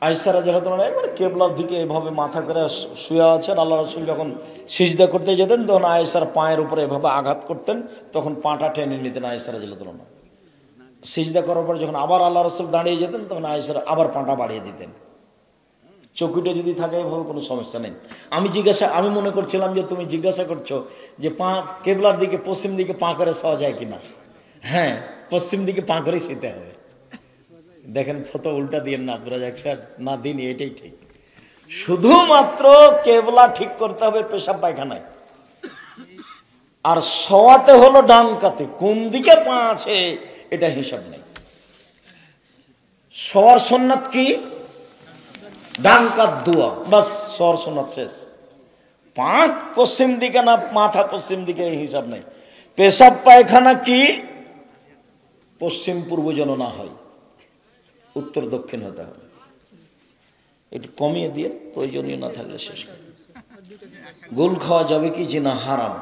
আয়েশা রাদিয়াল্লাহু তাআলা একবারে কেবলার দিকে এভাবে মাথা করে শুয়ে আছেন। আল্লাহ রাসূল যখন সিজদা করতে যেতেন তখন আয়েশার পায়ের উপরে এভাবে আঘাত করতেন, তখন পাটা টেনে নিতেন আয়েশা রাদিয়াল্লাহু তাআলা। সিজদা করার পর যখন আবার আল্লাহ রাসূল দাঁড়িয়ে যেতেন তখন আয়েশার আবার পাটা বাড়িয়ে দিতেন। চৌকিটা যদি থাকে এভাবে কোনো সমস্যা নেই। আমি মনে করছিলাম যে তুমি জিজ্ঞাসা করছো যে পা কেবলার দিকে পশ্চিম দিকে পা করে শোয়া যায় কিনা। হ্যাঁ, পশ্চিম দিকে পা করে শুতে হবে। দেখেন ফটো উল্টা দিয়েন না আব্দুর রাজ্জাক স্যার, না দিন, এটাই ঠিক। শুধুমাত্র কেবলা ঠিক করতে হবে পেশাব পায়খানায়, আর শোয়াতে হলো ডান কাতে। কোন দিকে পা আছে এটা হিসাব নেই। শোয়ার সুন্নাত কি? ডান কাত দোয়া, বাস শোয়ার সুন্নাত শেষ। পা পশ্চিম দিকে না মাথা পশ্চিম দিকে এই হিসাব নেই। পেশাব পায়খানা কি? পশ্চিম পূর্ব যেন না হয়, উত্তর দক্ষিণ হতে হবে। একটু কমিয়ে দিয়ে, প্রয়োজনীয় না থাকলে শেষ। গোল খাওয়া যাবে কি? যে না, হারাম।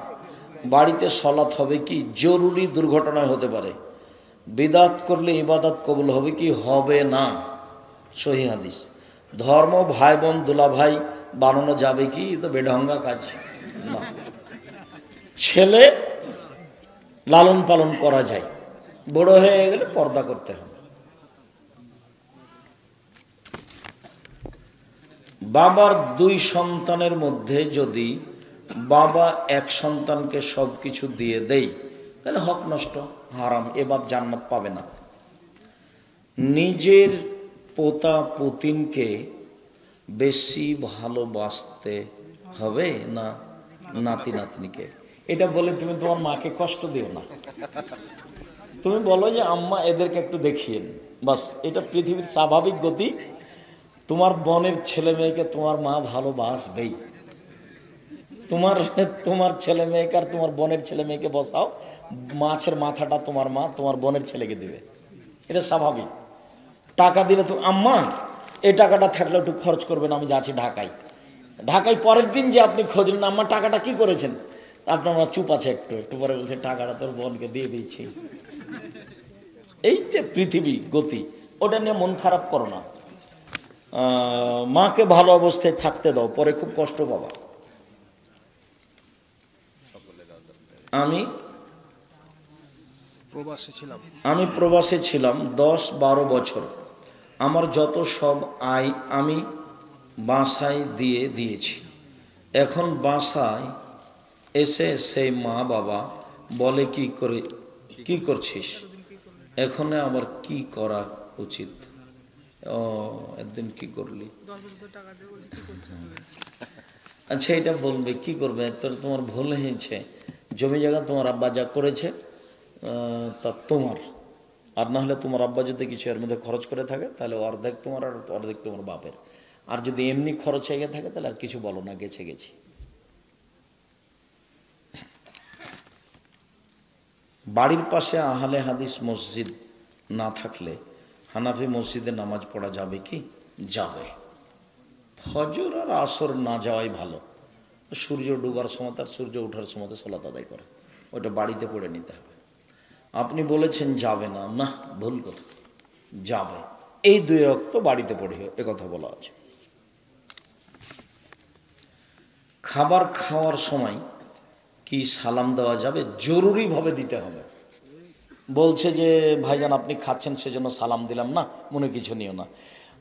বাড়িতে সলাৎ হবে কি? জরুরি দুর্ঘটনায় হতে পারে। বিদাত করলে ইবাদত কবুল হবে কি? হবে না, সহিহ হাদিস। ধর্ম ভাই বোন দুলা ভাই বানানো যাবে কি? তো বেঢঙ্গা কাজ না। ছেলে লালন পালন করা যায়, বড় হয়ে গেলে পর্দা করতে হবে। বাবার 2 সন্তানের মধ্যে যদি বাবা এক সন্তানকে সব কিছু দিয়ে দেয় তাহলে হক নষ্ট, হারাম। এ বাপ জান্নাত পাবে না। নিজের পোতা পুতিনকে বেশি ভালোবাসতে হবে না নাতি নাতনিকে? এটা বলে তুমি তোমার মাকে কষ্ট দিও না। তুমি বলো যে আম্মা এদেরকে একটু দেখিয়েন, বাস। এটা পৃথিবীর স্বাভাবিক গতি। তোমার বোনের ছেলে মেয়েকে তোমার মা ভালোবাসবেই। তোমার ছেলে মেয়েকে আর তোমার বোনের ছেলে মেয়েকে বসাও, মাছের মাথাটা তোমার মা তোমার বোনের ছেলেকে দিবে, এটা স্বাভাবিক। টাকা দিলে তো আম্মা এই টাকাটা থাকলে একটু খরচ করবেন, আমি যাচ্ছি ঢাকায়। ঢাকায় পরের দিন যে আপনি খোঁজলেন আম্মা টাকাটা কি করেছেন, আপনার মা চুপ আছে, একটু একটু পরে বলছে টাকাটা তোর বোনকে দিয়ে দিয়েছি। এইটা পৃথিবী গতি, ওটা নিয়ে মন খারাপ করো না। মাকে ভালো অবস্থায় থাকতে দাও, পরে খুব কষ্ট পাবা। আমি প্রবাসে ছিলাম 10-12 বছর। আমার যত সব আয় আমি বাসায় দিয়ে দিয়েছি। এখন বাসায় এসে সেই মা বাবা বলে কি করছিস, এখন আবার কি করা উচিত? একদিন কি করলি? আচ্ছা, এটা বলবে কি করবে? তোমার ভুল হয়েছে, জমি জায়গা তোমার আব্বা যা করেছে তা তোমার, আর না হলে তোমার আব্বা যদি কিছু এর মধ্যে খরচ করে থাকে তাহলে অর্ধেক তোমার আর অর্ধেক তোমার বাপের। আর যদি এমনি খরচ হয়ে গিয়ে থাকে তাহলে আর কিছু বলো না, গেছি। বাড়ির পাশে আহলে হাদিস মসজিদ না থাকলে হানাফি মসজিদে নামাজ পড়া যাবে কি? যাবে। ফজর আর আসর না যাওয়াই ভালো। সূর্য ডুবার সময় আর সূর্য ওঠার সময় সালাত আদায় করে, ওটা বাড়িতে পড়ে নিতে হবে। আপনি বলেছেন যাবে না, না ভুল কথা, যাবে। এই 2 ওয়াক্ত বাড়িতে পড়িও, কথা বলা আছে। খাবার খাওয়ার সময় কি সালাম দেওয়া যাবে? জরুরিভাবে দিতে হবে। বলছে যে ভাইজান আপনি খাচ্ছেন সেজন্য সালাম দিলাম না, মনে কিছু নিও না।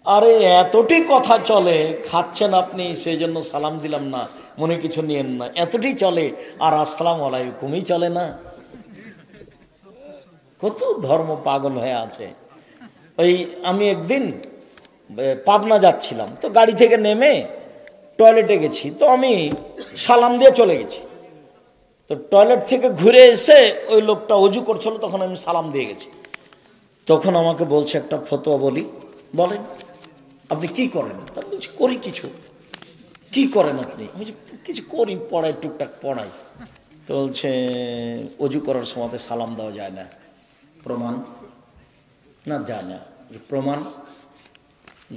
আরে এতটি কথা চলে, খাচ্ছেন আপনি সেই জন্য সালাম দিলাম না, মনে কিছু নিয়েন না, এতটি চলে। আর আসসালামু আলাইকুমই চলে না? কত ধর্ম পাগল হয়ে আছে। আমি একদিন পাবনা যাচ্ছিলাম, তো গাড়ি থেকে নেমে টয়লেটে গেছি, তো আমি সালাম দিয়ে চলে গেছি। তো টয়লেট থেকে ঘুরে এসে ওই লোকটা অজু করছিল, তখন আমি সালাম দিয়ে গেছি। তখন আমাকে বলছে একটা ফতোয়া বলেন আপনি কি করেন? তা বলছি করি কিছু। কি করেন আপনি? আমি কিছু করি, পড়াই, টুকটাক পড়াই। তো বলছে অজু করার সময় সালাম দেওয়া যায় না। প্রমাণ? না, যায় না। প্রমাণ?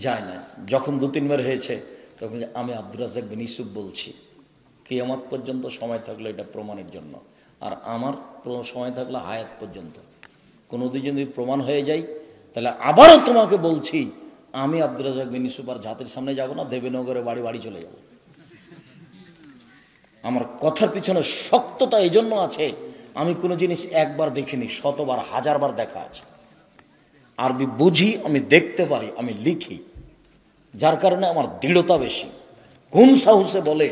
যায় না। যখন 2-3 বার হয়েছে তখন আমি আব্দুর রাজ্জাক বিন ইউসুফ বলছি, কিয়ামত পর্যন্ত সময় থাকলে এটা প্রমাণের জন্য, আর আমার সময় থাকলে হায়াত পর্যন্ত। কোনোদিন যদি প্রমাণ হয়ে যায় তাহলে আবারও তোমাকে বলছি, আমি আব্দুর রাজ্জাক বিন ইউসুফ আর জাতির সামনে যাব না, দেবেনগরে বাড়ি চলে যাব। আমার কথার পিছনে শক্ততা এই জন্য আছে, আমি কোনো জিনিস একবার দেখিনি, 100বার 1000বার দেখা আছে। আরবি বুঝি, আমি দেখতে পারি, আমি লিখি, যার কারণে আমার দৃঢ়তা বেশি। কোন সাহসে বলে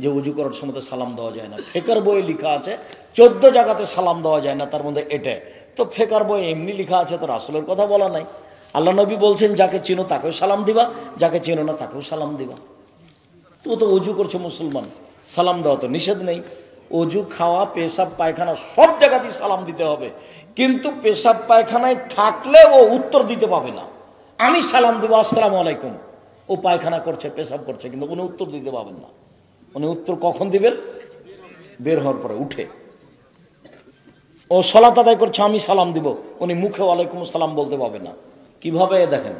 যে উজু করার সময় সালাম দেওয়া যায় না? ফেকার বইয়ে লেখা আছে 14 জায়গাতে সালাম দেওয়া যায় না, তার মধ্যে এটা। তো ফেকার বই এমনি লেখা আছে, তো রাসূলের কথা বলা নাই। আল্লাহ নবী বলছেন যাকে চিনো তাকেও সালাম দিবা, যাকে চিনো না তাকেও সালাম দিবা। তো উজু করছে মুসলমান, সালাম দেওয়া তো নিষেধ নেই। অজু, খাওয়া, পেশাব, পায়খানা সব জায়গাতেই সালাম দিতে হবে, কিন্তু পেশাব পায়খানায় থাকলে ও উত্তর দিতে পাবে না। আমি সালাম দেবো আসসালামু আলাইকুম, ও পায়খানা করছে, পেশাব করছে, কিন্তু উনি উত্তর দিতে পাবেন না। উনি উত্তর কখন দিবেন? বের হওয়ার পরে, উঠে। ও সালাত আদায় করছে, আমি সালাম দিব, উনি মুখে ওয়ালাইকুম সালাম বলতে পাবে না। কিভাবে? দেখেন,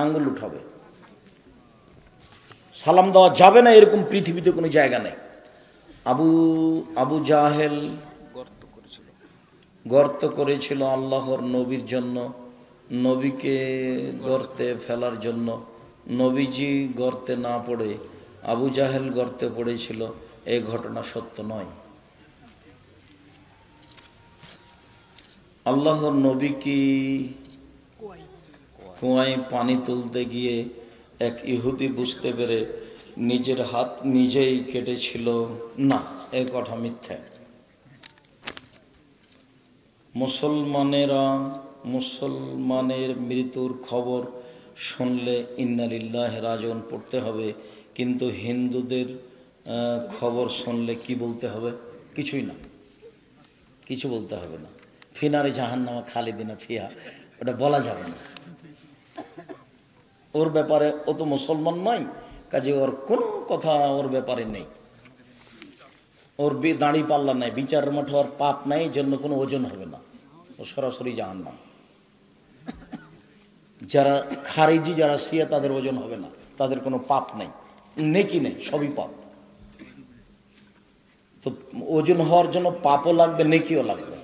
আঙ্গুল উঠাবে। সালাম দেওয়া যাবে না এরকম পৃথিবীতে কোনো জায়গা নেই। আবু জাহেল গর্ত করেছিল আল্লাহর নবীর জন্য, নবীকে গর্তে ফেলার জন্য। নবীজি গর্তে না পড়ে আবু জাহেল গর্তে পড়েছিল, এই ঘটনা সত্য নয়। আল্লাহর নবী কি কুয়ায় পানি তুলতে গিয়ে এক ইহুদি বুঝতে পেরে নিজের হাত নিজেই কেটেছিল? না, এই কথা মিথ্যা। মুসলমানের মৃত্যুর খবর শুনলে ইন্না লিল্লাহি রাজিউন পড়তে হবে, কিন্তু হিন্দুদের খবর শুনলে কি বলতে হবে? কিছুই না, কিছু বলতে হবে না। ফিনারে জাহান্নামা খালিদিনা ফিহা, ওটা বলা যাবে না। ওর ব্যাপারে, ও তো মুসলমান নয়, কাজে ওর কোনো কথা ওর ব্যাপারে নেই। ওর দাঁড়ি পাল্লা নাই, বিচারের মাঠে ওর পাপ নাই, এই জন্য কোনো ওজন হবে না, ও সরাসরি জাহান্নাম। যারা খারিজি, যারা শিয়া, তাদের ওজন হবে না, তাদের কোনো পাপ নেই, নেকি নেই, সবই পাপ। তো ওজন হওয়ার জন্য পাপও লাগবে, নেকিও লাগবে।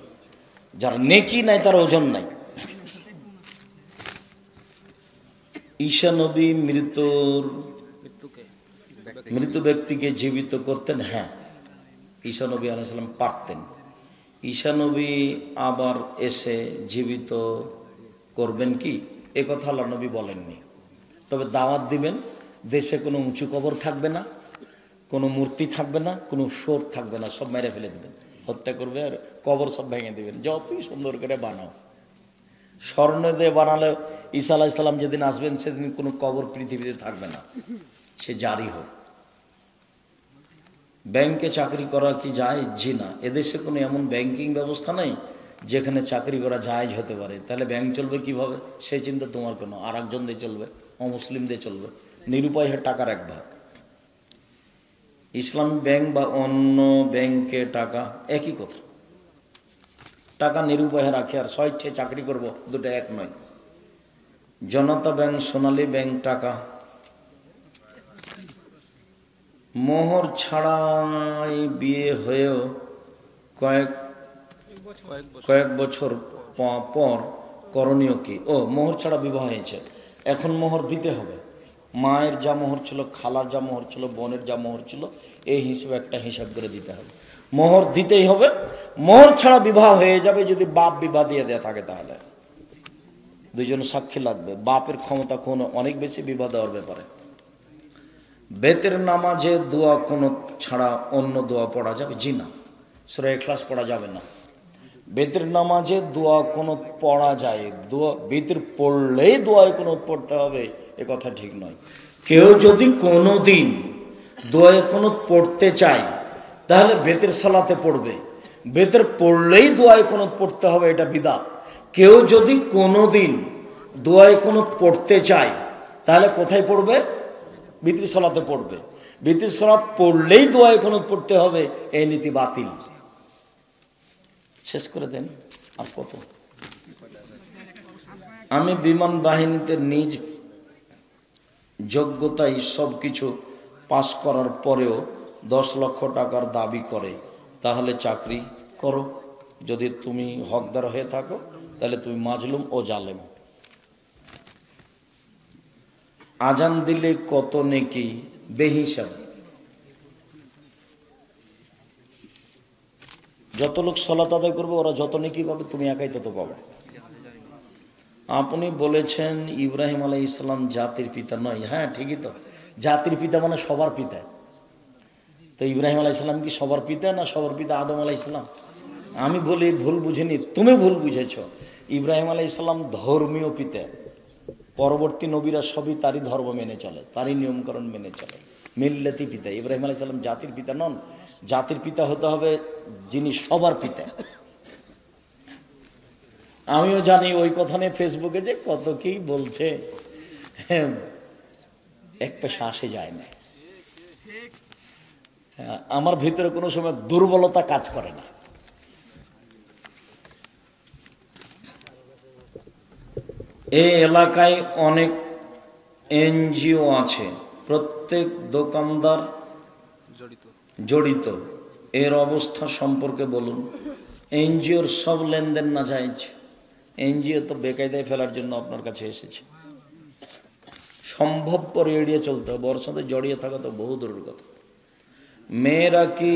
যার নেকি নাই তার ওজন নাই। ঈসা নবী মৃত ব্যক্তিকে জীবিত করতেন। হ্যাঁ, ঈসা নবী আলাইহিস সালাম পারতেন। ঈসা নবী আবার এসে জীবিত করবেন কি, এ কথা আল্লাহ নবী বলেননি। তবে দাওয়াত দিবেন, দেশে কোনো উঁচু কবর থাকবে না, কোনো মূর্তি থাকবে না, কোনো সোর থাকবে না, সব মেরে ফেলে দেবেন, হত্যা করবে, আর কবর সব ভেঙে দেবেন। যতই সুন্দর করে বানাও, স্বর্ণ দিয়ে বানালে ঈসা আলাইহিস সালাম যেদিন আসবেন সেদিন কোনো কবর পৃথিবীতে থাকবে না, সে জারি হোক। ব্যাংকে চাকরি করা কি জায়েজ? জি না। এদেশে কোনো এমন ব্যাংকিং ব্যবস্থা নেই যেখানে চাকরি করা জায়েজ হতে পারে। তাহলে ব্যাংক চলবে কিভাবে, সেই চিন্তা তোমার কেন? আর একজন দিয়ে চলবে, অমুসলিম দিয়ে চলবে, নিরুপায় হয়ে টাকা রাখবা। ইসলামী ব্যাংক বা অন্য ব্যাংকে টাকা একই কথা। টাকা নিরুপায় রাখে আর স্বেচ্ছায় চাকরি করব, দুটো এক নয়। জনতা ব্যাংক, সোনালী ব্যাংক, টাকা মোহর ছাড়াই বিয়ে হয়েও কয়েক বছর পর করণীয় কি? ও, মোহর ছাড়া বিবাহ হয়েছে, এখন মোহর দিতে হবে। মায়ের যা মোহর ছিল, খালার যা মোহর ছিল, বোনের যা মোহর ছিল, এই হিসেবে একটা হিসাব করে দিতে হবে। মোহর দিতেই হবে। মোহর ছাড়া বিবাহ হয়ে যাবে যদি বাপ বিবাহ দিয়ে দেয়া থাকে, তাহলে দুইজন সাক্ষী লাগবে। বাপের ক্ষমতা কোনো অনেক বেশি বিবাহ দেওয়ার ব্যাপারে। বেতের নামাজে দোয়া কোনো ছাড়া অন্য দোয়া পড়া যাবে? জি না, সূরা ইখলাস পড়া যাবে না। বেতের নামাজে দোয়া কোনো পড়া যায়, দোয়া বেতের পড়লেই দোয়ায় কোনো পড়তে হবে, এ কথা ঠিক নয়। কেউ যদি কোনো দিন দোয়ায় কোনো পড়তে চায় তাহলে বেতের সালাতে পড়বে, বেতের পড়লেই দোয়ায় কোনো পড়তে হবে, এটা বিদআত। কেউ যদি কোনো দিন দোয়ায় কোনো পড়তে চায় তাহলে কোথায় পড়বে? বিতির সালাতে পড়বে। বিতির সালাত পড়লেই দোয়ায় কোনো পড়তে হবে, এই নীতি বাতিল। শেষ করে দেন। আর কত? আমি বিমান বাহিনীতে নিজ যোগ্যতায় সব কিছু পাস করার পরেও 10 লক্ষ টাকার দাবি করে, তাহলে চাকরি করো। যদি তুমি হকদার হয়ে থাকো তাহলে তুমি মাজলুম ও জালেম। আজান দিলে কত নেকি? বেহিসাব। যত লোক সালাত আদায় করবে ওরা যত নেকি পাবে, তুমি একাই তত পাবে। আপনি বলেছেন ইব্রাহিম আলাইহিস সালাম জাতির পিতা নয়। হ্যাঁ, ঠিকই তো। জাতির পিতা মানে সবার পিতা। তো ইব্রাহিম আলাইহিস সালাম কি সবার পিতা না সবার পিতা আদম আলাইহিস সালাম? আমি বলি ভুল বুঝিনি, তুমি ভুল বুঝেছ। ইব্রাহিম আলাইহিস সালাম ধর্মীয় পিতা। পরবর্তী নবীরা সবই তারই ধর্ম মেনে চলে, তারই নিয়মকরণ মেনে চলে। মিল্লাতি পিতা। ইব্রাহিম আলাইহিস সালাম জাতির পিতা নন। জাতির পিতা হতে হবে যিনি সবার পিতা। আমিও জানি ওই কথা নিয়ে ফেসবুকে যে কত কি বলছে, এক পেশা আসে যায় না। আমার ভিতরে কোনো সময় দুর্বলতা কাজ করে না। এই এলাকায় অনেক এনজিও আছে, প্রত্যেক দোকানদার জড়িত। এর অবস্থা সম্পর্কে বলুন। এনজিওর সব লেনদেন না জায়েজ। এনজিও তো বেকায়দায় ফেলার জন্য আপনার কাছে এসেছে। সম্ভবপর এড়িয়ে চলতে হবে, ওর সাথে জড়িয়ে থাকা তো বহু দূরের কথা। মেয়েরা কি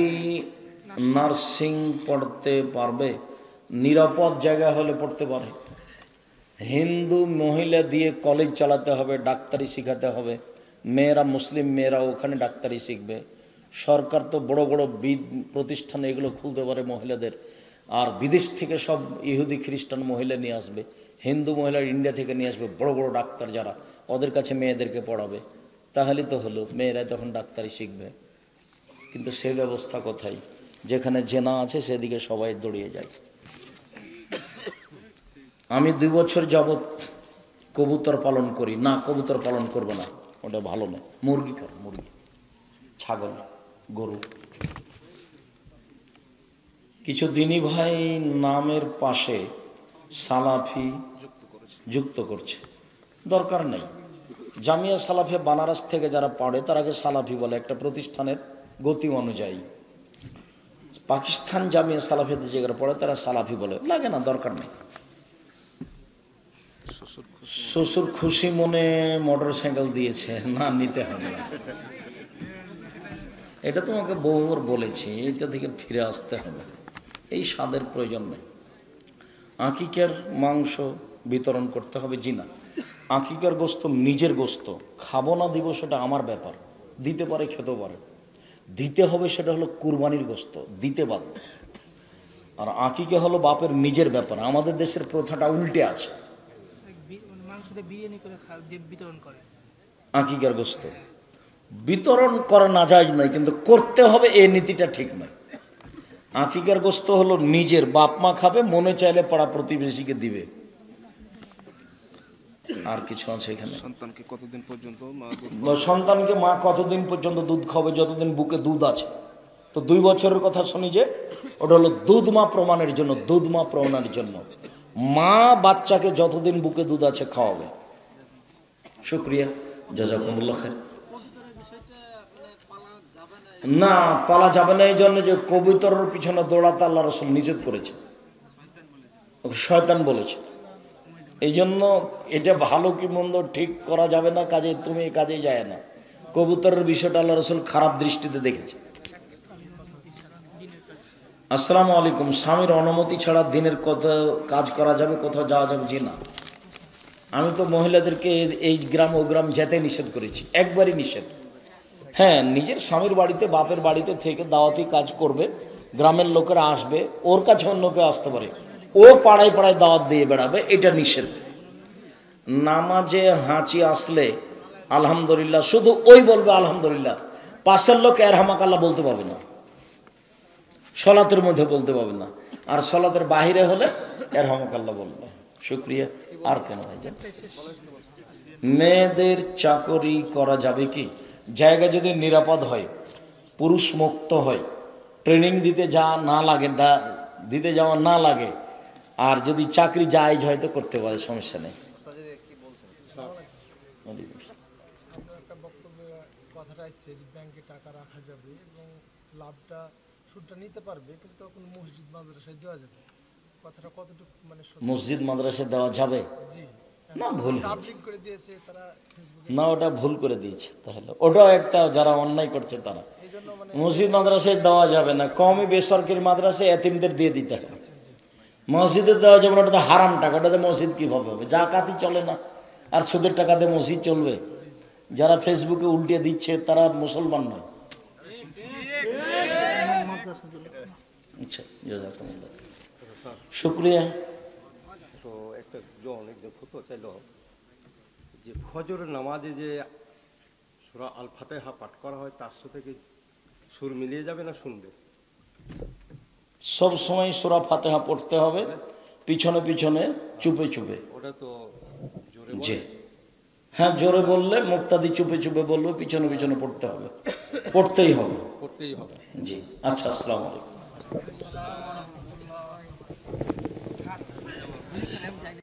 নার্সিং পড়তে পারবে? নিরাপদ জায়গা হলে পড়তে পারে। হিন্দু মহিলা দিয়ে কলেজ চালাতে হবে, ডাক্তারি শিখাতে হবে। মেয়েরা, মুসলিম মেয়েরা ওখানে ডাক্তারি শিখবে। সরকার তো বড় বড় প্রতিষ্ঠানে এগুলো খুলতে পারে মহিলাদের। আর বিদেশ থেকে সব ইহুদি খ্রিস্টান মহিলা নিয়ে আসবে, হিন্দু মহিলা ইন্ডিয়া থেকে নিয়ে আসবে, বড় বড় ডাক্তার যারা, ওদের কাছে মেয়েদেরকে পড়াবে। তাহলে তো হলো, মেয়েরা তখন ডাক্তারি শিখবে। কিন্তু সে ব্যবস্থা কোথায়? যেখানে জেনা আছে সেদিকে সবাই দৌড়িয়ে যায়। আমি 2 বছর যাবৎ কবুতর পালন করি। না, কবুতর পালন করবে না, ওটা ভালো না। মুরগি কর, মুরগি, ছাগল, গরু। কিছু দিনী ভাই নামের পাশে সালাফি যুক্ত করছে, দরকার নেই। জামিয়া সালাফে বানারস থেকে যারা পড়ে তারাকে সালাফি বলে, একটা প্রতিষ্ঠানের গতি অনুযায়ী। পাকিস্তান জামিয়া সালাফিতে যেগুলো পড়ে তারা সালাফি বলে, লাগে না, দরকার নেই। শ্বশুর খুশি মনে মোটর সাইকেল দিয়েছে, না নিতে হবে না। এটা তোমাকে বহুবার বলেছি, এটা থেকে ফিরে আসতে হবে, এই স্বাদের প্রয়োজন নেই। আকিকার মাংস বিতরণ করতে হবে, জি না। আকিকার গোস্ত নিজের গোস্ত, খাবো না দিব সেটা আমার ব্যাপার, দিতে পারে খেতেও পারে, দিতে হবে সেটা হলো কুরবানির গোস্ত, দিতে বাধ্য। আর আকিকা হলো বাপের নিজের ব্যাপার। আমাদের দেশের প্রথাটা উল্টে আছে, আকিকার গোস্ত বিতরণ করা না যায় নয়, কিন্তু করতে হবে এই নীতিটা ঠিক নয়। আকিকার গোস্ত হলো নিজের, বাপ মা খাবে, মনে চাইলে পাড়া প্রতিবেশীকে দিবে। আর কিছু আছে এখানে? সন্তানকে কতদিন পর্যন্ত সন্তানকে মা কতদিন পর্যন্ত দুধ খাবে? যতদিন বুকে দুধ আছে। তো 2 বছরের কথা শুনি যে, ওটা হলো দুধ মা প্রমাণের জন্য, দুধ মা প্রমাণের জন্য মা বাচ্চাকে যতদিন বুকে দুধ আছে খাওয়াবে। শুকরিয়া, জাযাকুমুল্লাহ খাইর। না, পালা যাবে না এই জন্য যে কবুতরের পিছনে দৌড়াতে আল্লাহ রাসূল নিষেধ করেছে, শয়তান বলেছে। এই জন্য এটা ভালো কি মন্দ ঠিক করা যাবে না, কাজে তুমি এই কাজে যায় না। কবুতরের বিষয়টা আল্লাহ রাসূল খারাপ দৃষ্টিতে দেখেছে। আসসালামু আলাইকুম, স্বামীর অনুমতি ছাড়া দিনের কোথাও কাজ করা যাবে, কোথাও যাওয়া যাবে? জি না। আমি তো মহিলাদেরকে এই গ্রাম ও গ্রাম যেতে নিষেধ করেছি, একবারই নিষেধ। হ্যাঁ, নিজের স্বামীর বাড়িতে বাপের বাড়িতে থেকে দাওয়াতি কাজ করবে, গ্রামের লোকেরা আসবে, ওর কাছে অন্য কেউ আসতে পারে, ও পাড়ায় পাড়ায় দাওয়াত দিয়ে বেড়াবে, এটা নিষেধ। নামাজে হাঁচি আসলে আলহামদুলিল্লাহ শুধু ওই বলবে আলহামদুলিল্লাহ, পাশের লোক এরহামাকাল্লাহ বলতে পারবে না, সলাতের মধ্যে বলতে পারবে না। আর সলাতের বাহিরে হলে এরহামাকাল্লাহ বলবে। শুকরিয়া। আর কেন ভাইজান? মেয়েদের চাকরি করা যাবে কি? জায়গা যদি নিরাপদ হয়, পুরুষ মুক্ত হয়, ট্রেনিং দিতে যাওয়া না লাগে, আর যদি চাকরি জায়েজ হয় তো করতে পারে, সমস্যা নেই। কথাটা আসছে যে ব্যাংকে টাকা রাখা যাবে এবং লাভটা সুদটা নিতে পারবে, কিন্তু তখন মসজিদ মাদ্রাসায় দেওয়া যাবে। কথাটা কতটুকু মানে মসজিদ মাদ্রাসায় দেওয়া যাবে? জি না, ভুল পাবলিক করে দিয়েছে তারা ফেসবুকে। না, ওটা ভুল করে দিয়েছে। তাহলে ওটাও একটা, যারা অন্যায় করছে তারা। মসজিদ মাদ্রাসায় দেওয়া যাবে না, কমই বেসরকারি মাদ্রাসায় এতিমদের দিয়ে দিতে হবে। মসজিদে দেওয়া যাবে না, ওটা তো হারাম টাকা, ওটাতে মসজিদ কিভাবে হবে? জাকাতই চলে না, আর সুদের টাকাতে মসজিদ চলবে? যারা ফেসবুকে উল্টে দিচ্ছে তারা মুসলমান নয়। আচ্ছা, জাযাকুমুল্লাহ। শুকরিয়া। তো একটা একজন ফতোয়া চাইল যে ফজরের নামাজে যে সূরা আল ফাতিহা পাঠ করা হয়, তার সাথে কি সুর মিলিয়ে যাবে না শুনবে? সব সময় সূরা ফাতিহা পড়তে হবে, পিছনে পিছনে চুপে চুপে। ওটা তো জোরে জি হ্যাঁ, জোরে বললে মুক্তাদি চুপে চুপে বলবে, পিছনে পিছনে পড়তে হবে, পড়তেই হবে। জি আচ্ছা, আসসালামু আলাইকুম।